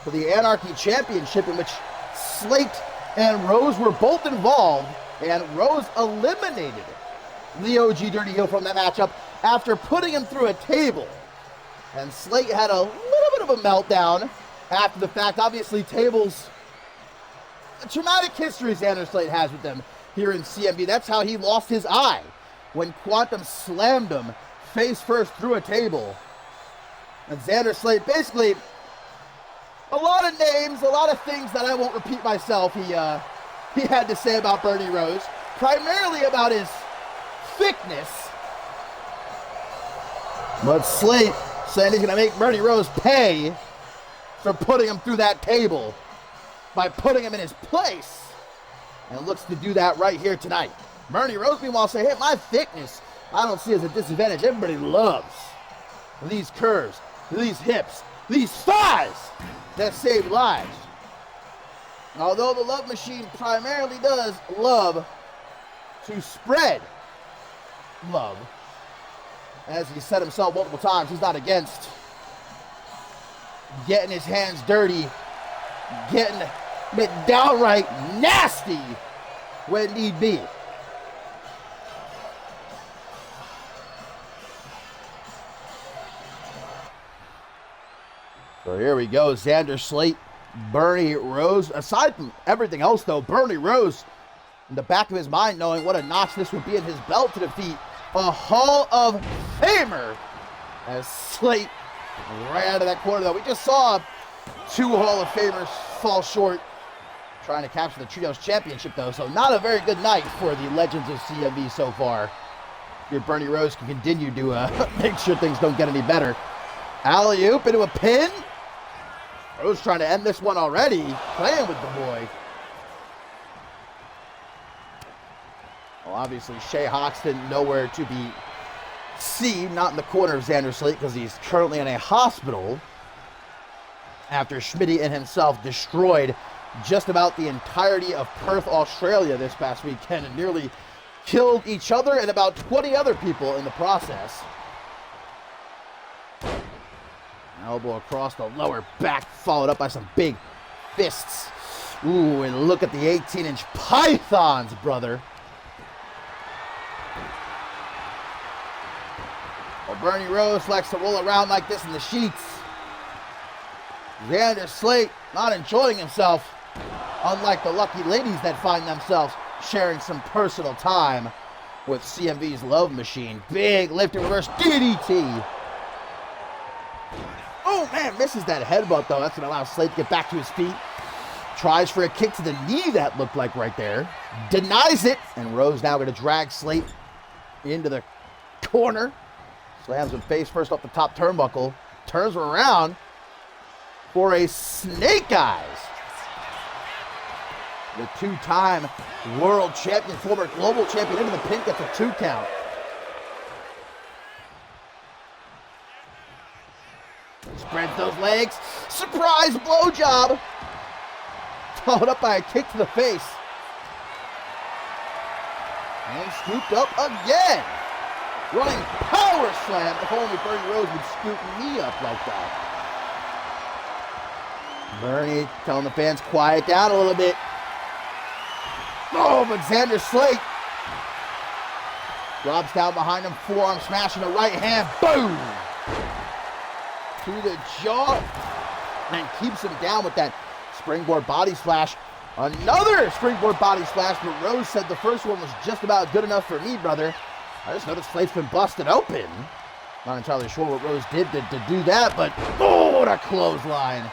A: for the Anarchy Championship, in which Slate and Rose were both involved, and Rose eliminated the OG Dirty Heel from that matchup after putting him through a table. And Slate had a little bit of a meltdown after the fact. Obviously, tables, a traumatic history Xander Slate has with them here in CMV. That's how he lost his eye, when Quantum slammed him face first through a table. And Xander Slate, basically, a lot of names, a lot of things that I won't repeat myself, he had to say about Bernie Rose, primarily about his thickness. But Slate saying he's going to make Bernie Rose pay for putting him through that table by putting him in his place, and looks to do that right here tonight. Bernie Rose, meanwhile, say, hey, my thickness, I don't see as a disadvantage. Everybody loves these curves, these hips, these thighs that save lives. Although the Love Machine primarily does love to spread love, as he said himself multiple times, he's not against getting his hands dirty, getting it downright nasty when need be. So here we go, Xander Slate, Bernie Rose. Aside from everything else, though, Bernie Rose, in the back of his mind, knowing what a notch this would be in his belt to defeat a Hall of Famer, as Slate right out of that corner, though. We just saw two Hall of Famers fall short trying to capture the Trios Championship, though, so not a very good night for the legends of CMV so far. Here, Bernie Rose can continue to make sure things don't get any better. Alley-oop into a pin. Rose trying to end this one already, playing with the boy. Well, obviously, Shea Hoxton nowhere to be seen, not in the corner of Xander Slate, because he's currently in a hospital after Schmitty and himself destroyed just about the entirety of Perth, Australia this past weekend, and nearly killed each other and about 20 other people in the process. Elbow across the lower back, followed up by some big fists. Ooh, and look at the 18-inch pythons, brother. Well, Bernie Rose likes to roll around like this in the sheets. Xander Slate not enjoying himself, unlike the lucky ladies that find themselves sharing some personal time with CMV's Love Machine. Big lift and reverse DDT. Oh, man, misses that headbutt, though. That's going to allow Slate to get back to his feet. Tries for a kick to the knee, that looked like right there. Denies it. And Rose now going to drag Slate into the corner. Slams him face first off the top turnbuckle. Turns him around for a snake eyes. The two-time world champion, former global champion, into the pin, gets a 2 count. Spreads those legs. Surprise blowjob. Followed up by a kick to the face. And scooped up again. Running power slam. If only Bernie Rose would scoop me up like that. Bernie telling the fans, quiet down a little bit. Oh, but Xander Slate drops down behind him, forearm smashing the right hand. Boom! To the jaw, and keeps him down with that springboard body splash. Another springboard body splash, but Rose said the first one was just about good enough for me, brother. I just noticed Slate's been busted open. Not entirely sure what Rose did to do that, but oh, what a clothesline.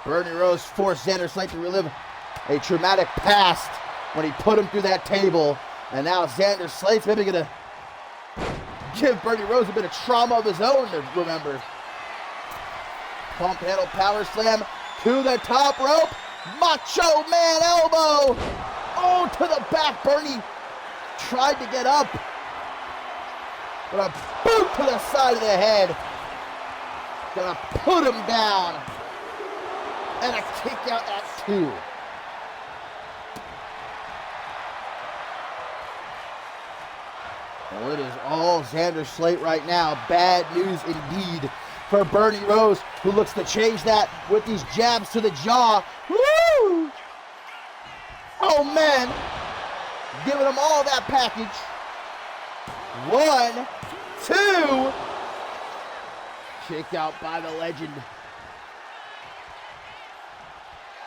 A: Bernie Rose forced Xander Slate to relive a traumatic past when he put him through that table, and now Xander Slate's maybe gonna give Bernie Rose a bit of trauma of his own to remember. Pump handle power slam to the top rope. Macho Man elbow. Oh, to the back. Bernie tried to get up. But a boot to the side of the head. Gonna put him down. And a kick out at 2. Well, it is all Xander Slate right now. Bad news indeed for Bernie Rose, who looks to change that with these jabs to the jaw. Woo! giving them all that package. 1, 2. Kick out by the legend.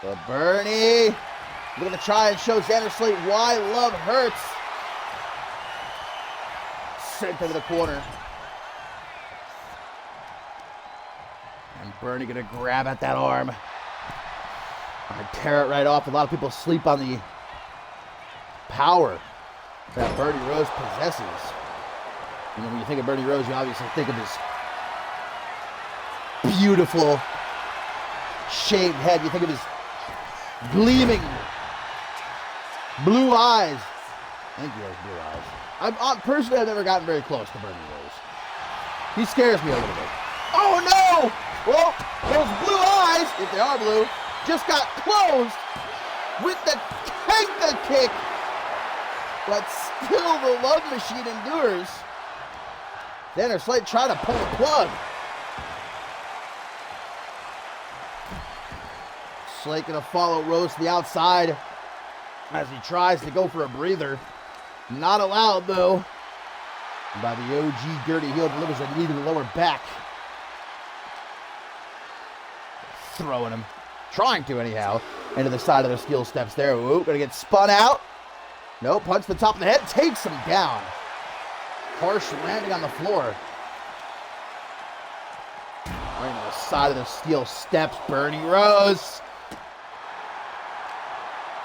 A: But Bernie looking to try and show Xander Slate why love hurts. Sent into the corner. And Bernie gonna grab at that arm. And tear it right off. A lot of people sleep on the power that Bernie Rose possesses. You know, when you think of Bernie Rose, you obviously think of his beautiful shaved head. You think of his gleaming blue eyes. I think he has blue eyes. Personally, I've never gotten very close to Bernie Rose. He scares me a little bit. Oh no! Well, those blue eyes, if they are blue, just got closed with the Kenka kick. But still the love machine endures. Xander Slate trying to pull the plug. Slate gonna follow Rose to the outside as he tries to go for a breather. Not allowed though. By the OG Dirty Heel, delivers a knee to the lower back. Throwing him, trying to anyhow, into the side of the steel steps there. Ooh, gonna get spun out. No, punch to the top of the head, takes him down. Harsh landing on the floor. Right on the side of the steel steps, Bernie Rose.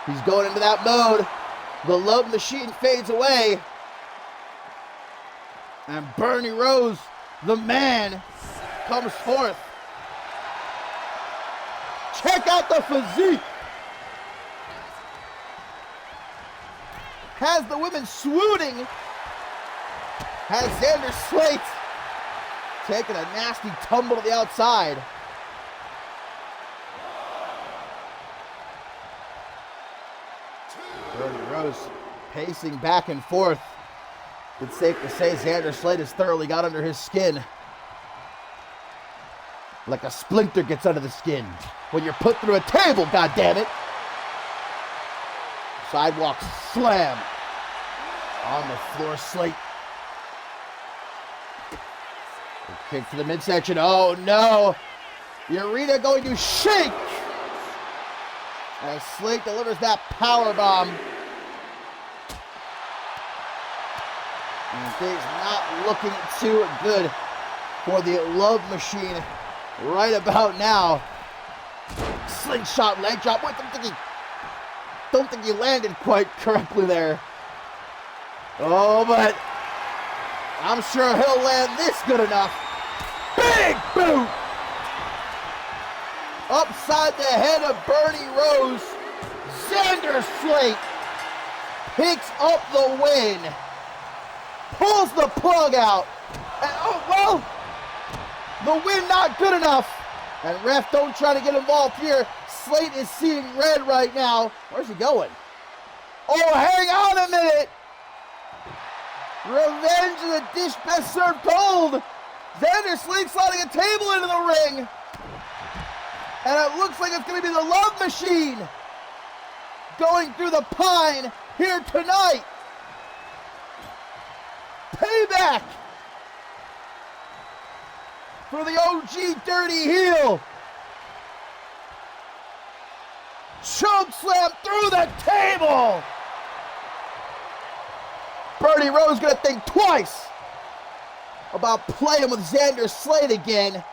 A: He's going into that mode. The love machine fades away. And Bernie Rose, the man, comes forth. Check out the physique. Has the women swooning. Has Xander Slate taking a nasty tumble to the outside. Bernie Rose pacing back and forth. It's safe to say Xander Slate has thoroughly got under his skin. Like a splinter gets under the skin when you're put through a table, goddammit. Sidewalk slam on the floor. Slate. Kick to the midsection. Oh no! The arena going to shake as Slate delivers that power bomb. And things not looking too good for the love machine right about now. Slingshot leg drop. Wait, don't think he landed quite correctly there. Oh, but I'm sure he'll land this good enough. Big boot! Upside the head of Bernie Rose. Xander Slate picks up the win. Pulls the plug out. And, oh, well, the win not good enough. And ref, don't try to get involved here. Slate is seeing red right now. Where's he going? Oh, hang on a minute. Revenge of the dish best served cold. Xander Slate sliding a table into the ring. And it looks like it's going to be the love machine going through the pine here tonight. Payback for the OG Dirty Heel. Choke slam through the table. Bernie Rose gonna think twice about playing with Xander Slate again.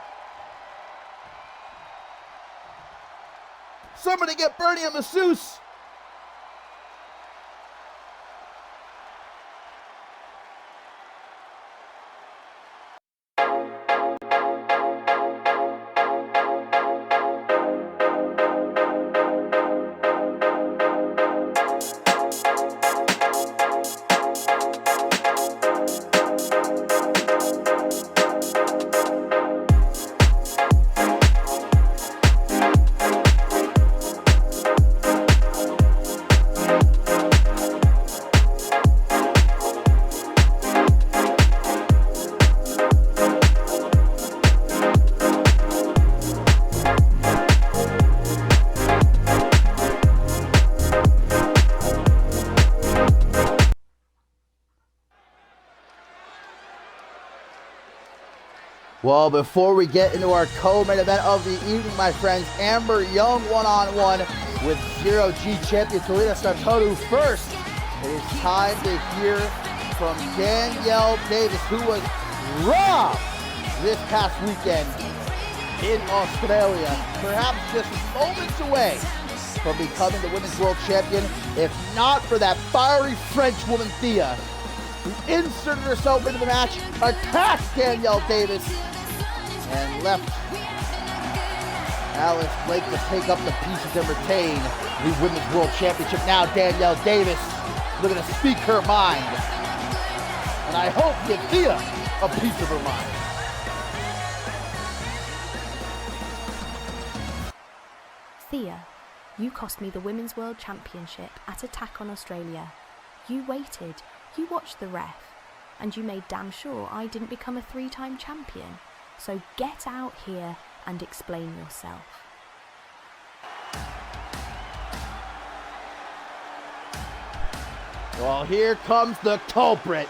A: Somebody get Bernie a masseuse. Well, before we get into our co-main event of the evening, my friends, Amber Young one-on-one with Zero G champion Talita Sartoru first. It is time to hear from Danielle Davis, who was robbed this past weekend in Australia, perhaps just moments away from becoming the Women's World Champion, if not for that fiery French woman, Thea, who inserted herself into the match, attacked Danielle Davis, and left Alice Blake to pick up the pieces and retain the Women's World Championship. Now Danielle Davis looking to speak her mind, and I hope give Thea a piece of her mind.
B: Thea, you cost me the Women's World Championship at Attack on Australia. You waited, you watched the ref, and you made damn sure I didn't become a 3-time champion. So get out here and explain yourself.
A: Well, here comes the culprit.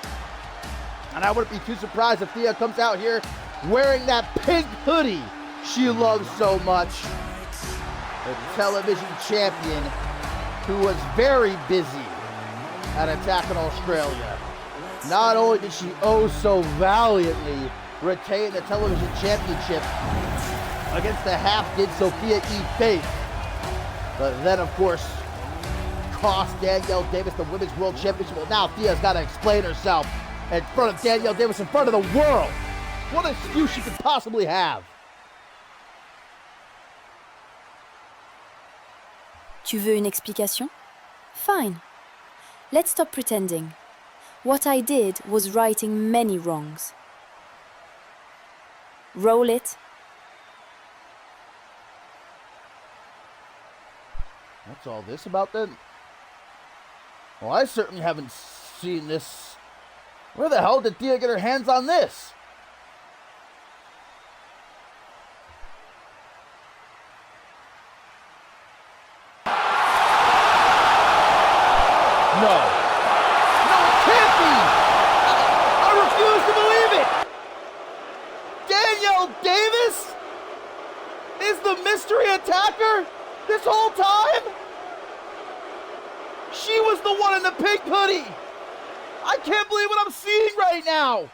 A: And I wouldn't be too surprised if Thea comes out here wearing that pink hoodie she loves so much. The television champion who was very busy at Attack on Australia. Not only did she oh so valiantly retain the television championship against the half-did Sophia E. Faith, but then of course cost Danielle Davis the Women's World Championship. Well, now Thea's got to explain herself in front of Danielle Davis, in front of the world. What excuse she could possibly have?
C: Tu veux une explication? Fine. Let's stop pretending. What I did was righting many wrongs. Roll it.
A: What's all this about then? Well, I certainly haven't seen this. Where the hell did Thea get her hands on this? No. No, it can't be! I refuse to believe it! Danielle Davis is the mystery attacker this whole time? She was the one in the pink hoodie! I can't believe what I'm seeing right now!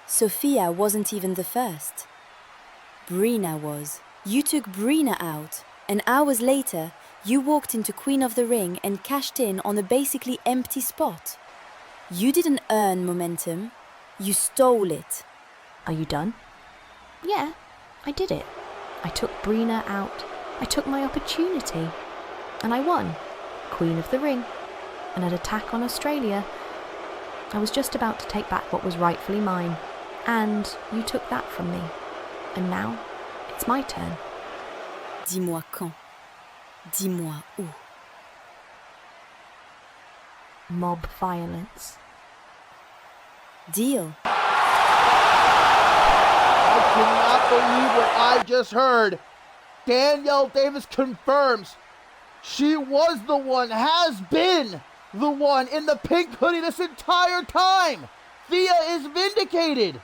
C: Sophia wasn't even the first. Brina was. You took Brina out, and hours later, you walked into Queen of the Ring and cashed in on a basically empty spot. You didn't earn momentum, you stole it.
B: Are you done? Yeah, I did it. I took Brina out, I took my opportunity, and I won. Queen of the Ring. And at Attack on Australia, I was just about to take back what was rightfully mine. And you took that from me. And now, it's my turn.
C: Dis-moi quand. Dis-moi où.
B: Mob violence.
C: Deal.
A: I cannot believe what I just heard. Danielle Davis confirms she was the one, has been the one in the pink hoodie this entire time. Thea is vindicated.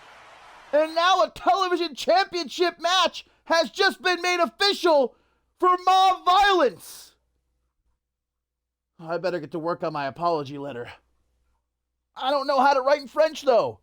A: And now a television championship match has just been made official for mob violence. I better get to work on my apology letter. I don't know how to write in French, though.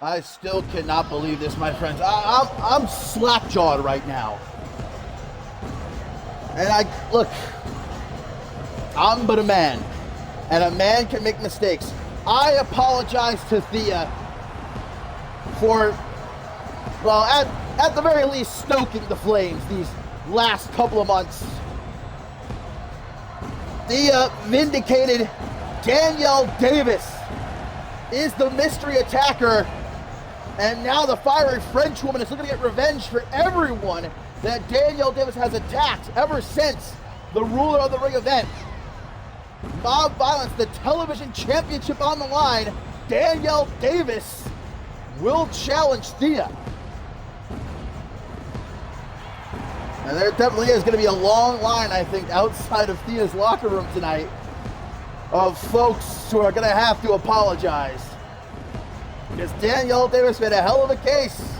A: I still cannot believe this, my friends. I'm slack-jawed right now. And look, I'm but a man. And a man can make mistakes. I apologize to Thea for, well, at the very least, stoking the flames these last couple of months. Thea vindicated. Danielle Davis is the mystery attacker, and now the fiery French woman is looking to get revenge for everyone that Danielle Davis has attacked ever since the Ruler of the Ring event. Mob Violence, the television championship on the line. Danielle Davis will challenge Thea. And there definitely is going to be a long line, I think, outside of Thea's locker room tonight of folks who are going to have to apologize. Because Danielle Davis made a hell of a case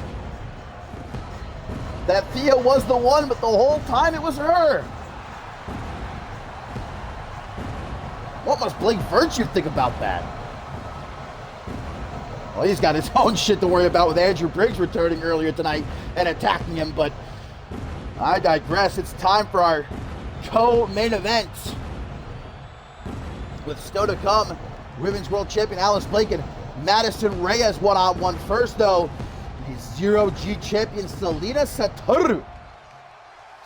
A: that Thea was the one, but the whole time it was her. What must Blake Virtue think about that? Well, he's got his own shit to worry about with Andrew Briggs returning earlier tonight and attacking him, but I digress. It's time for our co-main event. With still to come, Women's World Champion Alice Blake and Madison Reyes one-on-one. First, though, the Zero-G champion Selena Satoru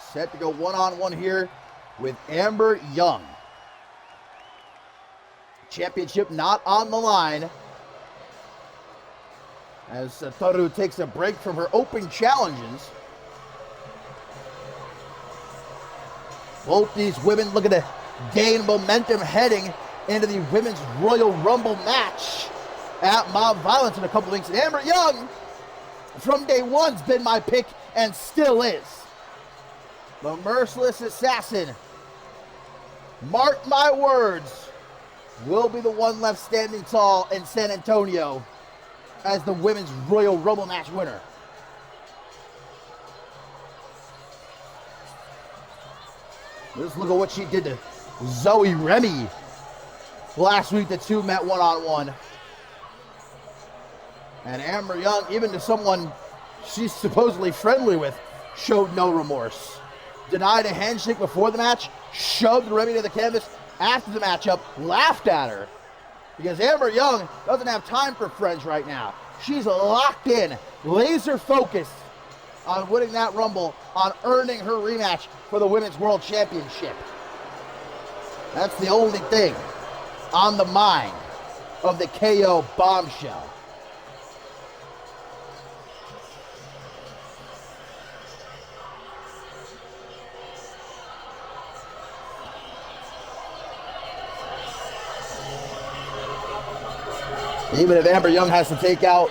A: set to go one-on-one here with Amber Young. Championship not on the line as Satoru takes a break from her open challenges. Both these women looking to gain momentum heading into the Women's Royal Rumble match at Mob Violence in a couple weeks. And Amber Young, from day one's been my pick and still is. The merciless assassin, mark my words, will be the one left standing tall in San Antonio as the Women's Royal Rumble match winner. Let's look at what she did to Zoe Remy last week. The two met one-on-one. And Amber Young, even to someone she's supposedly friendly with, showed no remorse. Denied a handshake before the match, shoved Remy to the canvas after the matchup, laughed at her. Because Amber Young doesn't have time for friends right now. She's locked in, laser focused on winning that Rumble, on earning her rematch for the Women's World Championship. That's the only thing on the mind of the KO bombshell. Even if Amber Young has to take out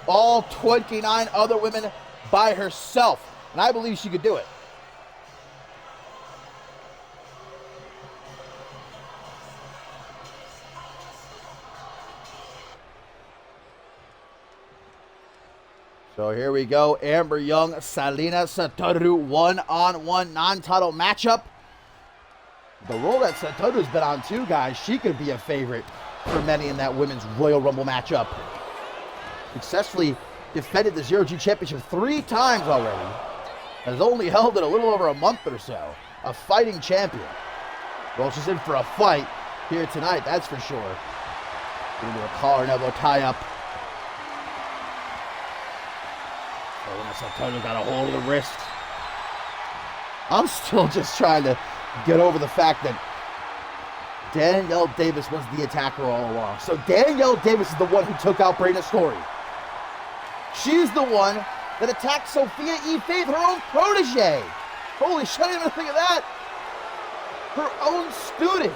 A: all 29 other women by herself, and I believe she could do it. So here we go. Amber Young, Selena Satoru, one-on-one non-title matchup. The role that Satoru's been on too, guys, she could be a favorite for many in that Women's Royal Rumble matchup. Successfully defended the Zero-G Championship 3 times already. Has only held it a little over a month or so. A fighting champion. Well, she's in for a fight here tonight, that's for sure. Gonna do a collar and elbow tie-up. Satoru got a hold of the wrist. I'm still just trying to get over the fact that Danielle Davis was the attacker all along. So Danielle Davis is the one who took out Brayna Story. She's the one that attacked Sophia E. Faith, her own protege. Holy shit, I didn't even think of that. Her own student.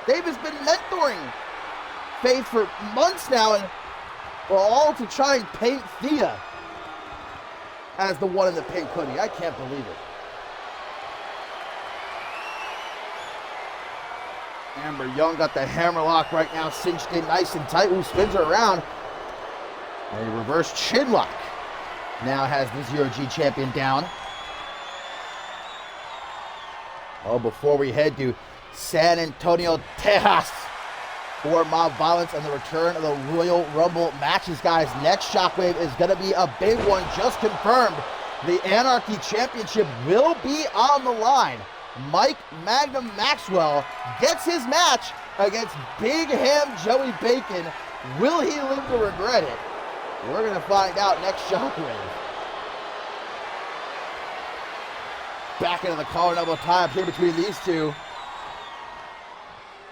A: Davis been mentoring Faith for months now, and well, all to try and paint Thea as the one in the pink hoodie. I can't believe it. Amber Young got the hammerlock right now, cinched in nice and tight. Who spins her around? A reverse chin lock. Now has the Zero-G champion down. Oh, before we head to San Antonio, Texas for Mob Violence and the return of the Royal Rumble matches, guys. Next Shockwave is going to be a big one, just confirmed. The Anarchy Championship will be on the line Mike Magnum Maxwell gets his match against Big Ham Joey Bacon. Will he live to regret it? We're going to find out next Shockwave. Back into the collar and elbow tie-up here between these two.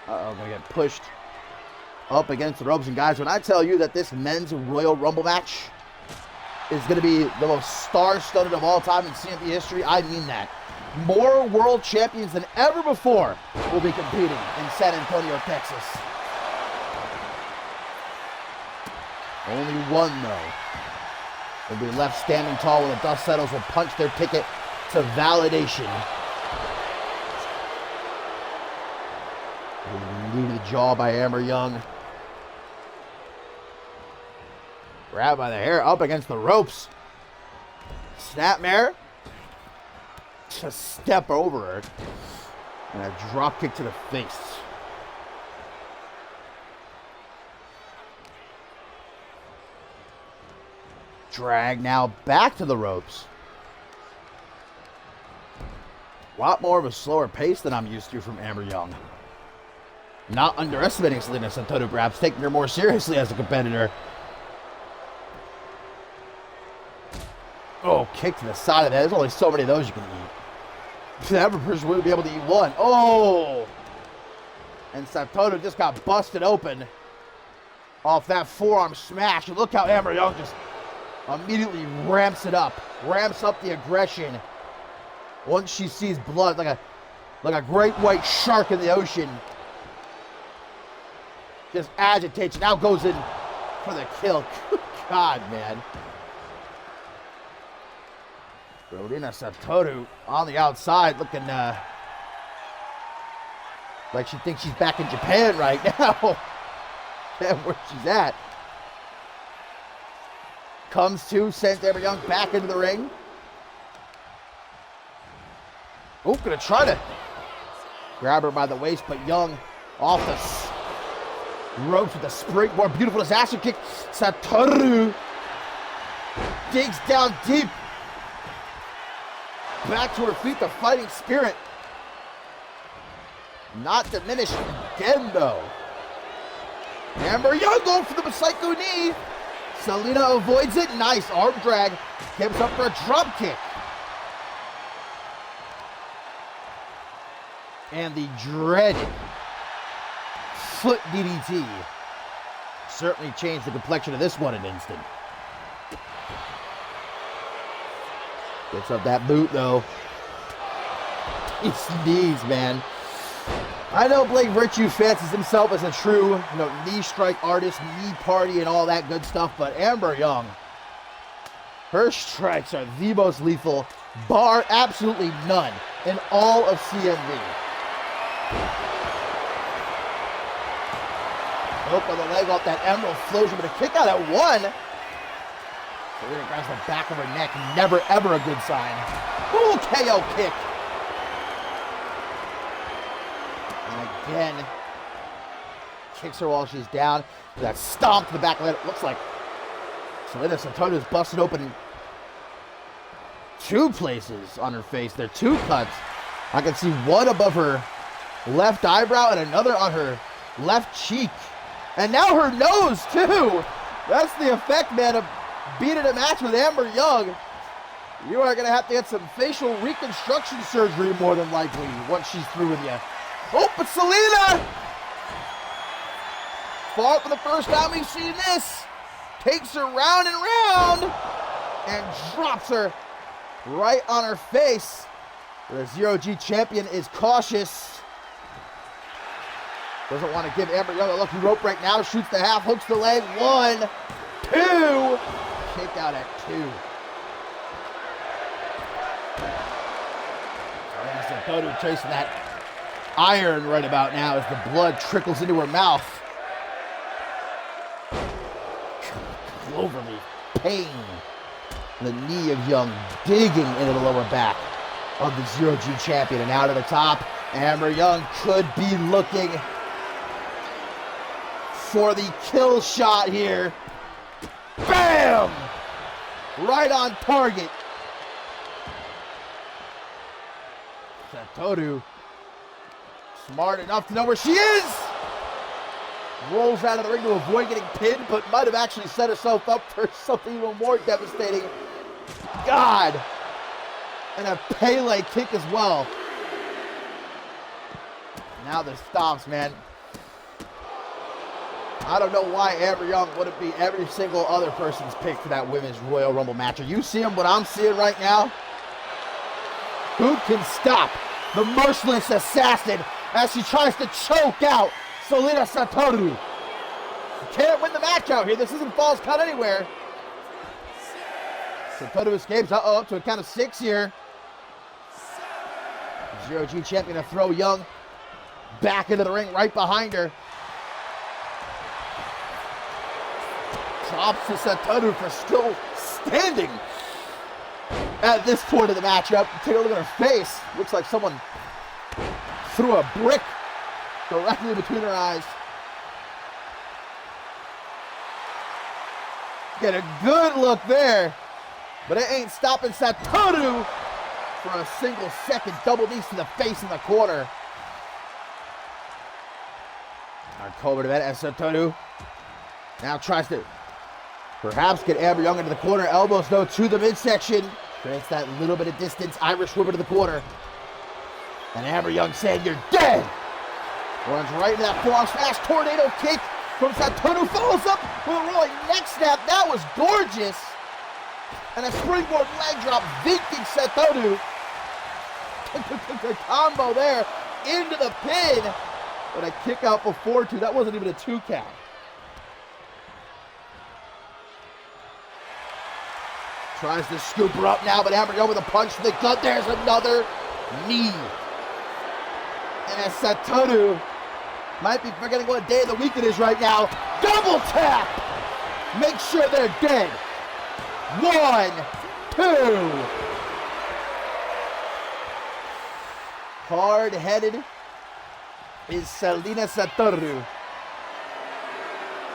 A: Uh-oh, going to get pushed up against the ropes. And guys, when I tell you that this men's Royal Rumble match is going to be the most star-studded of all time in CMV history, I mean that. More world champions than ever before will be competing in San Antonio, Texas. Only one, though, will be left standing tall when the dust settles, will punch their ticket to validation. Knee to the jaw by Amber Young. Grabbed by the hair, up against the ropes. Snapmare. Just step over her. And a drop kick to the face. Drag now back to the ropes. A lot more of a slower pace than I'm used to from Amber Young. Not underestimating Selena Santoro, perhaps taking her more seriously as a competitor. Oh, kick to the side of that. There's only so many of those you can eat. The average person wouldn't be able to eat one. Oh! And Santoro just got busted open off that forearm smash. And look how Amber Young just immediately ramps it up. Ramps up the aggression. Once she sees blood, like a great white shark in the ocean. Just agitates. Now goes in for the kill. God, man. Selena Santoro on the outside looking like she thinks she's back in Japan right now. That's where she's at. Comes to, sends Amber Young back into the ring. Oh, gonna try to grab her by the waist, but Young off the ropes with a springboard. Beautiful disaster kick. Santoro digs down deep. Back to her feet, the fighting spirit. Not diminished again, though. Amber Young going for the psycho knee. Selena avoids it. Nice arm drag. Gives up for a drop kick. And the dreaded foot DDT certainly changed the complexion of this one in an instant. Gets up that boot, though. He sneezed, man. I know Blake Virtue fancies himself as a true, knee strike artist, knee party, and all that good stuff, but Amber Young, her strikes are the most lethal, bar absolutely none, in all of CMV. Hook on the leg off that Emerald Flosion, but a kick out at one. Selena grabs the back of her neck. Never, ever a good sign. Ooh, KO kick. And again, kicks her while she's down. That stomp to the back of the head. It looks like Selena Santoro is busted open in two places on her face. There are two cuts. I can see one above her left eyebrow and another on her left cheek. And now her nose, too. That's the effect, man, of being in a match with Amber Young. You are going to have to get some facial reconstruction surgery more than likely once she's through with you. Oh, but Selena! Fought for the first time we've seen this. Takes her round and round. And drops her right on her face. The Zero-G champion is cautious. Doesn't want to give Amber Young a lucky rope right now. Shoots the half, hooks the leg. 1, 2. Kick out at 2. Santoro chasing that iron right about now as the blood trickles into her mouth. Cloverleaf pain. The knee of Young digging into the lower back of the Zero-G champion. And out of the top, Amber Young could be looking for the kill shot here. Bam! Right on target. Satoru, smart enough to know where she is. Rolls out of the ring to avoid getting pinned, but might have actually set herself up for something even more devastating. God. And a Pele kick as well. Now the stomps, man. I don't know why Amber Young wouldn't be every single other person's pick for that Women's Royal Rumble match. Are you seeing what I'm seeing right now? Who can stop the merciless assassin as she tries to choke out Selena Satoru? Can't win the match out here. This isn't Falls Count Anywhere. Satoru escapes. Uh-oh, up to a count of 6 here. Zero G champion to throw Young back into the ring right behind her. Drops to Satoru for still standing at this point of the matchup. Take a look at her face. Looks like someone threw a brick directly between her eyes. Get a good look there, but it ain't stopping Satoru for a single second. Double knees to the face in the corner. Our co-main event as Satoru now tries to perhaps get Amber Young into the corner. Elbows though to the midsection. Creates that little bit of distance. Irish whipper to the corner. And Amber Young saying, "You're dead." Runs right into that forearm smash. Tornado kick from Satoru. Follows up with a rolling neck snap. That was gorgeous. And a springboard leg drop. Vinking Satoru. The combo there into the pin. But a kick out before two. That wasn't even a 2 count. Tries to scoop her up now, but Amber Young with a punch to the gut. There's another knee. And as Satoru might be forgetting what day of the week it is right now. Double tap! Make sure they're dead. 1, 2. Hard-headed is Selena Satoru.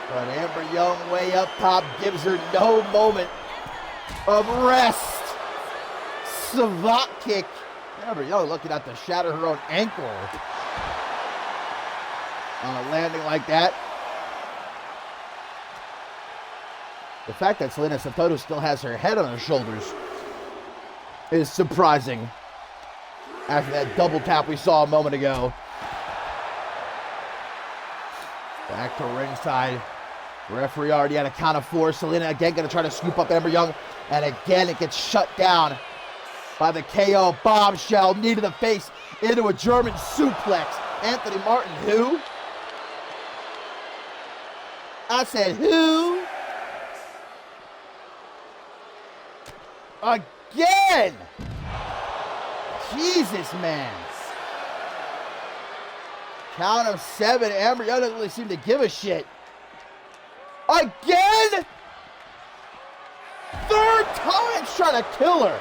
A: But Amber Young way up top gives her no moment of rest. Savate kick. Amber Young looking at to shatter her own ankle on a landing like that. The fact that Selena Satoru still has her head on her shoulders is surprising after that double tap we saw a moment ago. Back to ringside. Referee already had a count of 4. Selena again going to try to scoop up Amber Young. And again it gets shut down by the KO bombshell. Knee to the face into a German suplex. Anthony Martin, who? I said who? Again! Jesus, man. Count of 7. Amber Young doesn't really seem to give a shit. Again? 3rd time trying to kill her.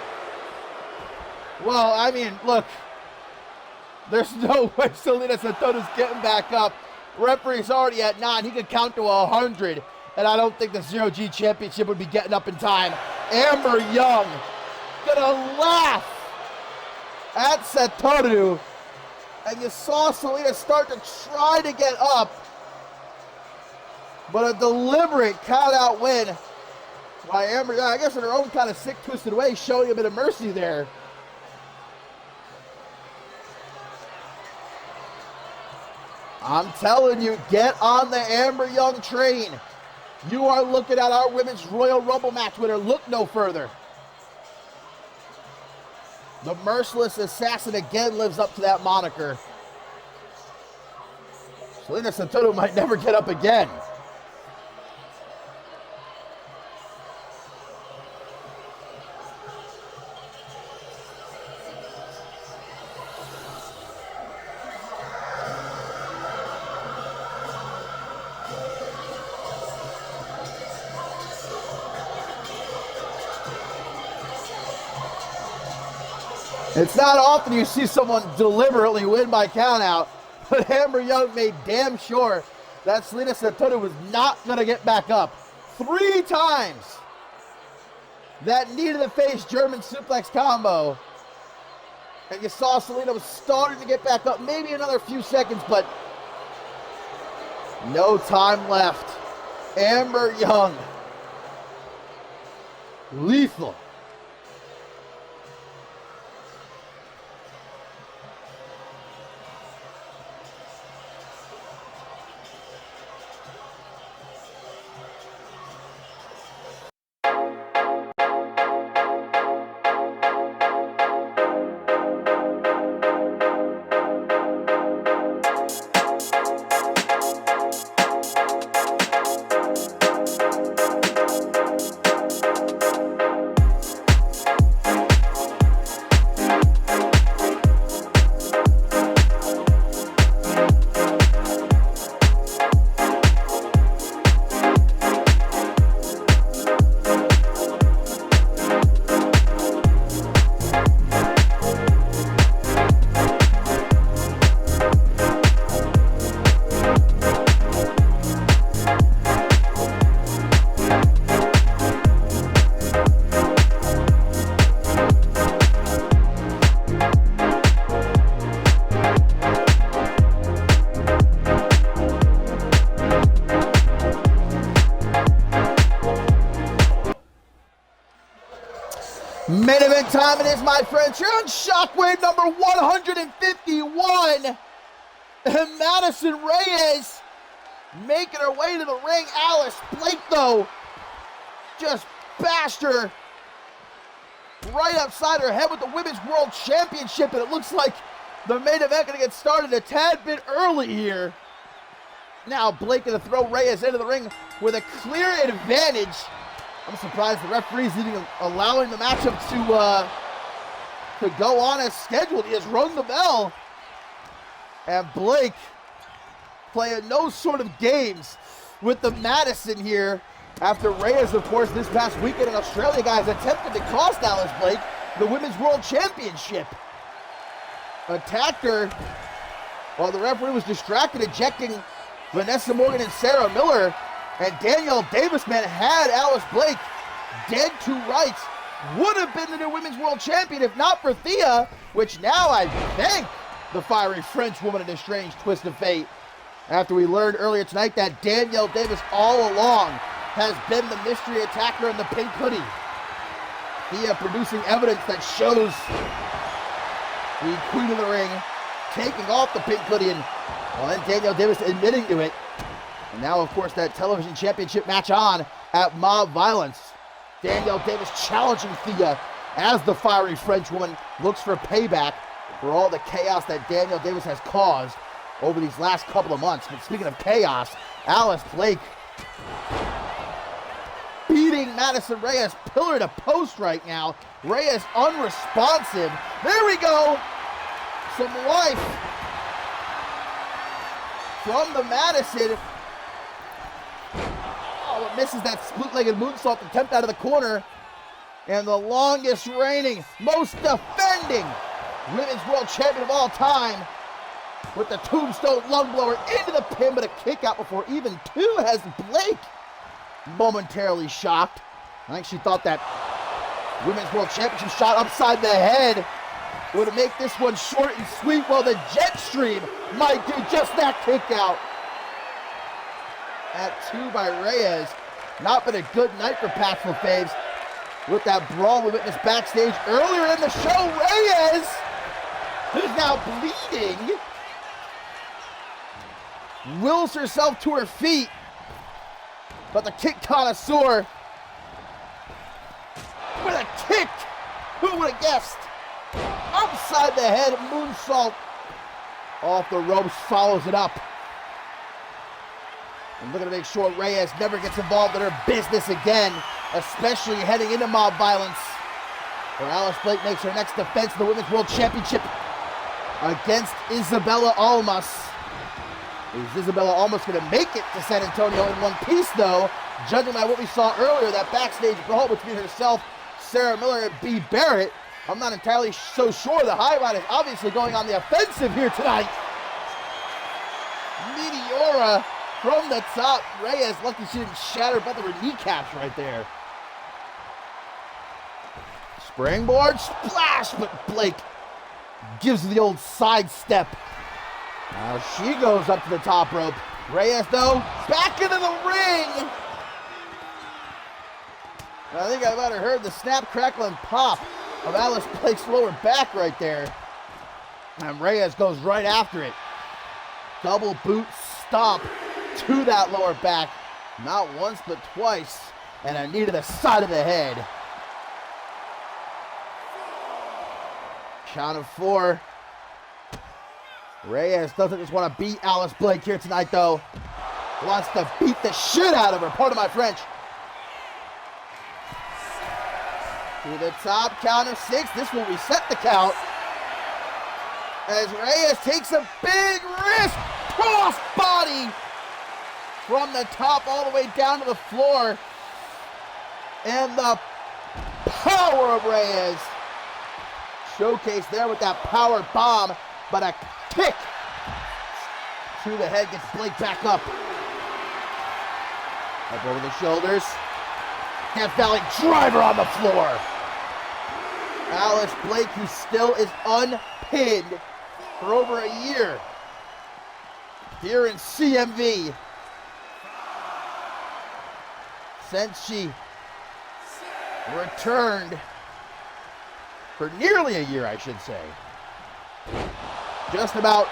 A: Well, I mean, look. There's no way Selena Satoru's getting back up. Referee's already at 9. He could count to 100. And I don't think the Zero G Championship would be getting up in time. Amber Young gonna laugh at Satoru. And you saw Selena start to try to get up. But a deliberate count-out win by Amber Young. I guess in her own kind of sick, twisted way, showing a bit of mercy there. I'm telling you, get on the Amber Young train. You are looking at our Women's Royal Rumble match winner. Look no further. The merciless assassin again lives up to that moniker. Selena Satoru might never get up again. It's not often you see someone deliberately win by countout, but Amber Young made damn sure that Selena Satoru was not going to get back up. 3 times. That knee to the face German suplex combo. And you saw Selena was starting to get back up, maybe another few seconds, but no time left. Amber Young, lethal. Main event time it is, my friends, here on Shockwave number 151. And Madison Reyes making her way to the ring. Alice Blake, though, just bashed her right upside her head with the Women's World Championship. And it looks like the main event going to get started a tad bit early here. Now Blake going to throw Reyes into the ring with a clear advantage. I'm surprised the referee's even allowing the matchup to go on as scheduled. He has rung the bell. And Blake playing no sort of games with the Madison here after Reyes, of course, this past weekend in Australia, guys, attempted to cost Alice Blake the Women's World Championship. Attacked her while the referee was distracted, ejecting Vanessa Morgan and Sarah Miller. And Danielle Davis, man, had Alice Blake dead to rights. Would have been the new Women's World Champion if not for Thea, which now I thank the fiery French woman in a strange twist of fate. After we learned earlier tonight that Danielle Davis all along has been the mystery attacker in the pink hoodie. Thea producing evidence that shows the Queen of the Ring taking off the pink hoodie, and then Danielle Davis admitting to it. And now, of course, that television championship match on at Mob Violence. Danielle Davis challenging Thea as the fiery French woman looks for payback for all the chaos that Danielle Davis has caused over these last couple of months. But speaking of chaos, Alice Blake beating Madison Reyes pillar to post right now. Reyes unresponsive. There we go. Some life from the Madison. Oh, it misses that split-legged moonsault attempt out of the corner. And the longest reigning, most defending Women's World Champion of all time with the tombstone lung blower into the pin, but a kick out before even two has Blake momentarily shocked. I think she thought that Women's World Championship shot upside the head would make this one short and sweet. Well, the jet stream might do just that kick out. At two by Reyes. Not been a good night for Paxful Faves. With that brawl we witnessed backstage earlier in the show, Reyes, who's now bleeding, wills herself to her feet. But the kick connoisseur with a kick, who would have guessed? Upside the head, moonsault off the ropes, follows it up. And looking to make sure Reyes never gets involved in her business again, especially heading into Mob Violence, where Alice Blake makes her next defense of the Women's World Championship against Isabella Almas. Is Isabella Almas going to make it to San Antonio in one piece, though? Judging by what we saw earlier, that backstage brawl between herself, Sarah Miller, and B. Barrett, I'm not entirely so sure. The Highlight is obviously going on the offensive here tonight. Meteora from the top. Reyes, lucky she didn't shatter both of her kneecaps right there. Springboard splash, but Blake Gives her the old sidestep. Now she goes up to the top rope. Reyes, though, back into the ring. I think I might have heard the snap, crackle, and pop of Alice Blake's lower back right there. And Reyes goes right after it. Double boot stomp to that lower back. Not once, but twice. And a knee to the side of the head. Count of 4. Reyes doesn't just want to beat Alice Blake here tonight, though. Wants to beat the shit out of her. Pardon my French. To the top, count of 6. This will reset the count. As Reyes takes a big wrist cross body from the top all the way down to the floor. And the power of Reyes showcased there with that power bomb, but a kick to the head gets Blake back up. Up over the shoulders. Death Valley driver on the floor. Alice Blake, who still is unpinned for over a year here in CMV. Since she returned for nearly a year, I should say. Just about,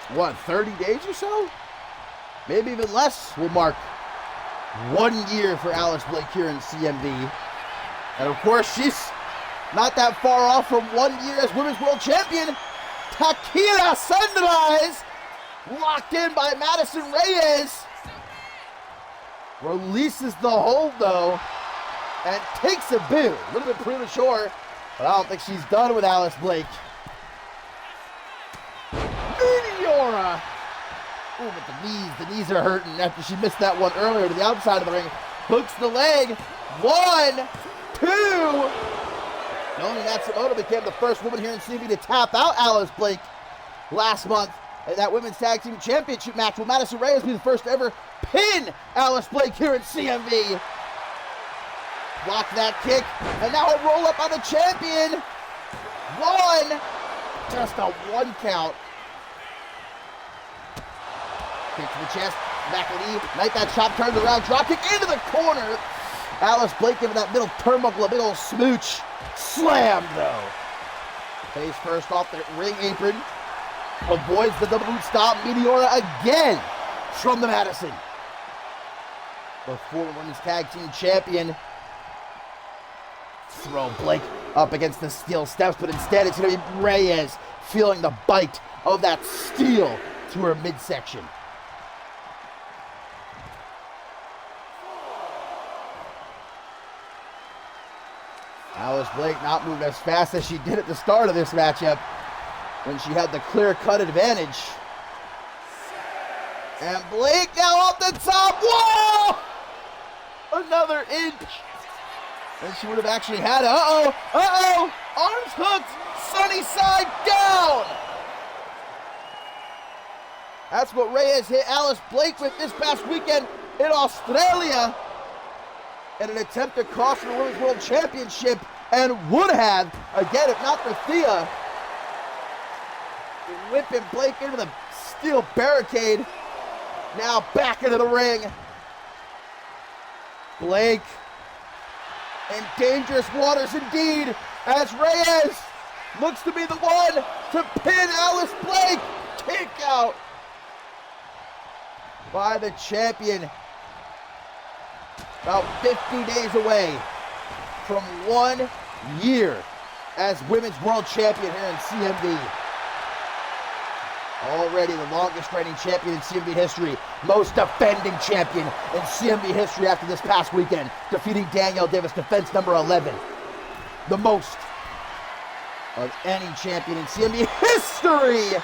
A: 30 days or so? Maybe even less will mark 1 year for Alice Blake here in CMV. And of course, she's not that far off from 1 year as Women's World Champion. Takira Sunrise, locked in by Madison Reyes. Releases the hold, though, and takes a boot. A little bit premature, but I don't think she's done with Alice Blake. Meteora! Ooh, but the knees are hurting after she missed that one earlier to the outside of the ring. Hooks the leg. 1, 2. Noni Matsumoto became the first woman here in CMV to tap out Alice Blake last month. And that Women's Tag Team Championship match will Madison Reyes be the first to ever pin Alice Blake here in CMV. Block that kick, and now a roll up on the champion. 1, just a 1 count. Kick to the chest, back knee, night that chop turns around, drop kick into the corner. Alice Blake giving that middle turnbuckle a big old smooch. Slammed though. Face first off the ring apron. Avoids the double boot stop. Meteora again from the Madison. The former Women's Tag Team Champion. Throw Blake up against the steel steps, but instead it's going to be Reyes feeling the bite of that steel to her midsection. Alice Blake not moving as fast as she did at the start of this matchup when she had the clear-cut advantage. And Blake now off the top. Whoa! Another inch. And she would have actually had it. Uh-oh. Arms hooked. Sunny side down. That's what Reyes hit Alice Blake with this past weekend in Australia in an attempt to cost her the Women's World Championship, and would have, again, if not for Thea, whipping Blake into the steel barricade. Now back into the ring. Blake in dangerous waters indeed, as Reyes looks to be the one to pin Alice Blake. Kick out by the champion. About 50 days away from 1 year as Women's World Champion here in CMV. Already the longest reigning champion in CMV history. Most defending champion in CMV history after this past weekend, defeating Danielle Davis, defense number 11. The most of any champion in CMV history.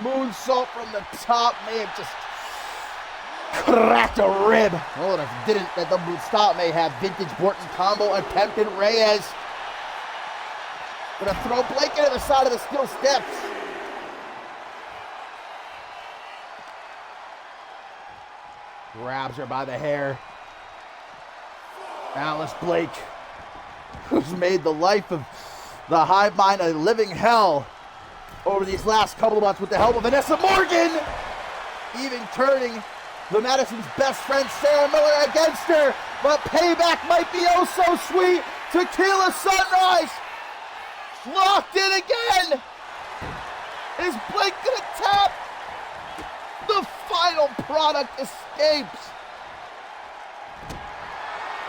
A: Moonsault from the top may have just cracked a rib. Oh, and if it didn't, that double boot stop may have vintage Borton combo attempted. Reyes gonna throw Blake into the side of the steel steps. Grabs her by the hair. Alice Blake who's made the life of the hive mind a living hell over these last couple of months with the help of Vanessa Morgan, even turning the Madison's best friend Sarah Miller against her. But payback might be oh so sweet. Tequila Sunrise locked in again. Is Blake gonna tap? The final product escapes.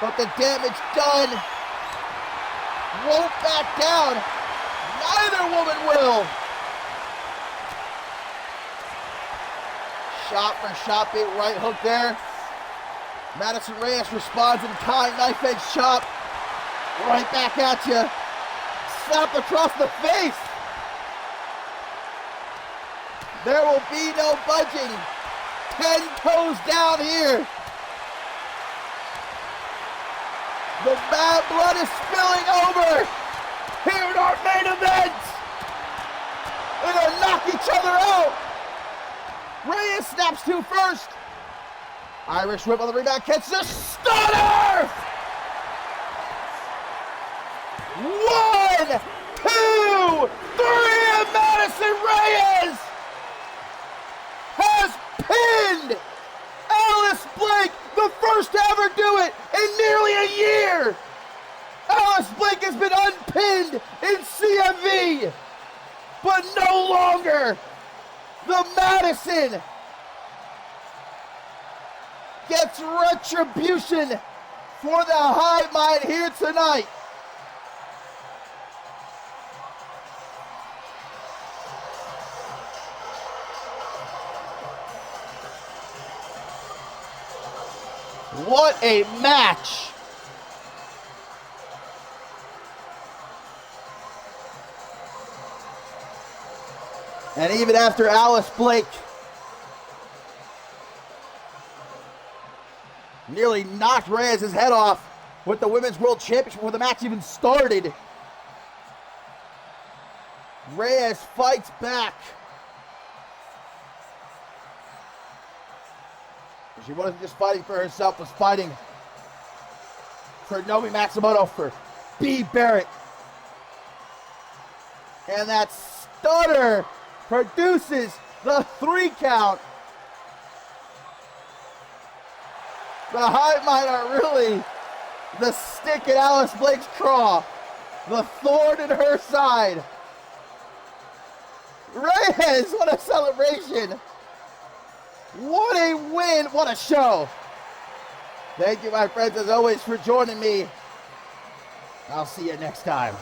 A: But the damage done. Won't back down. Neither woman will. Shot for shot, big right hook there. Madison Reyes responds in kind, knife edge chop. Right back at you. Slap across the face. There will be no budging. 10 toes down here. The bad blood is spilling over here in our main event. They're gonna knock each other out. Reyes snaps to first. Irish whip on the rebound, catches a stunner! 1, 2, 3, and Madison Reyes has pinned Alice Blake, the first to ever do it in nearly a year. Alice Blake has been unpinned in CMV, but no longer. The Madison gets retribution for the hive mind here tonight. What a match! And even after Alice Blake nearly knocked Reyes' head off with the Women's World Championship before the match even started, Reyes fights back. She wasn't just fighting for herself, was fighting for Nomi Matsumoto, for B. Barrett. And that stunner produces the 3 count. The hive mind are really the stick in Alice Blake's craw, the thorn in her side. Reyes, what a celebration. What a win, what a show. Thank you, my friends, as always, for joining me. I'll see you next time.